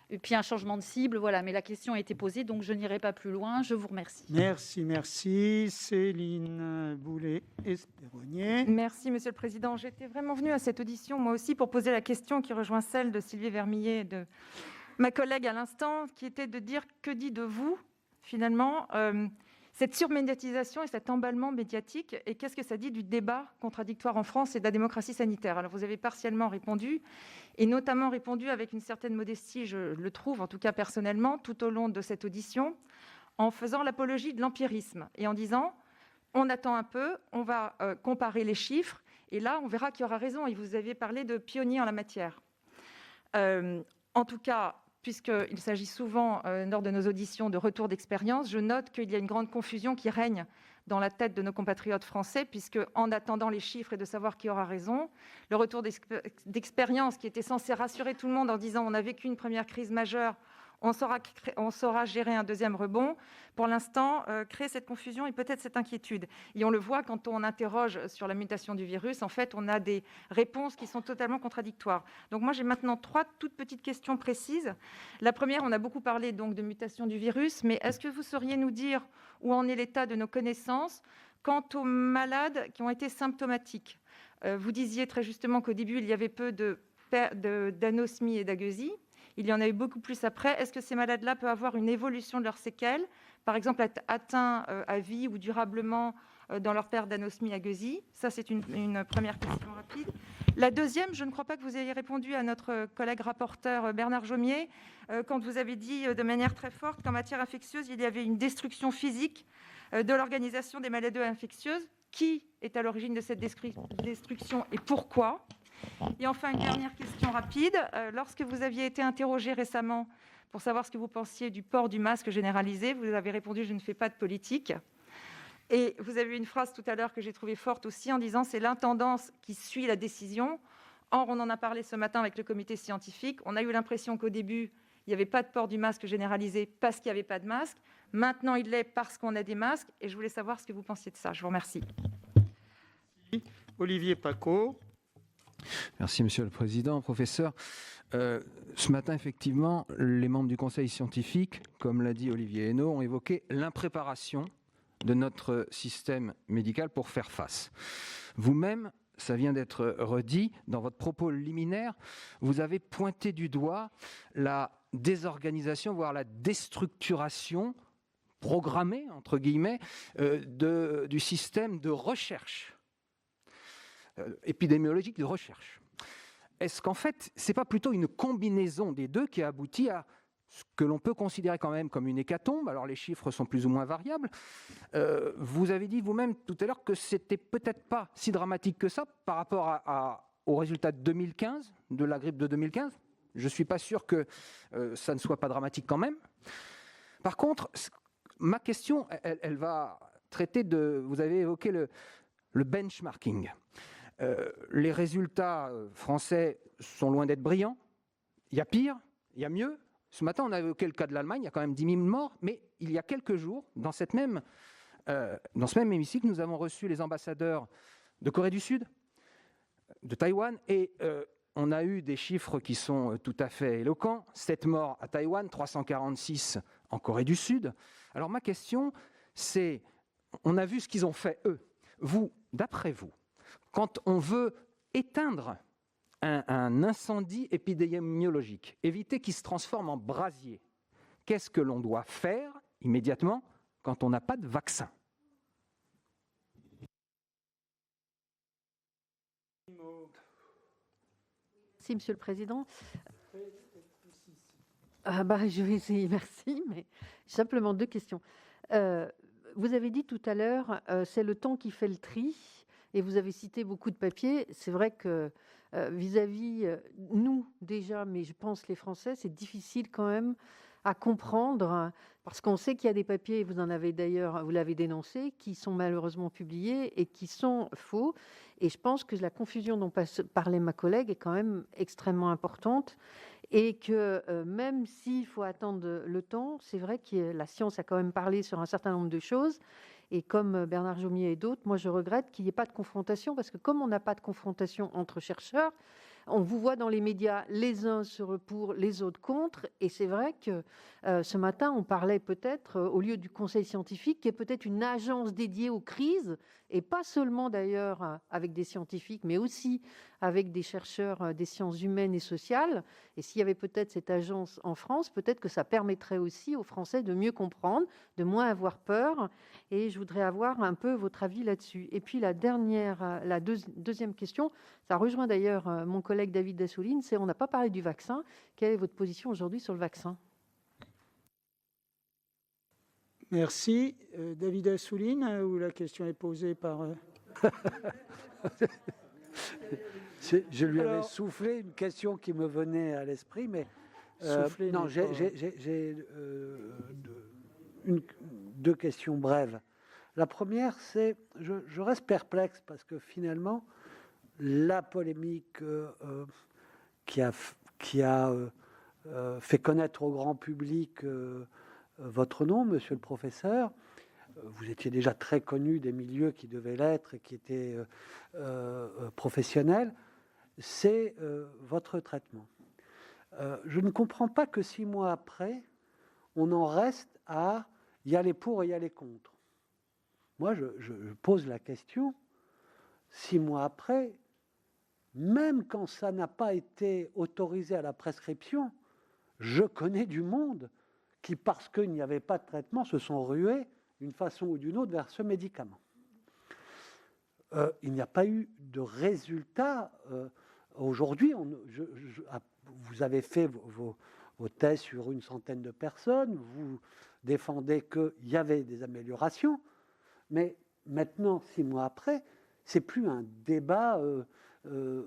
Et puis un changement de cible, voilà. Mais la question a été posée, donc je n'irai pas plus loin. Je vous remercie. Merci. Céline Boulay-Espéronnier. Merci, Monsieur le Président. J'étais vraiment venue à cette audition, moi aussi, pour poser la question qui rejoint celle de Sylvie Vermeillet et de ma collègue à l'instant, qui était de dire que dit de vous, finalement, cette surmédiatisation et cet emballement médiatique, et qu'est-ce que ça dit du débat contradictoire en France et de la démocratie sanitaire? Alors, vous avez partiellement répondu, et notamment répondu avec une certaine modestie, je le trouve, en tout cas personnellement, tout au long de cette audition, en faisant l'apologie de l'empirisme, et en disant, on attend un peu, on va comparer les chiffres, et là, on verra qui aura raison, et vous aviez parlé de pionniers en la matière. En tout cas, puisqu'il s'agit souvent, lors de nos auditions, de retour d'expérience, je note qu'il y a une grande confusion qui règne dans la tête de nos compatriotes français, puisque en attendant les chiffres et de savoir qui aura raison, le retour d'expérience qui était censé rassurer tout le monde en disant on a vécu une première crise majeure, on saura gérer un deuxième rebond, pour l'instant, crée cette confusion et peut-être cette inquiétude. Et on le voit quand on interroge sur la mutation du virus, en fait, on a des réponses qui sont totalement contradictoires. Donc moi, j'ai maintenant 3 toutes petites questions précises. La première, on a beaucoup parlé donc de mutation du virus, mais est-ce que vous sauriez nous dire où en est l'état de nos connaissances quant aux malades qui ont été symptomatiques? Vous disiez très justement qu'au début, il y avait peu d'anosmie et d'agueusie. Il y en a eu beaucoup plus après. Est-ce que ces malades-là peuvent avoir une évolution de leurs séquelles, par exemple être atteints à vie ou durablement dans leur perte d'anosmie agueusie? Ça, c'est une première question rapide. La deuxième, je ne crois pas que vous ayez répondu à notre collègue rapporteur Bernard Jomier quand vous avez dit de manière très forte qu'en matière infectieuse, il y avait une destruction physique de l'organisation des maladies infectieuses. Qui est à l'origine de cette destruction et pourquoi? Et enfin, une dernière question rapide. Lorsque vous aviez été interrogé récemment pour savoir ce que vous pensiez du port du masque généralisé, vous avez répondu « je ne fais pas de politique ». Et vous avez eu une phrase tout à l'heure que j'ai trouvée forte aussi en disant « c'est l'intendance qui suit la décision ». Or, on en a parlé ce matin avec le comité scientifique. On a eu l'impression qu'au début, il n'y avait pas de port du masque généralisé parce qu'il n'y avait pas de masque. Maintenant, il l'est parce qu'on a des masques. Et je voulais savoir ce que vous pensiez de ça. Je vous remercie. Olivier Paccaud. Merci, Monsieur le Président. Professeur, ce matin, effectivement, les membres du Conseil scientifique, comme l'a dit Olivier Henno, ont évoqué l'impréparation de notre système médical pour faire face. Vous-même, ça vient d'être redit, dans votre propos liminaire, vous avez pointé du doigt la désorganisation, voire la déstructuration programmée, entre guillemets, du système de recherche épidémiologique de recherche. Est-ce qu'en fait, ce n'est pas plutôt une combinaison des deux qui a abouti à ce que l'on peut considérer quand même comme une hécatombe? Alors les chiffres sont plus ou moins variables. Vous avez dit vous-même tout à l'heure que c'était peut-être pas si dramatique que ça par rapport aux résultats de 2015, de la grippe de 2015. Je ne suis pas sûr que ça ne soit pas dramatique quand même. Par contre, ma question, elle va traiter de... Vous avez évoqué le benchmarking. Les résultats français sont loin d'être brillants. Il y a pire, il y a mieux. Ce matin, on a évoqué le cas de l'Allemagne, il y a quand même 10 000 morts, mais il y a quelques jours, dans ce même hémicycle, nous avons reçu les ambassadeurs de Corée du Sud, de Taïwan, et on a eu des chiffres qui sont tout à fait éloquents. 7 morts à Taïwan, 346 en Corée du Sud. Alors ma question, c'est, on a vu ce qu'ils ont fait eux. Vous, d'après vous, quand on veut éteindre un incendie épidémiologique, éviter qu'il se transforme en brasier, qu'est-ce que l'on doit faire immédiatement quand on n'a pas de vaccin? Merci, Monsieur le Président. Je vais essayer, merci, mais simplement 2 questions. Vous avez dit tout à l'heure, c'est le temps qui fait le tri, et vous avez cité beaucoup de papiers. C'est vrai que vis-à-vis nous déjà, mais je pense les Français, c'est difficile quand même à comprendre, parce qu'on sait qu'il y a des papiers, vous en avez d'ailleurs, vous l'avez dénoncé, qui sont malheureusement publiés et qui sont faux. Et je pense que la confusion dont parlait ma collègue est quand même extrêmement importante, et que même s'il faut attendre le temps, c'est vrai que la science a quand même parlé sur un certain nombre de choses. Et comme Bernard Jomier et d'autres, moi je regrette qu'il n'y ait pas de confrontation, parce que comme on n'a pas de confrontation entre chercheurs, on vous voit dans les médias les uns pour, les autres contre. Et c'est vrai que ce matin, on parlait peut-être, au lieu du conseil scientifique, qui est peut-être une agence dédiée aux crises, et pas seulement d'ailleurs avec des scientifiques, mais aussi avec des chercheurs des sciences humaines et sociales. Et s'il y avait peut-être cette agence en France, peut-être que ça permettrait aussi aux Français de mieux comprendre, de moins avoir peur. Et je voudrais avoir un peu votre avis là-dessus. Et puis la deuxième question, ça rejoint d'ailleurs mon collègue David Assouline, c'est on n'a pas parlé du vaccin. Quelle est votre position aujourd'hui sur le vaccin? Merci. David Assouline, où la question est posée par... Je lui avais soufflé une question qui me venait à l'esprit, mais non, j'ai 2 questions brèves. La première, c'est, je reste perplexe parce que finalement, la polémique qui a fait connaître au grand public votre nom, monsieur le professeur, vous étiez déjà très connu des milieux qui devaient l'être et qui étaient professionnels, c'est votre traitement. Je ne comprends pas que 6 mois après, on en reste à « il y a les pour et il y a les contre ». Moi, je pose la question, 6 mois après, même quand ça n'a pas été autorisé à la prescription, je connais du monde qui, parce qu'il n'y avait pas de traitement, se sont rués d'une façon ou d'une autre vers ce médicament. Il n'y a pas eu de résultat. Aujourd'hui, vous avez fait vos tests sur une centaine de personnes, vous défendez qu'il y avait des améliorations, mais maintenant, 6 mois après, c'est plus un débat, il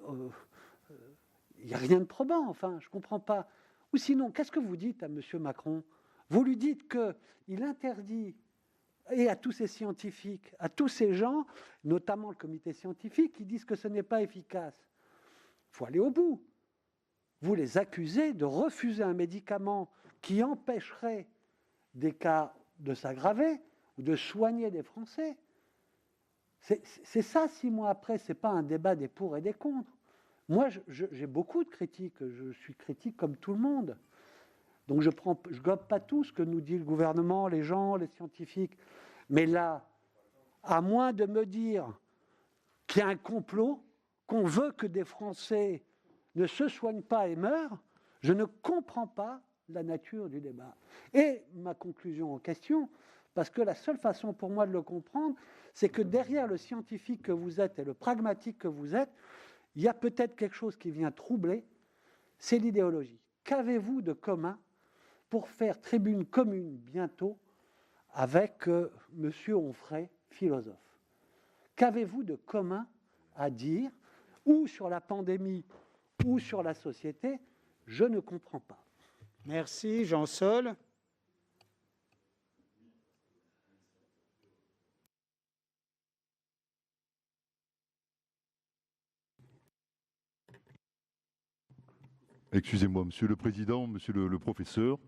n'y a rien de probant, enfin, je ne comprends pas. Ou sinon, qu'est-ce que vous dites à M. Macron? Vous lui dites qu'il interdit, et à tous ces scientifiques, à tous ces gens, notamment le comité scientifique, qui disent que ce n'est pas efficace. Il faut aller au bout. Vous les accusez de refuser un médicament qui empêcherait des cas de s'aggraver ou de soigner des Français. C'est ça, 6 mois après, ce n'est pas un débat des pour et des contre. Moi, j'ai beaucoup de critiques, je suis critique comme tout le monde. Donc je gobe pas tout ce que nous dit le gouvernement, les gens, les scientifiques. Mais là, à moins de me dire qu'il y a un complot, qu'on veut que des Français ne se soignent pas et meurent, je ne comprends pas la nature du débat. Et ma conclusion en question, parce que la seule façon pour moi de le comprendre, c'est que derrière le scientifique que vous êtes et le pragmatique que vous êtes, il y a peut-être quelque chose qui vient troubler, c'est l'idéologie. Qu'avez-vous de commun pour faire tribune commune bientôt avec M. Onfray, philosophe? Qu'avez-vous de commun à dire, ou sur la pandémie, ou sur la société? Je ne comprends pas. Merci. Jean Sol. Excusez-moi, Monsieur le Président, Monsieur le Professeur,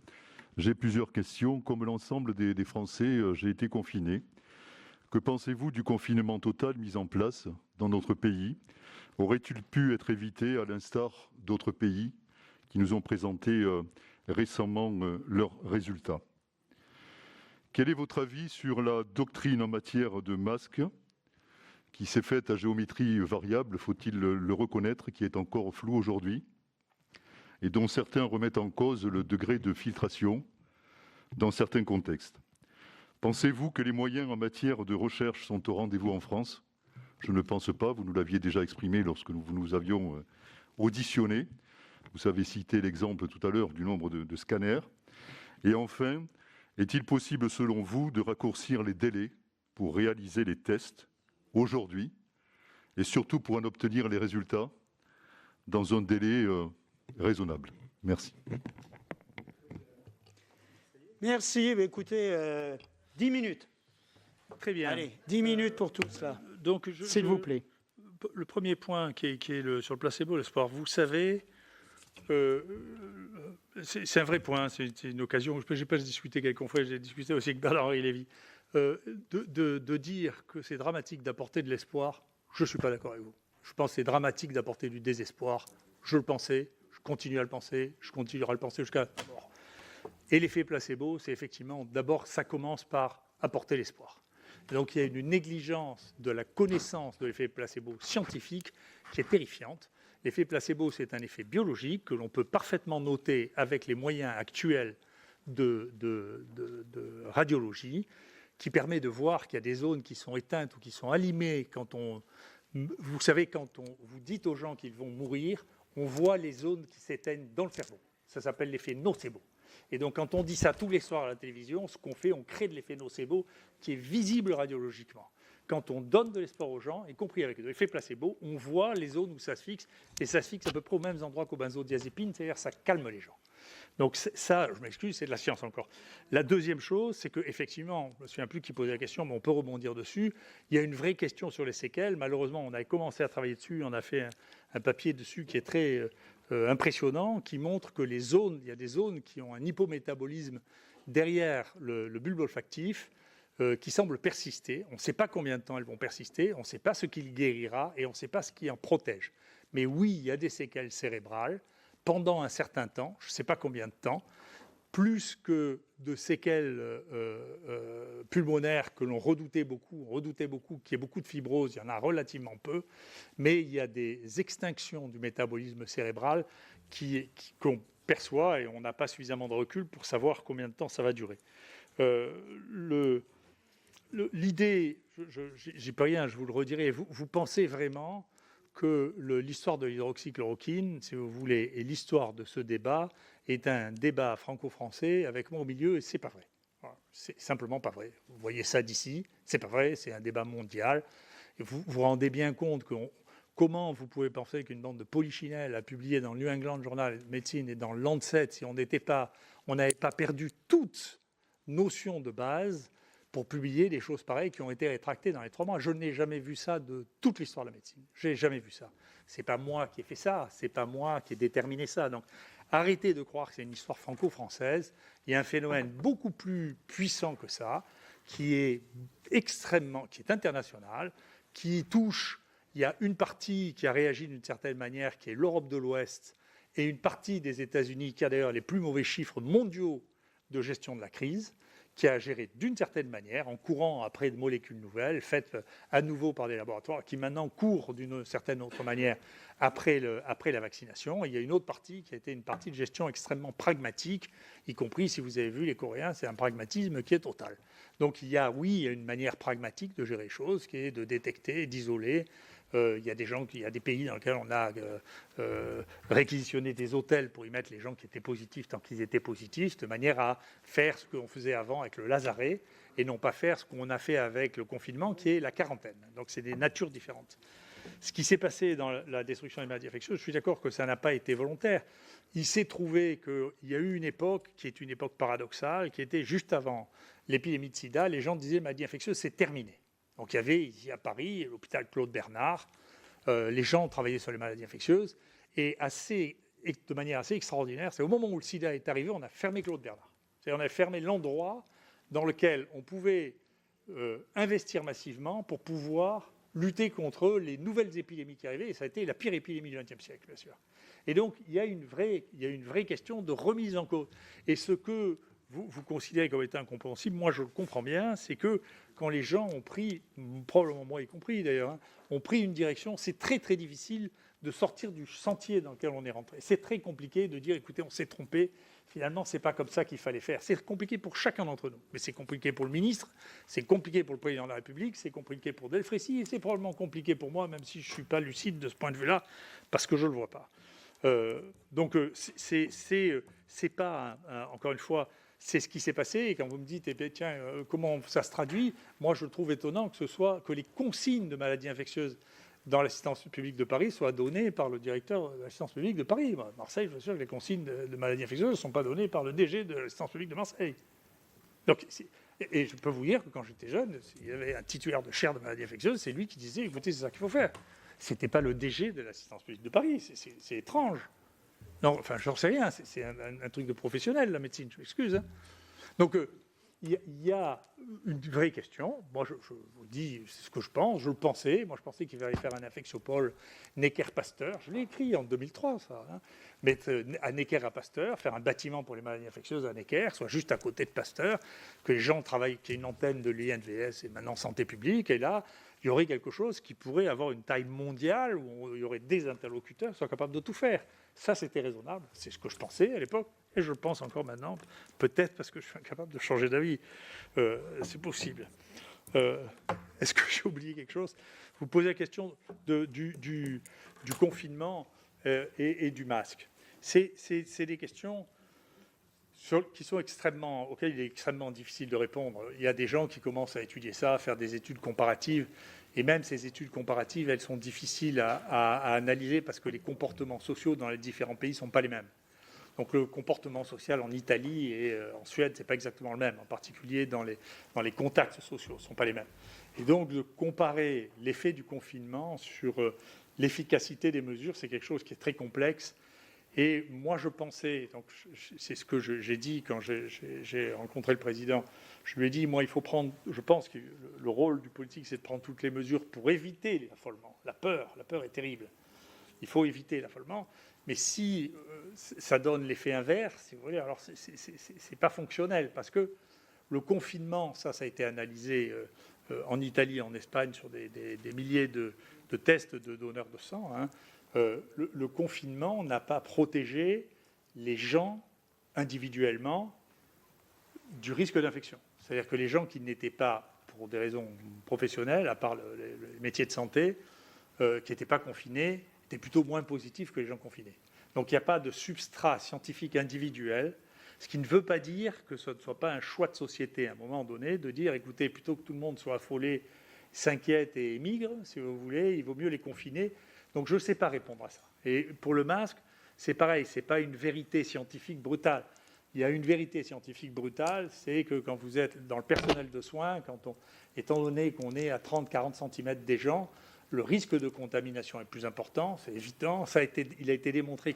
j'ai plusieurs questions. Comme l'ensemble des Français, j'ai été confiné. Que pensez-vous du confinement total mis en place dans notre pays? Aurait-il pu être évité à l'instar d'autres pays qui nous ont présenté récemment leurs résultats? Quel est votre avis sur la doctrine en matière de masques qui s'est faite à géométrie variable, faut-il le reconnaître, qui est encore flou aujourd'hui, et dont certains remettent en cause le degré de filtration dans certains contextes. Pensez-vous que les moyens en matière de recherche sont au rendez-vous en France? Je ne pense pas, vous nous l'aviez déjà exprimé lorsque nous nous avions auditionnés. Vous avez cité l'exemple tout à l'heure du nombre de scanners. Et enfin, est-il possible, selon vous, de raccourcir les délais pour réaliser les tests aujourd'hui et surtout pour en obtenir les résultats dans un délai raisonnable? Merci. Merci. Écoutez, 10 minutes. Très bien. Allez, 10 minutes pour tout cela. Donc, s'il vous plaît. Le premier point qui est sur le placebo, le sport, vous savez, c'est un vrai point, c'est une occasion, je n'ai pas discuté quelquefois, j'ai discuté aussi avec Bernard-Henri Lévy, de dire que c'est dramatique d'apporter de l'espoir, je ne suis pas d'accord avec vous. Je pense que c'est dramatique d'apporter du désespoir. Je le pensais, je continue à le penser, je continuerai à le penser jusqu'à la mort. Et l'effet placebo, c'est effectivement, d'abord, ça commence par apporter l'espoir. Donc il y a une négligence de la connaissance de l'effet placebo scientifique qui est terrifiante. L'effet placebo, c'est un effet biologique que l'on peut parfaitement noter avec les moyens actuels de radiologie, qui permet de voir qu'il y a des zones qui sont éteintes ou qui sont allumées. Vous savez, quand vous dites aux gens qu'ils vont mourir, on voit les zones qui s'éteignent dans le cerveau. Ça s'appelle l'effet nocebo. Et donc, quand on dit ça tous les soirs à la télévision, ce qu'on fait, on crée de l'effet nocebo qui est visible radiologiquement. Quand on donne de l'espoir aux gens, y compris avec l'effet placebo, on voit les zones où ça se fixe, et ça se fixe à peu près aux mêmes endroits qu'aux benzodiazépines, c'est-à-dire ça calme les gens. Donc ça, je m'excuse, c'est de la science encore. La deuxième chose, c'est qu'effectivement, je ne me souviens plus qui posait la question, mais on peut rebondir dessus, il y a une vraie question sur les séquelles. Malheureusement, on avait commencé à travailler dessus, on a fait un papier dessus qui est très impressionnant, qui montre que il y a des zones qui ont un hypométabolisme derrière le bulbe olfactif, qui semblent persister. On ne sait pas combien de temps elles vont persister, on ne sait pas ce qui le guérira et on ne sait pas ce qui en protège. Mais oui, il y a des séquelles cérébrales pendant un certain temps, je ne sais pas combien de temps, plus que de séquelles pulmonaires que l'on redoutait beaucoup, qu'il y ait beaucoup de fibrose, il y en a relativement peu, mais il y a des extinctions du métabolisme cérébral qu'on perçoit et on n'a pas suffisamment de recul pour savoir combien de temps ça va durer. L'idée, j'y peux rien, je vous le redirai, vous pensez vraiment que l'histoire de l'hydroxychloroquine, si vous voulez, et l'histoire de ce débat est un débat franco-français avec moi au milieu, et c'est pas vrai. Voilà, c'est simplement pas vrai. Vous voyez ça d'ici, c'est pas vrai, c'est un débat mondial. Et vous vous rendez bien compte que comment vous pouvez penser qu'une bande de polichinelles a publié dans le New England Journal of Medicine et dans le Lancet, si on n'avait pas perdu toute notion de base pour publier des choses pareilles qui ont été rétractées dans les 3 mois. Je n'ai jamais vu ça de toute l'histoire de la médecine. Je n'ai jamais vu ça. Ce n'est pas moi qui ai fait ça, ce n'est pas moi qui ai déterminé ça. Donc, arrêtez de croire que c'est une histoire franco-française. Il y a un phénomène beaucoup plus puissant que ça, qui est international, qui touche. Il y a une partie qui a réagi d'une certaine manière, qui est l'Europe de l'Ouest, et une partie des États-Unis qui a d'ailleurs les plus mauvais chiffres mondiaux de gestion de la crise, qui a géré d'une certaine manière, en courant après de molécules nouvelles, faites à nouveau par des laboratoires, qui maintenant courent d'une certaine autre manière après la vaccination. Et il y a une autre partie qui a été une partie de gestion extrêmement pragmatique, y compris, si vous avez vu les Coréens, c'est un pragmatisme qui est total. Donc il y a une manière pragmatique de gérer les choses, qui est de détecter, d'isoler. Il y a des pays dans lesquels on a réquisitionné des hôtels pour y mettre les gens qui étaient positifs tant qu'ils étaient positifs, de manière à faire ce qu'on faisait avant avec le lazaret et non pas faire ce qu'on a fait avec le confinement, qui est la quarantaine. Donc c'est des natures différentes. Ce qui s'est passé dans la destruction des maladies infectieuses, je suis d'accord que ça n'a pas été volontaire. Il s'est trouvé qu'il y a eu une époque qui est une époque paradoxale, qui était juste avant l'épidémie de sida. Les gens disaient maladies infectieuses, c'est terminé. Donc il y avait ici à Paris, l'hôpital Claude Bernard, les gens travaillaient sur les maladies infectieuses, et de manière assez extraordinaire, c'est au moment où le sida est arrivé, on a fermé Claude Bernard. C'est-à-dire on a fermé l'endroit dans lequel on pouvait investir massivement pour pouvoir lutter contre les nouvelles épidémies qui arrivaient, et ça a été la pire épidémie du XXe siècle, bien sûr. Et donc il y a une vraie question de remise en cause. Et ce que vous considérez comme étant incompréhensible, moi je le comprends bien, c'est que quand les gens ont pris, probablement moi y compris d'ailleurs, ont pris une direction, c'est très très difficile de sortir du sentier dans lequel on est rentré. C'est très compliqué de dire, écoutez, on s'est trompé, finalement, c'est pas comme ça qu'il fallait faire. C'est compliqué pour chacun d'entre nous, mais c'est compliqué pour le ministre, c'est compliqué pour le président de la République, c'est compliqué pour Delfrécy, et c'est probablement compliqué pour moi, même si je suis pas lucide de ce point de vue-là, parce que je le vois pas. Donc, c'est pas, encore une fois, c'est ce qui s'est passé. Et quand vous me dites, eh bien, tiens, comment ça se traduit, moi, je trouve étonnant que les consignes de maladies infectieuses dans l'assistance publique de Paris soient données par le directeur de l'assistance publique de Paris. À Marseille, je suis sûr que les consignes de maladies infectieuses ne sont pas données par le DG de l'assistance publique de Marseille. Donc, et je peux vous dire que quand j'étais jeune, il y avait un titulaire de chaire de maladies infectieuses, c'est lui qui disait, écoutez, c'est ça qu'il faut faire. Ce n'était pas le DG de l'assistance publique de Paris, c'est étrange. Non, enfin, j'en sais rien, c'est un truc de professionnel, la médecine, je m'excuse. Hein. Donc, il y a une vraie question. Moi, je vous dis ce que je pense. Je le pensais. Moi, je pensais qu'il fallait faire un infectiopole Necker-Pasteur. Je l'ai écrit en 2003, ça. Hein. Mettre à Necker à Pasteur, faire un bâtiment pour les maladies infectieuses à Necker, soit juste à côté de Pasteur, que les gens travaillent, qu'il y ait une antenne de l'INVS et maintenant Santé publique. Et là, il y aurait quelque chose qui pourrait avoir une taille mondiale, où il y aurait des interlocuteurs qui soient capables de tout faire. Ça, c'était raisonnable. C'est ce que je pensais à l'époque. Et je le pense encore maintenant, peut-être parce que je suis incapable de changer d'avis. C'est possible. Est-ce que j'ai oublié quelque chose? Vous posez la question du confinement et du masque. C'est des questions auxquelles il est extrêmement difficile de répondre. Il y a des gens qui commencent à étudier ça, à faire des études comparatives. Et même ces études comparatives, elles sont difficiles à analyser parce que les comportements sociaux dans les différents pays ne sont pas les mêmes. Donc le comportement social en Italie et en Suède, ce n'est pas exactement le même, en particulier dans les contacts sociaux, ne sont pas les mêmes. Et donc de comparer l'effet du confinement sur l'efficacité des mesures, c'est quelque chose qui est très complexe. Et moi, je pensais, donc c'est ce que j'ai dit quand j'ai rencontré le président, je lui ai dit, moi, il faut prendre, je pense que le rôle du politique, c'est de prendre toutes les mesures pour éviter l'affolement. La peur est terrible. Il faut éviter l'affolement. Mais si ça donne l'effet inverse, si vous voulez, alors c'est pas fonctionnel, parce que le confinement, ça a été analysé en Italie, en Espagne, sur des milliers de tests de donneurs de sang. Hein. Le confinement n'a pas protégé les gens individuellement du risque d'infection. C'est-à-dire que les gens qui n'étaient pas, pour des raisons professionnelles, à part les métiers de santé, qui n'étaient pas confinés, étaient plutôt moins positifs que les gens confinés. Donc il n'y a pas de substrat scientifique individuel, ce qui ne veut pas dire que ce ne soit pas un choix de société à un moment donné, de dire, écoutez, plutôt que tout le monde soit affolé, s'inquiète et émigre, si vous voulez, il vaut mieux les confiner. Donc je ne sais pas répondre à ça. Et pour le masque, c'est pareil, ce n'est pas une vérité scientifique brutale. Il y a une vérité scientifique brutale, c'est que quand vous êtes dans le personnel de soins, étant donné qu'on est à 30-40 cm des gens, le risque de contamination est plus important, c'est évident. Il a été démontré